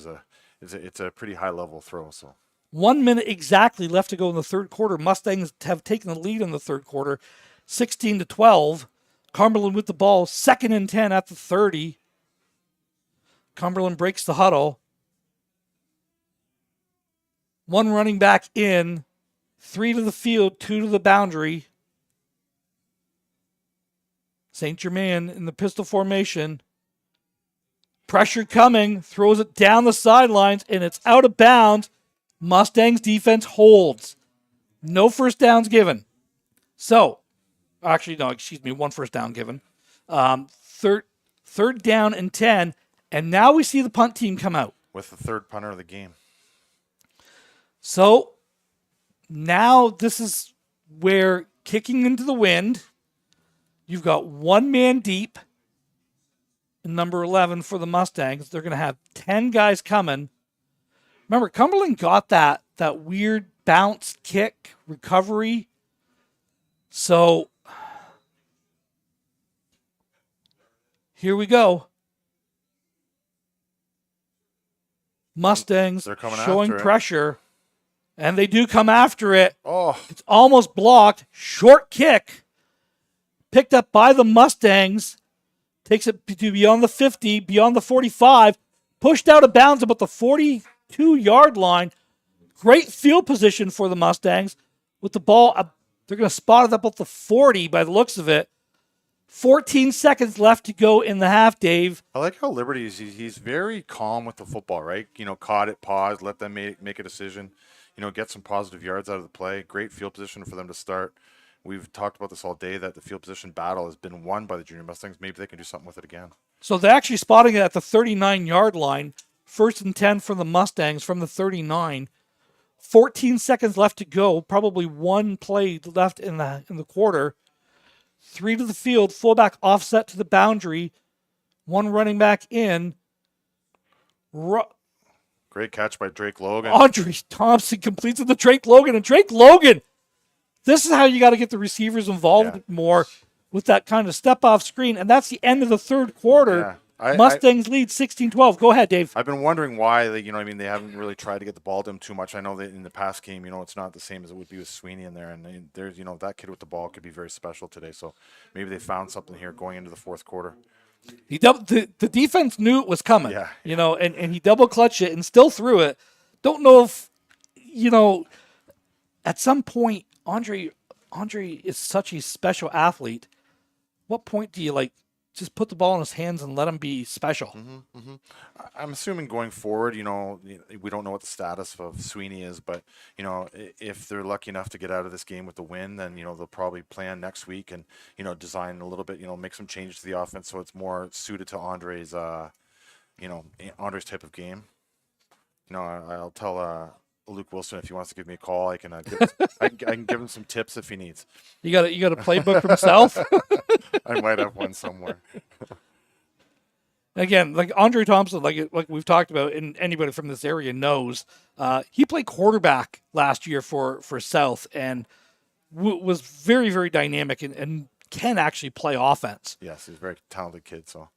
it's a pretty high level throw. So 1 minute exactly left to go in the third quarter. Mustangs have taken the lead in the third quarter, 16-12. Cumberland with the ball, 2nd and 10 at the 30. Cumberland breaks the huddle. 1 running back in, 3 to the field, 2 to the boundary. St. Germain in the pistol formation. Pressure coming, throws it down the sidelines, and it's out of bounds. Mustangs defense holds. No first downs given. So, actually, no, excuse me, 1 first down given. Third down and 10, and now we see the punt team come out. With the third punter of the game. So, now this is where kicking into the wind, you've got 1 man deep in number 11 for the Mustangs. They're going to have 10 guys coming. Remember, Cumberland got that weird bounce kick recovery. So, here we go. Mustangs showing pressure. And they do come after it. Oh. It's almost blocked. Short kick. Picked up by the Mustangs. Takes it to beyond the 50, beyond the 45. Pushed out of bounds about the 42-yard line. Great field position for the Mustangs with the ball. They're going to spot it up at the 40 by the looks of it. 14 seconds left to go in the half, Dave. I like how Liberty is. He's very calm with the football, right? Caught it, paused, let them make a decision. Get some positive yards out of the play. Great field position for them to start. We've talked about this all day, that the field position battle has been won by the Junior Mustangs. Maybe they can do something with it again. So they're actually spotting it at the 39-yard line. 1st and 10 for the Mustangs from the 39. 14 seconds left to go. Probably one play left in the quarter. 3 to the field. Fullback offset to the boundary. 1 running back in. Great catch by Drake Logan. Andre Thompson completes it to Drake Logan. And Drake Logan, this is how you got to get the receivers involved more with that kind of step-off screen. And that's the end of the third quarter. Yeah. Mustangs lead 16-12. Go ahead, Dave. I've been wondering why, they haven't really tried to get the ball to him too much. I know that in the past game, it's not the same as it would be with Sweeney in there. And there's, that kid with the ball could be very special today. So maybe they found something here going into the fourth quarter. The defense knew it was coming, and he double clutched it and still threw it. Don't know if, at some point, Andre is such a special athlete. What point do you just put the ball in his hands and let him be special? I'm assuming going forward, we don't know what the status of Sweeney is, but if they're lucky enough to get out of this game with the win, then they'll probably plan next week and design a little bit, make some changes to the offense so it's more suited to Andre's Andre's type of game. I'll tell Luke Wilson if he wants to give me a call. I can I can give him some tips if he needs. You got a playbook himself? I might have one somewhere. Again, like Andre Thompson, like we've talked about, and anybody from this area knows, he played quarterback last year for South and was very, very dynamic and can actually play offense. Yes, he's a very talented kid. So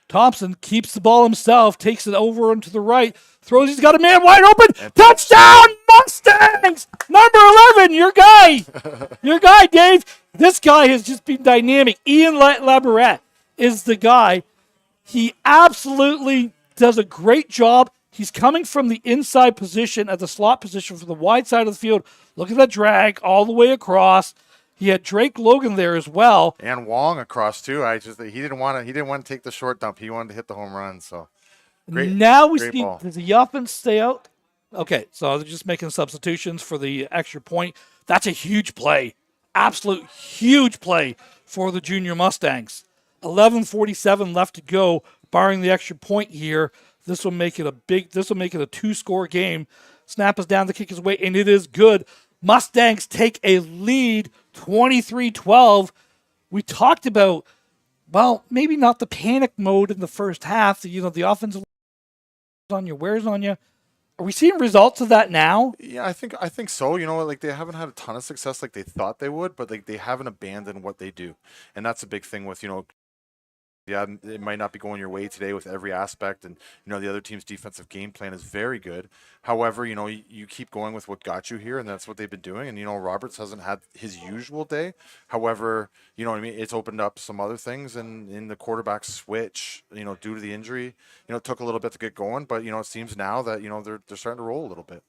Thompson keeps the ball himself, takes it over into the right, throws. He's got a man wide open. Touchdown, Mustangs! Number 11, your guy, Dave. This guy has just been dynamic. Ian Labarette is the guy. He absolutely does a great job. He's coming from the inside position at the slot position from the wide side of the field. Look at that drag all the way across. He had Drake Logan there as well, and Wong across too. He didn't want to take the short dump. He wanted to hit the home run. So now we see, does the offense stay out? Okay, so they're just making substitutions for the extra point. That's a huge play, absolute huge play for the Junior Mustangs. 11:47 left to go, barring the extra point here. This will make it a 2-score game. Snap is down, the kick is away, and it is good. Mustangs take a lead, 23-12. We talked about, well, maybe not the panic mode in the first half. The offense on you, wears on you. Are we seeing results of that now? Yeah, I think so. They haven't had a ton of success like they thought they would, but they haven't abandoned what they do, and that's a big thing with Yeah, it might not be going your way today with every aspect, and the other team's defensive game plan is very good. However, you keep going with what got you here, and that's what they've been doing. And Roberts hasn't had his usual day. However, it's opened up some other things, and in the quarterback switch, due to the injury, it took a little bit to get going, but it seems now that they're starting to roll a little bit.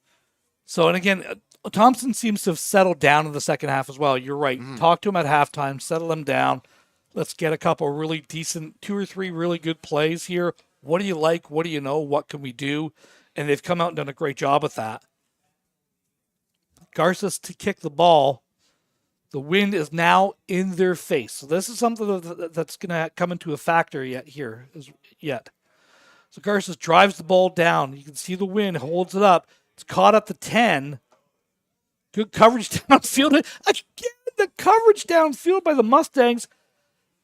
So, and again, Thompson seems to have settled down in the second half as well. You're right. Talk to him at halftime, settle him down. Let's get a couple really decent, 2 or 3 really good plays here. What do you like? What do you know? What can we do? And they've come out and done a great job with that. Garces to kick the ball. The wind is now in their face. So this is something that's going to come into a factor yet. So Garces drives the ball down. You can see the wind, holds it up. It's caught at the 10. Good coverage downfield. Again, the coverage downfield by the Mustangs,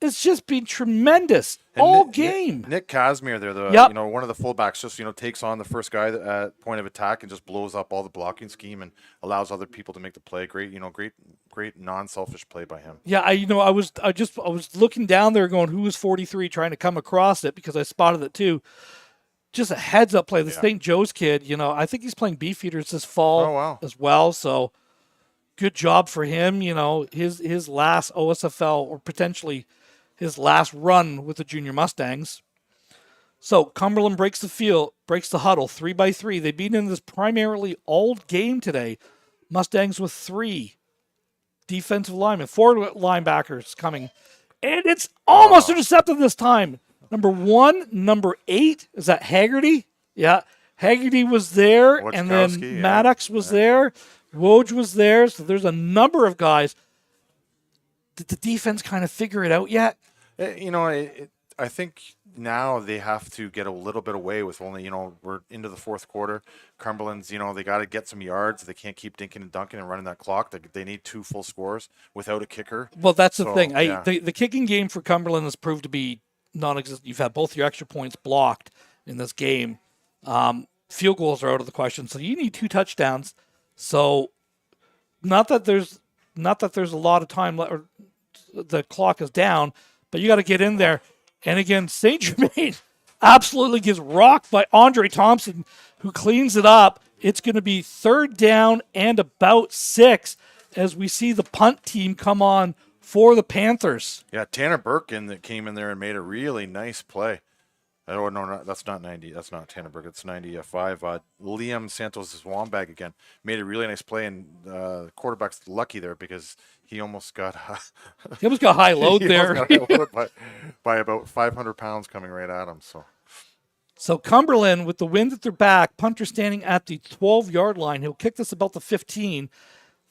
it's just been tremendous all game. Nick Casimir there, one of the fullbacks, just takes on the first guy at point of attack and just blows up all the blocking scheme and allows other people to make the play. Great, great non-selfish play by him. Yeah, I was looking down there going, who is 43, trying to come across it because I spotted it too. Just a heads up play. The St. Joe's kid, I think he's playing Beefeaters this fall as well. So good job for him. His last OSFL or potentially his last run with the Junior Mustangs. So Cumberland breaks the field. breaks the huddle 3-by-3. They've been in this primarily all game today. Mustangs with 3 defensive linemen, 4 linebackers coming. And it's almost intercepted this time. Number 1, number 8, is that Haggerty? Yeah. Haggerty was there, and then Maddox was there. Woj was there. So there's a number of guys. Did the defense kind of figure it out yet? I think now they have to get a little bit away with only, we're into the fourth quarter. Cumberland's, they got to get some yards. They can't keep dinking and dunking and running that clock. They need 2 full scores without a kicker. Well, that's the thing. The kicking game for Cumberland has proved to be non-existent. You've had both your extra points blocked in this game. Field goals are out of the question, so you need 2 touchdowns. So, not that there's a lot of time left, or the clock is down, but you got to get in there. And again, St. Germain absolutely gets rocked by Andre Thompson, who cleans it up. It's going to be 3rd down and about 6 as we see the punt team come on for the Panthers. Yeah, Tanner Burke came in there and made a really nice play. Oh, no, that's not 90. That's not Tanner Burke. It's 95. Liam Santos' Wombag again made a really nice play, and the quarterback's lucky there because he almost got high load there. by about 500 pounds coming right at him. So Cumberland, with the wind at their back, punter standing at the 12-yard line. He'll kick this about the 15.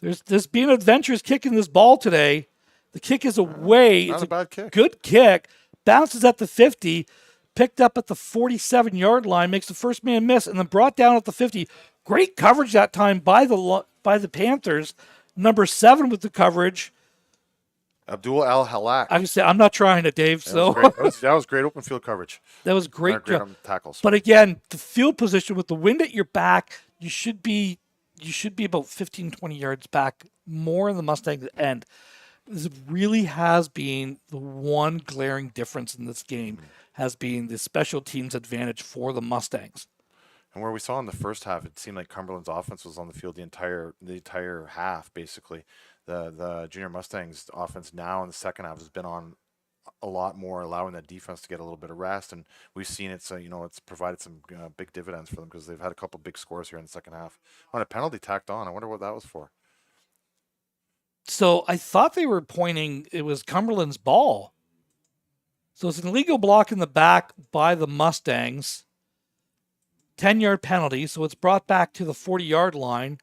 There's been an adventurous kick in this ball today. The kick is away. Not a bad kick. Good kick. Bounces at the 50. Picked up at the 47-yard line, makes the first man miss, and then brought down at the 50. Great coverage that time by the Panthers. Number 7 with the coverage. Abdul Al-Halak. I say I'm not trying it, Dave. That was great open field coverage. That was great tackles. But again, the field position with the wind at your back, you should be about 15, 20 yards back, more in the Mustangs end. This really has been the one glaring difference in this game. Has been the special teams advantage for the Mustangs. And where we saw in the first half, it seemed like Cumberland's offense was on the field the entire half, basically. The Junior Mustangs offense now in the second half has been on a lot more, allowing that defense to get a little bit of rest. And we've seen it, so, it's provided some big dividends for them because they've had a couple big scores here in the second half. On a penalty tacked on, I wonder what that was for. So I thought they were pointing, it was Cumberland's ball. So it's an illegal block in the back by the Mustangs. 10-yard penalty, so it's brought back to the 40-yard line.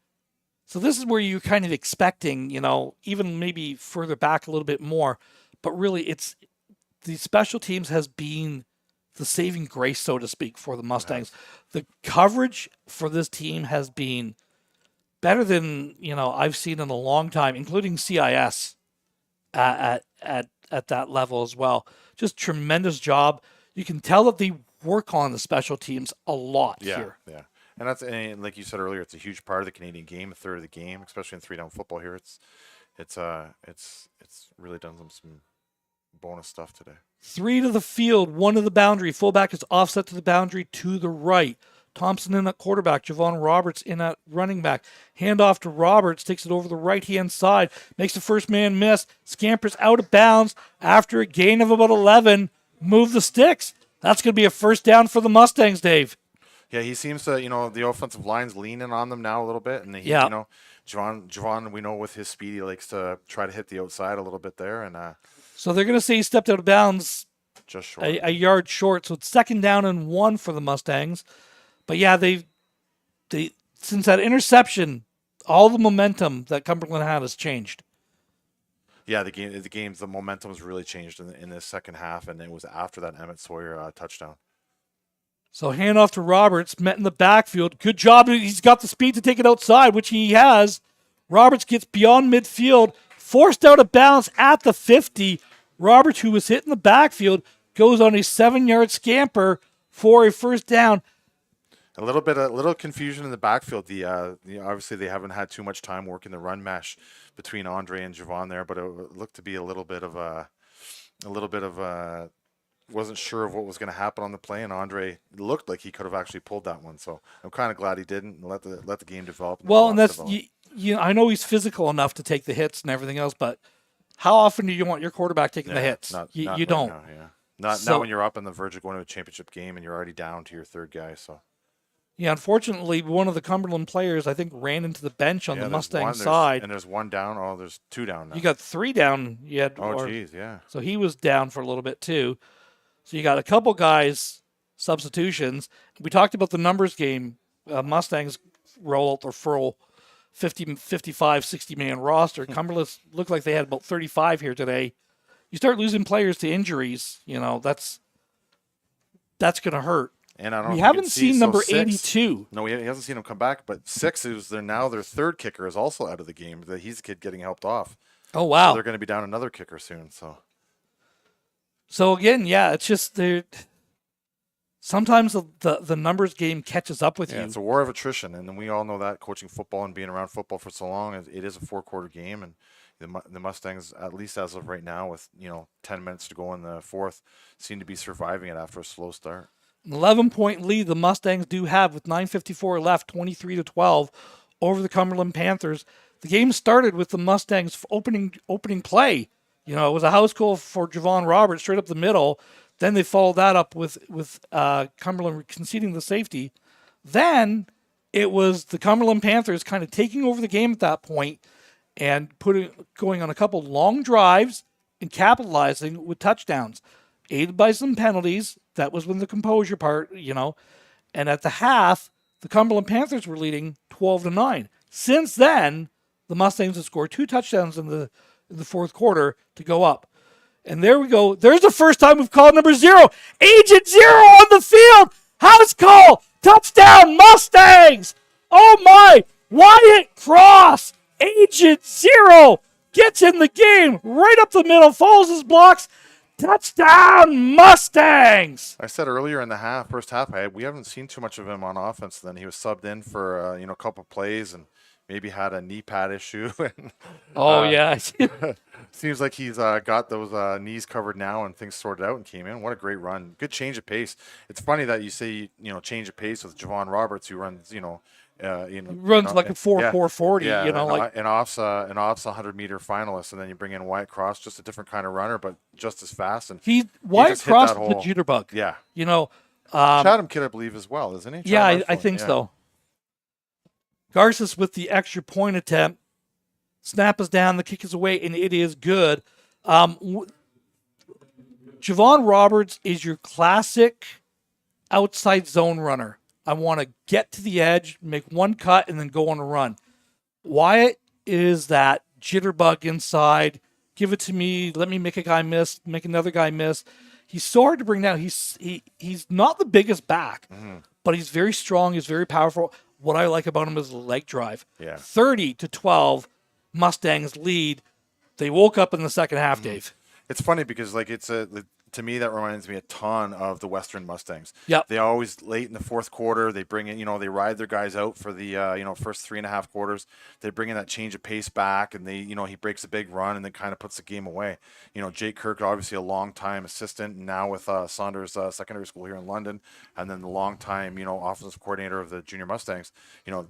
So this is where you're kind of expecting, even maybe further back a little bit more. But really, it's the special teams has been the saving grace, so to speak, for the Mustangs. The coverage for this team has been better than, I've seen in a long time, including CIS at that level as well. Just tremendous job. You can tell that they work on the special teams a lot here. Yeah. And like you said earlier, it's a huge part of the Canadian game, a third of the game, especially in 3-down football here. It's really done some bonus stuff today. 3 to the field, 1 to the boundary. Fullback is offset to the boundary to the right. Thompson in at quarterback. Javon Roberts in at running back. Handoff to Roberts. Takes it over the right-hand side. Makes the first man miss. Scampers out of bounds after a gain of about 11. Move the sticks. That's going to be a first down for the Mustangs, Dave. Yeah, he seems to, the offensive line's leaning on them now a little bit. And, Javon, we know with his speed, he likes to try to hit the outside a little bit there. And so they're going to say he stepped out of bounds just short. A yard short. So it's 2nd down and 1 for the Mustangs. But yeah, they since that interception, all the momentum that Cumberland had has changed. Yeah, the momentum has really changed in the second half, and it was after that Emmett Sawyer touchdown. So handoff to Roberts, met in the backfield. Good job. He's got the speed to take it outside, which he has. Roberts gets beyond midfield, forced out of bounds at the 50. Roberts, who was hit in the backfield, goes on a 7-yard scamper for a first down. A little confusion in the backfield. Obviously they haven't had too much time working the run mesh between Andre and Javon there, but it looked to be a little bit of wasn't sure of what was going to happen on the play, and Andre looked like he could have actually pulled that one. So I'm kind of glad he didn't and let the game develop. Well, and that's I know he's physical enough to take the hits and everything else, but how often do you want your quarterback taking the hits? You don't. Now, yeah. Not when you're up on the verge of going to a championship game and you're already down to your third guy. So Yeah, unfortunately, one of the Cumberland players, I think, ran into the bench on the Mustang side. And there's one down. Oh, there's two down now. You got 3 down. You had, Oh, geez, yeah. So he was down for a little bit too. So you got a couple guys, substitutions. We talked about the numbers game. Mustangs roll out their full 50, 55, 60-man roster. Cumberland looked like they had about 35 here today. You start losing players to injuries, that's going to hurt. And I don't We know if haven't you can see, seen so number 6 82. No, he hasn't seen him come back. But 6 is now their third kicker is also out of the game. He's the kid getting helped off. Oh, wow. So they're going to be down another kicker soon. So again, yeah, it's just sometimes the numbers game catches up with you. It's a war of attrition, and we all know that coaching football and being around football for so long, it is a 4-quarter game, and the Mustangs, at least as of right now, with 10 minutes to go in the fourth, seem to be surviving it after a slow start. An 11-point lead the Mustangs do have with 9:54 left, 23-12 over the Cumberland Panthers. The game started with the Mustangs opening play. It was a house goal for Javon Roberts straight up the middle. Then they followed that up with Cumberland conceding the safety. Then it was the Cumberland Panthers kind of taking over the game at that point and going on a couple long drives and capitalizing with touchdowns, aided by some penalties. That was when the composure part, And at the half, the Cumberland Panthers were leading 12-9. Since then, the Mustangs have scored 2 touchdowns in the fourth quarter to go up. And there we go. There's the first time we've called number 0. Agent 0 on the field. House call. Touchdown, Mustangs. Oh, my. Wyatt Cross. Agent 0 gets in the game right up the middle, follows his blocks. Touchdown, Mustangs! I said earlier in the first half, we haven't seen too much of him on offense. Then he was subbed in for a couple plays and maybe had a knee pad issue. Yeah. Seems like he's got those knees covered now and things sorted out and came in. What a great run! Good change of pace. It's funny that you say change of pace with Javon Roberts, who runs runs like a 4.40. An off's a 100-meter finalist, and then you bring in Wyatt Cross, just a different kind of runner, but just as fast. And Wyatt Cross is the jitterbug. Yeah, Chatham kid, I believe, as well, isn't he? Yeah, I think so. Garces with the extra point attempt. Snap is down, the kick is away, and it is good. Javon Roberts is your classic outside zone runner. I want to get to the edge, make one cut, and then go on a run. Wyatt is that jitterbug inside. Give it to me. Let me make a guy miss, make another guy miss. He's so hard to bring down. He's not the biggest back, but he's very strong. He's very powerful. What I like about him is the leg drive. Yeah. 30-12, Mustangs lead. They woke up in the second half, Dave. It's funny because to me, that reminds me a ton of the Western Mustangs. Yep. They always, late in the fourth quarter, they bring in, they ride their guys out for the, first 3.5 quarters. They bring in that change of pace back, and he breaks a big run and then kind of puts the game away. Jake Kirk, obviously a long-time assistant, and now with Saunders Secondary School here in London, and then the long-time, offensive coordinator of the Junior Mustangs.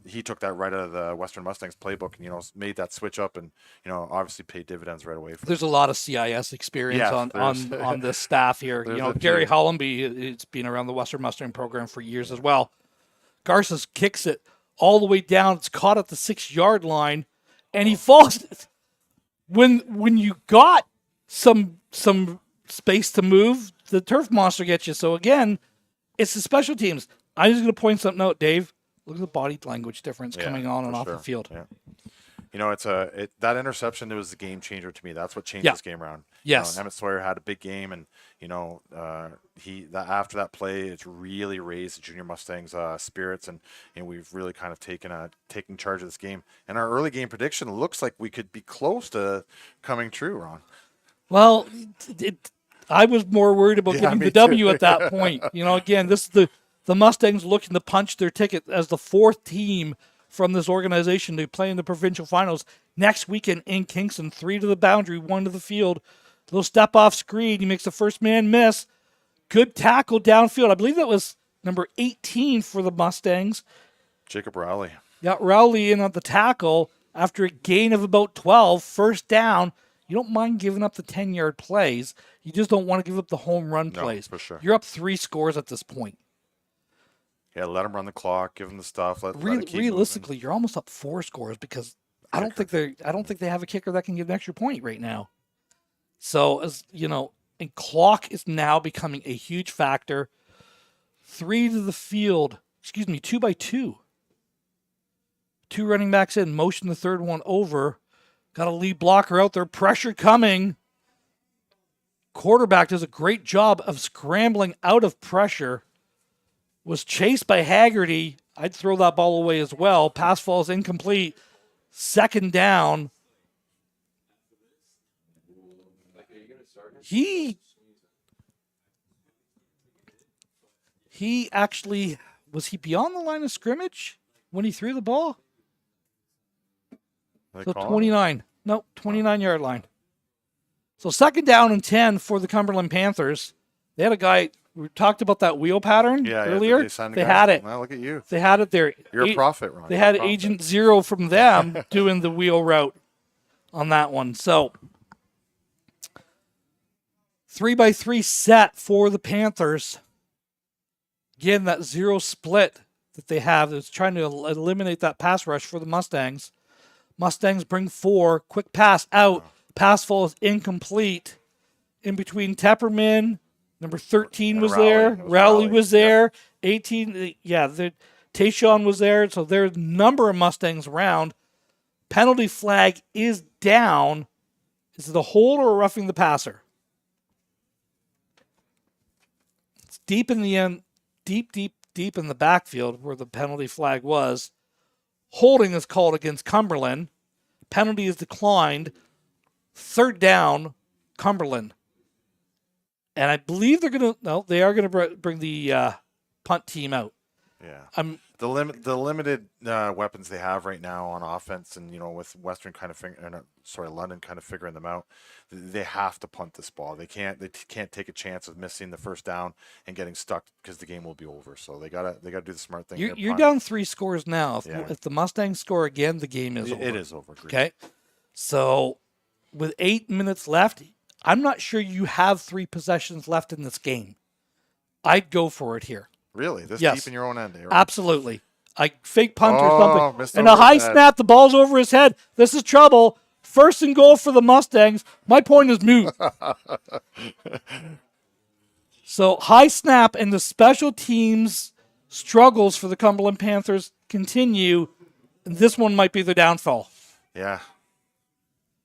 He took that right out of the Western Mustangs playbook and, made that switch up and, obviously paid dividends right away. There's a lot of CIS experience on this staff here. Gary Hollenby has been around the Western Mustang program for years as well. Garces kicks it all the way down. It's caught at the 6-yard line, and he falls. When you got some space to move, the turf monster gets you. So again, it's the special teams. I'm just going to point something out, Dave. Look at the body language difference coming on and off the field. Yeah. That interception, it was the game changer to me. That's what changed this game around. Yes. Emmett Sawyer had a big game, and after that play, it's really raised the Junior Mustangs' spirits, and we've really kind of taken charge of this game. And our early game prediction looks like we could be close to coming true, Ron. Well, I was more worried about getting the W at that point. Again, this is the Mustangs looking to punch their ticket as the 4th team from this organization to play in the provincial finals next weekend in Kingston. 3 to the boundary, 1 to the field. Little step-off screen. He makes the first man miss. Good tackle downfield. I believe that was number 18 for the Mustangs. Jacob Rowley. Got Rowley in on the tackle after a gain of about 12. First down. You don't mind giving up the 10-yard plays. You just don't want to give up the home run plays. For sure. You're up 3 scores at this point. Yeah, let them run the clock, give them the stuff. Let it keep Realistically, you're almost up 4 scores because I don't think they have a kicker that can get an extra point right now. So, as you know, and clock is now becoming a huge factor. 3 to the field, 2x2. 2 running backs in, motion the third one over. Got a lead blocker out there, pressure coming. Quarterback does a great job of scrambling out of pressure. Was chased by Haggerty. I'd throw that ball away as well. Pass falls incomplete. Second down. He actually, was he beyond the line of scrimmage when he threw the ball? So 29. No, 29-yard line. So second down and 10 for the Cumberland Panthers. They had a guy, we talked about that wheel pattern earlier. They had it. Well, look at you. They had it there. You're a prophet, Ron. They had Agent Zero from them doing the wheel route on that one. So 3x3 set for the Panthers. Again, that zero split that they have is trying to eliminate that pass rush for the Mustangs. Mustangs bring 4. Quick pass out. Pass falls incomplete. In between Tepperman, number 13 was there. Rowley was there. 18, Tayshawn was there. So there's a number of Mustangs around. Penalty flag is down. Is it a hold or a roughing the passer? It's deep in the end, deep in the backfield where the penalty flag was. Holding is called against Cumberland. Penalty is declined. Third down, Cumberland. And I believe they are going to bring the punt team out. Yeah. The limited weapons they have right now on offense, and with London kind of figuring them out, they have to punt this ball. They can't take a chance of missing the first down and getting stuck because the game will be over. So they gotta do the smart thing. You're down 3 scores now. If the Mustangs score again, the game is over. It is over. Okay. So with 8 minutes left, I'm not sure you have 3 possessions left in this game. I'd go for it here. Really? This yes. deep in your own end, eh? Absolutely. A fake punt or something. And a high snap, the ball's over his head. This is trouble. First and goal for the Mustangs. My point is moot. So high snap and the special teams struggles for the Cumberland Panthers continue. And this one might be the downfall. Yeah.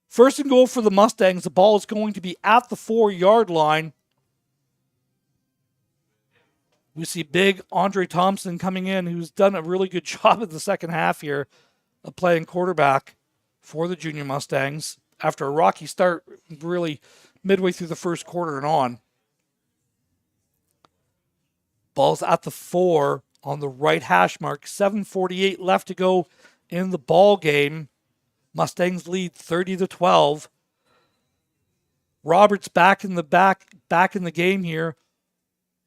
First and goal for the Mustangs. The ball is going to be at the 4-yard line. We see big Andre Thompson coming in, who's done a really good job in the second half here of playing quarterback for the Junior Mustangs after a rocky start really midway through the first quarter and on. Ball's at the 4 on the right hash mark. 7:48 left to go in the ball game. Mustangs lead 30-12. Roberts back in the game here.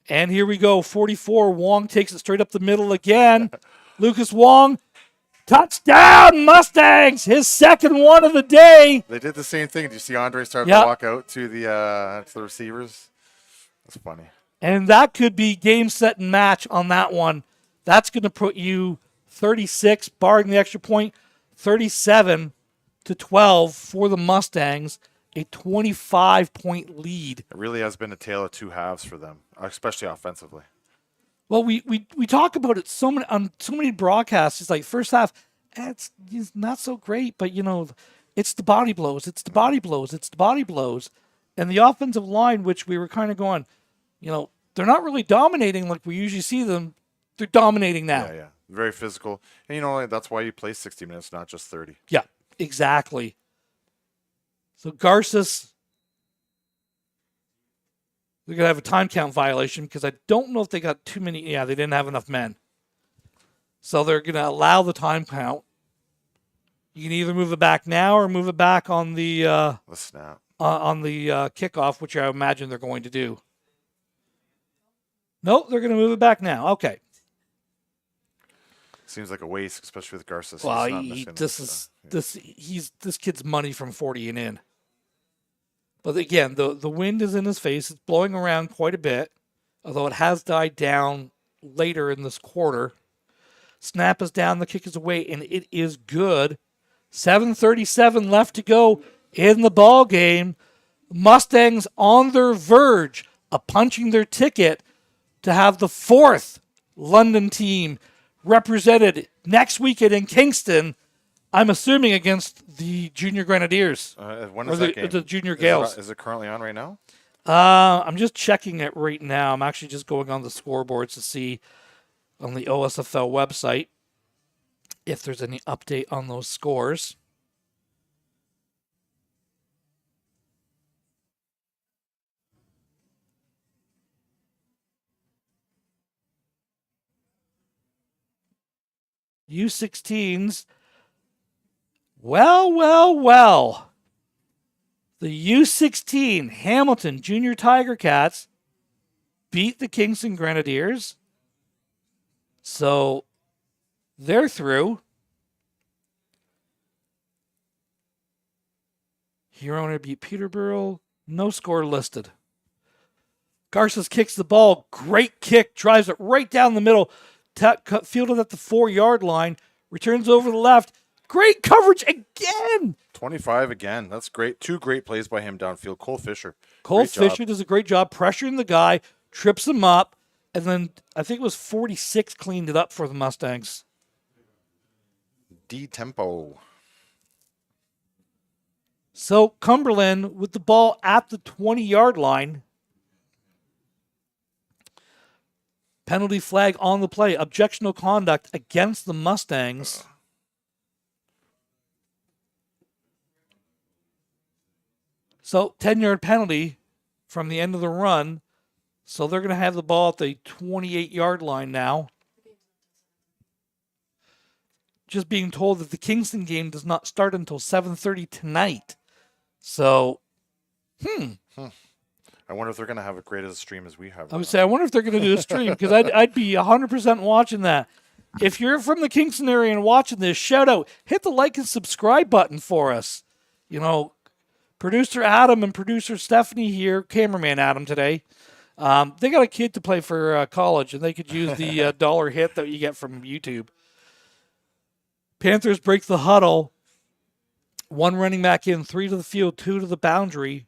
And here we go, 44. Wong takes it straight up the middle again. Lucas Wong, touchdown, Mustangs! His second one of the day. They did the same thing. Did you see Andre start to walk out to the receivers? That's funny. And that could be game, set, and match on that one. That's going to put you 36, barring the extra point, 37-12 for the Mustangs. A 25-point lead. It really has been a tale of two halves for them, especially offensively. Well, we talk about it on so many broadcasts. It's like first half, it's not so great, but it's the body blows, it's the body blows, it's the body blows, and the offensive line, which we were kind of going, they're not really dominating like we usually see them. They're dominating now. Yeah, very physical, and that's why you play 60 minutes, not just 30. Yeah, exactly. So Garces, they're going to have a time count violation because I don't know if they got too many. Yeah, they didn't have enough men. So they're going to allow the time count. You can either move it back now or move it back on the snap. On the kickoff, which I imagine they're going to do. Nope, they're going to move it back now. Okay. Seems like a waste, especially with Garces. Well, this kid's money from 40 and in. But again, the wind is in his face. It's blowing around quite a bit, although it has died down later in this quarter. Snap is down, the kick is away, and it is good. 7:37 left to go in the ball game. Mustangs on their verge of punching their ticket to have the 4th London team represented next weekend in Kingston. I'm assuming against the Junior Grenadiers. When is that game? The Junior Gales. Is it currently on right now? I'm just checking it right now. I'm actually just going on the scoreboards to see on the OSFL website if there's any update on those scores. U16s. Well. The U16 Hamilton Junior Tiger Cats beat the Kingston Grenadiers. So they're through. Huron beat Peterborough. No score listed. Garces kicks the ball. Great kick. Drives it right down the middle. Fielded at the 4-yard line. Returns over the left. Great coverage again. 25 again. That's great. 2 great plays by him downfield. Cole Fisher. Cole Fisher does a great job pressuring the guy. Trips him up. And then I think it was 46 cleaned it up for the Mustangs. D-tempo. So Cumberland with the ball at the 20-yard line. Penalty flag on the play. Objectionable conduct against the Mustangs. So 10-yard penalty from the end of the run. So they're going to have the ball at the 28-yard line now. Just being told that the Kingston game does not start until 7:30 tonight. So, I wonder if they're going to have as great a stream as we have. I would say, I wonder if they're going to do a stream, because I'd be 100% watching that. If you're from the Kingston area and watching this, shout out. Hit the like and subscribe button for us. You know, producer Adam and producer Stephanie here, cameraman Adam today, they got a kid to play for college, and they could use the dollar hit that you get from YouTube. Panthers break the huddle. 1 running back in, 3 to the field, 2 to the boundary.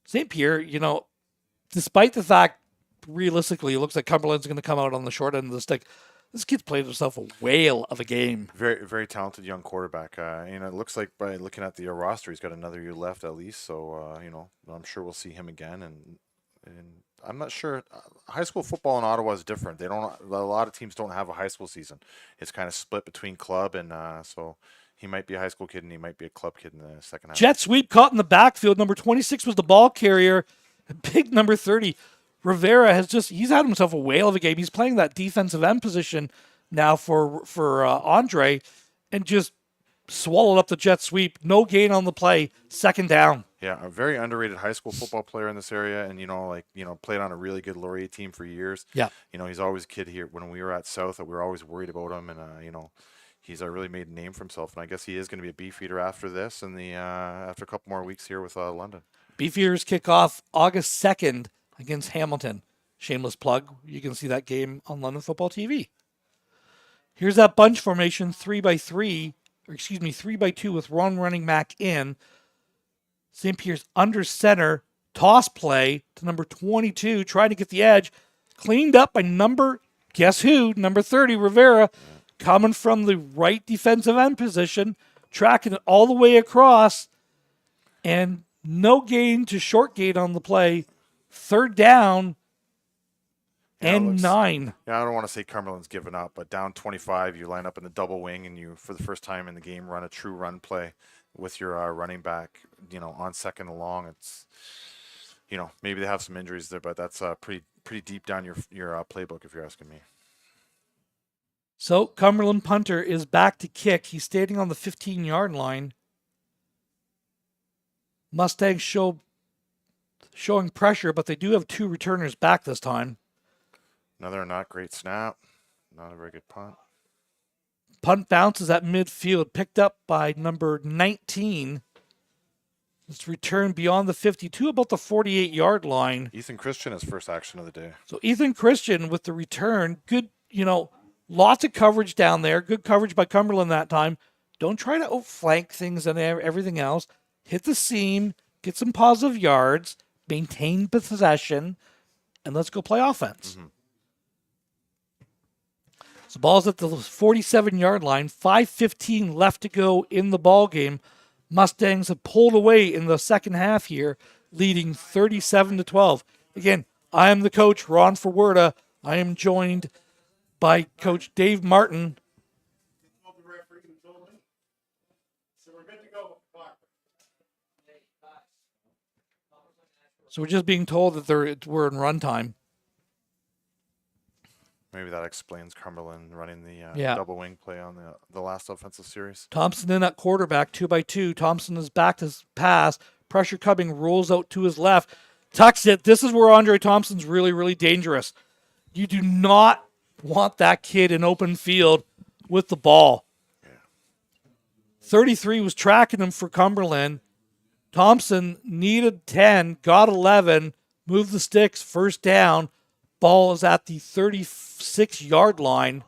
St. Pierre, you know, despite the fact, realistically, it looks like Cumberland's going to come out on the short end of the stick, this kid's played himself a whale of a game. Very, very talented young quarterback. It looks like by looking at the roster, he's got another year left at least. So, I'm sure we'll see him again. And I'm not sure. High school football in Ottawa is different. A lot of teams don't have a high school season. It's kind of split between club and so he might be a high school kid and he might be a club kid in the second half. Jet sweep caught in the backfield. Number 26 was the ball carrier. Big number 30. Rivera he's had himself a whale of a game. He's playing that defensive end position now for Andre, and just swallowed up the jet sweep. No gain on the play. Second down. Yeah, a very underrated high school football player in this area, and played on a really good Laurier team for years. Yeah, he's always a kid here. When we were at South, we were always worried about him, and he's really made a name for himself. And I guess he is going to be a beefeater after this, and after a couple more weeks here with London. Beefeaters kick off August 2nd against Hamilton. Shameless plug. You can see that game on London Football TV. Here's that bunch formation, 3-2 with one running back in. St. Pierre's under center, toss play to number 22, trying to get the edge. Cleaned up by number 30, Rivera, coming from the right defensive end position, tracking it all the way across, and no gain to short gain on the play. Third down and 9. Yeah, I don't want to say Cumberland's given up, but down 25, you line up in the double wing, and you, for the first time in the game, run a true run play with your running back, on second and long. It's, maybe they have some injuries there, but that's pretty deep down your playbook, if you're asking me. So Cumberland punter is back to kick. He's standing on the 15-yard line. Mustangs showing pressure, but they do have 2 returners back this time. Another not great snap. Not a very good punt. Punt bounces at midfield, picked up by number 19, It's returned beyond the 52, about the 48-yard line. Ethan Christian, his first action of the day. So Ethan Christian with the return. Good, lots of coverage down there. Good coverage by Cumberland that time. Don't try to outflank things and everything else. Hit the seam, get some positive yards, maintain possession, and let's go play offense. Mm-hmm. So ball's at the 47-yard line. 5:15 left to go in the ball game. Mustangs have pulled away in the second half here, leading 37-12. Again, I am the coach, Ron Ferwerda. I am joined by Coach Dave Martin. So we're just being told that we're in run time. Maybe that explains Cumberland running the double wing play on the last offensive series. Thompson in at quarterback, 2x2. Thompson is back to pass. Pressure coming, rolls out to his left. Tucks it. This is where Andre Thompson's really, really dangerous. You do not want that kid in open field with the ball. Yeah. 33 was tracking him for Cumberland. Thompson needed 10, got 11, moved the sticks, first down. Ball is at the 36-yard line.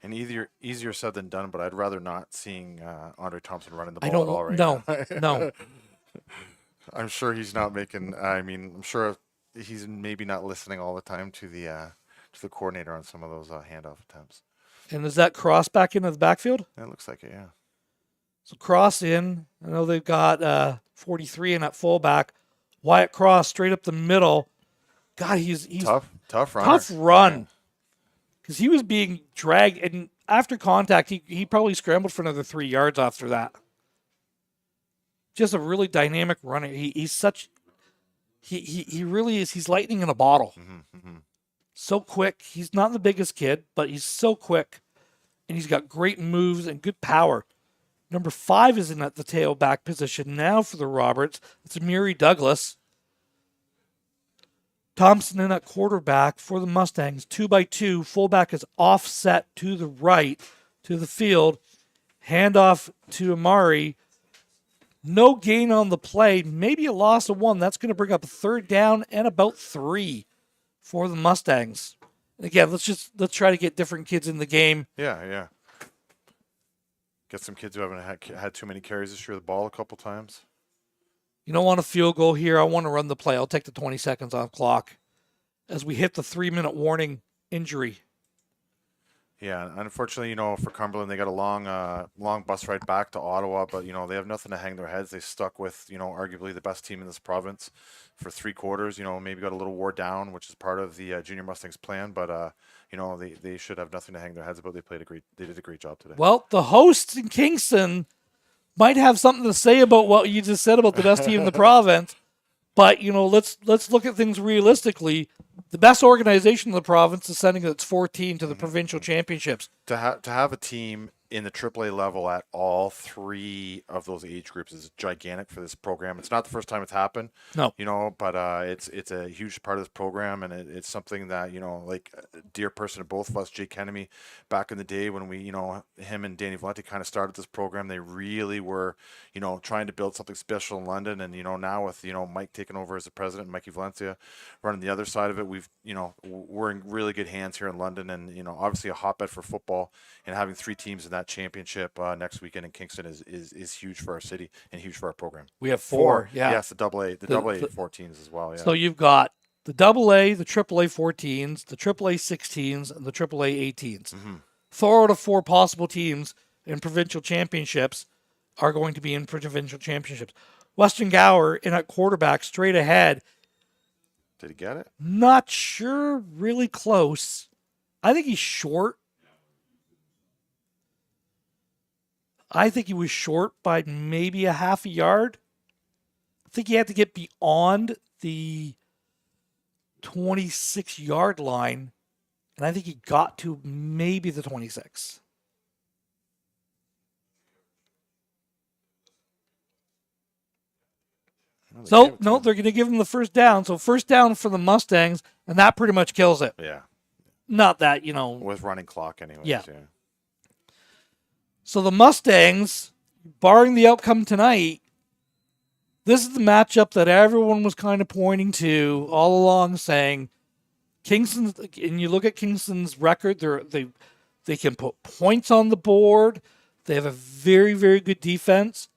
And easier said than done, but I'd rather not seeing Andre Thompson running the ball at all right now. No. I'm sure he's not making. I'm sure he's maybe not listening all the time to the coordinator on some of those handoff attempts. And is that Cross back into the backfield? It looks like it, yeah. So Cross in. I know they've got 43 in at fullback. Wyatt Cross straight up the middle. God, he's tough runner. Tough run. Because he was being dragged, and after contact, he probably scrambled for another 3 yards after that. Just a really dynamic runner. He's such. He really is. He's lightning in a bottle. Mm-hmm, mm-hmm. So quick. He's not the biggest kid, but he's so quick, and he's got great moves and good power. Number 5 is in at the tailback position now for the Roberts. It's Amiri Douglas. Thompson in at quarterback for the Mustangs. 2x2. Fullback is offset to the right to the field. Handoff to Amari. No gain on the play. Maybe a loss of 1. That's going to bring up a third down and about 3 for the Mustangs. And again, let's try to get different kids in the game. Yeah. Get some kids who haven't had too many carries this year, the ball a couple times. You don't want a field goal here. I want to run the play. I'll take the 20 seconds off clock as we hit the 3-minute warning injury. Yeah, unfortunately, for Cumberland, they got a long bus ride back to Ottawa, but, they have nothing to hang their heads. They stuck with, arguably the best team in this province for 3 quarters, maybe got a little wore down, which is part of the Junior Mustangs plan, but, they should have nothing to hang their heads about. They did a great job today. Well, the hosts in Kingston might have something to say about what you just said about the best team in the province, but let's look at things realistically. The best organization in the province is sending its 14 to the provincial championships. To have a team in the AAA level at all 3 of those age groups is gigantic for this program. It's not the first time it's happened. No. But it's a huge part of this program, and it's something that, like a dear person to both of us, Jake Kennedy, back in the day when we, him and Danny Valenti kind of started this program, they really were, trying to build something special in London. And, now with, Mike taking over as the president, Mikey Valencia running the other side of it, we're in really good hands here in London, and, obviously a hotbed for football, and having 3 teams in that championship next weekend in Kingston is huge for our city and huge for our program. We have 4. Yeah. Yes, the AA 14s as well. Yeah. So you've got the AA, the AAA 14s, the AAA 16s, and the AAA 18s. Mm-hmm. 4 out of 4 possible teams in provincial championships are going to be in provincial championships. Weston Gower in at quarterback, straight ahead. Did he get it? Not sure. Really close. I think he's short. I think he was short by maybe a half a yard. I think he had to get beyond the 26-yard line, and I think he got to maybe the 26. So, no, they're going to give him the first down. So, first down for the Mustangs, and that pretty much kills it. Yeah. Not that, With running clock anyways. Yeah. So, the Mustangs barring the outcome tonight, this is the matchup that everyone was kind of pointing to all along, saying Kingston. And you look at Kingston's record; they can put points on the board. They have a very, very good defense,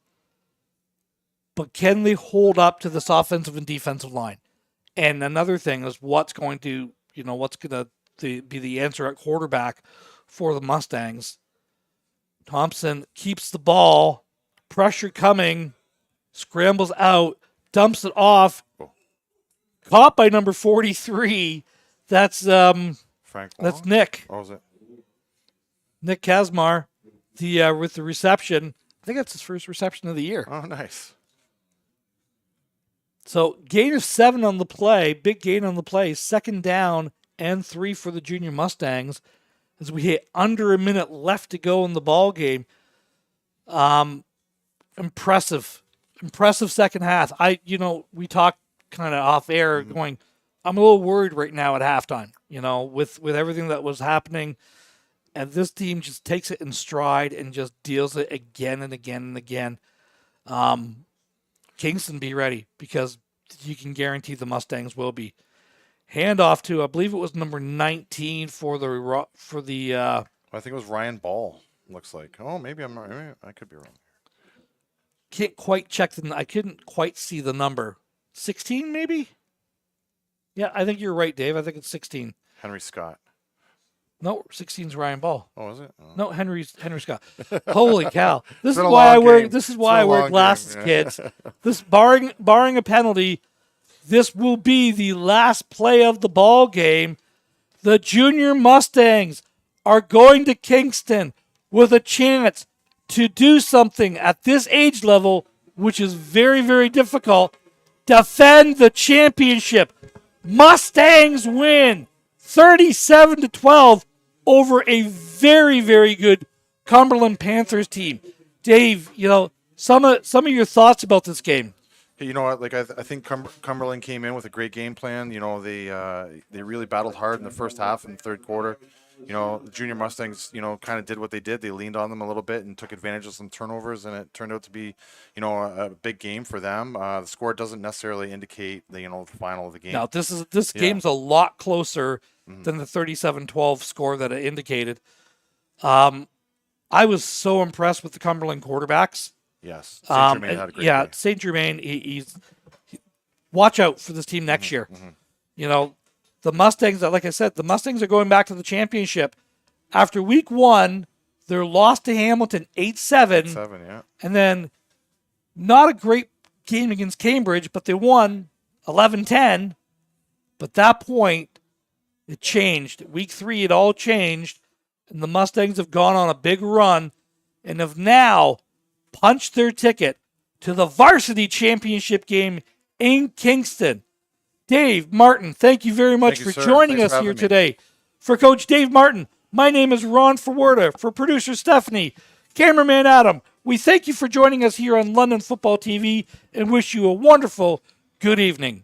but can they hold up to this offensive and defensive line? And another thing is what's going to be the answer at quarterback for the Mustangs. Thompson keeps the ball, pressure coming, scrambles out, dumps it off, caught by number 43. That's Frank. that's Nick. Oh, is it? Nick Kazmar, with the reception. I think that's his first reception of the year. Oh, nice. So gain of 7 on the play, big gain on the play, 2nd down and 3 for the Junior Mustangs as we hit under a minute left to go in the ball game. Impressive second half. We talked kind of off air going, I'm a little worried right now at halftime, with everything that was happening. And this team just takes it in stride and just deals it again and again and again. Kingston, be ready, because you can guarantee the Mustangs will be. Handoff to, I believe it was number 19 for the. I think it was Ryan Ball. Looks like. Oh, maybe I'm not. Maybe I could be wrong. Can't quite check I couldn't quite see the number. 16, maybe. Yeah, I think you're right, Dave. I think it's 16. Henry Scott. No, 16 is Ryan Ball. Oh, is it? Oh. No, Henry Scott. Holy cow! This is been a why I long wear. game. This is It's why I been a wear long glasses, game, yeah. kids. This barring a penalty, this will be the last play of the ball game. The Junior Mustangs are going to Kingston with a chance to do something at this age level, which is very, very difficult. Defend the championship. Mustangs win 37-12 over a very, very good Cumberland Panthers team. Dave, some of your thoughts about this game. Hey, you know what? Like I think Cumberland came in with a great game plan. They really battled hard in the first half and third quarter. The Junior Mustangs, kind of did what they did. They leaned on them a little bit and took advantage of some turnovers, and it turned out to be, a big game for them. The score doesn't necessarily indicate the final of the game. Now, this game's a lot closer than the 37-12 score that it indicated. I was so impressed with the Cumberland quarterbacks. Yes, St. Germain had a great day. St. Germain, he's watch out for this team next year. The Mustangs, like I said, the Mustangs are going back to the championship. After week 1, they're lost to Hamilton 8-7. 7, yeah. And then not a great game against Cambridge, but they won 11-10. But that point, it changed. Week 3, it all changed. And the Mustangs have gone on a big run and have now punched their ticket to the varsity championship game in Kingston. Dave Martin, thank you very much for joining us here today. For Coach Dave Martin, my name is Ron Forwerda. For producer Stephanie, cameraman Adam, we thank you for joining us here on London Football TV and wish you a wonderful good evening.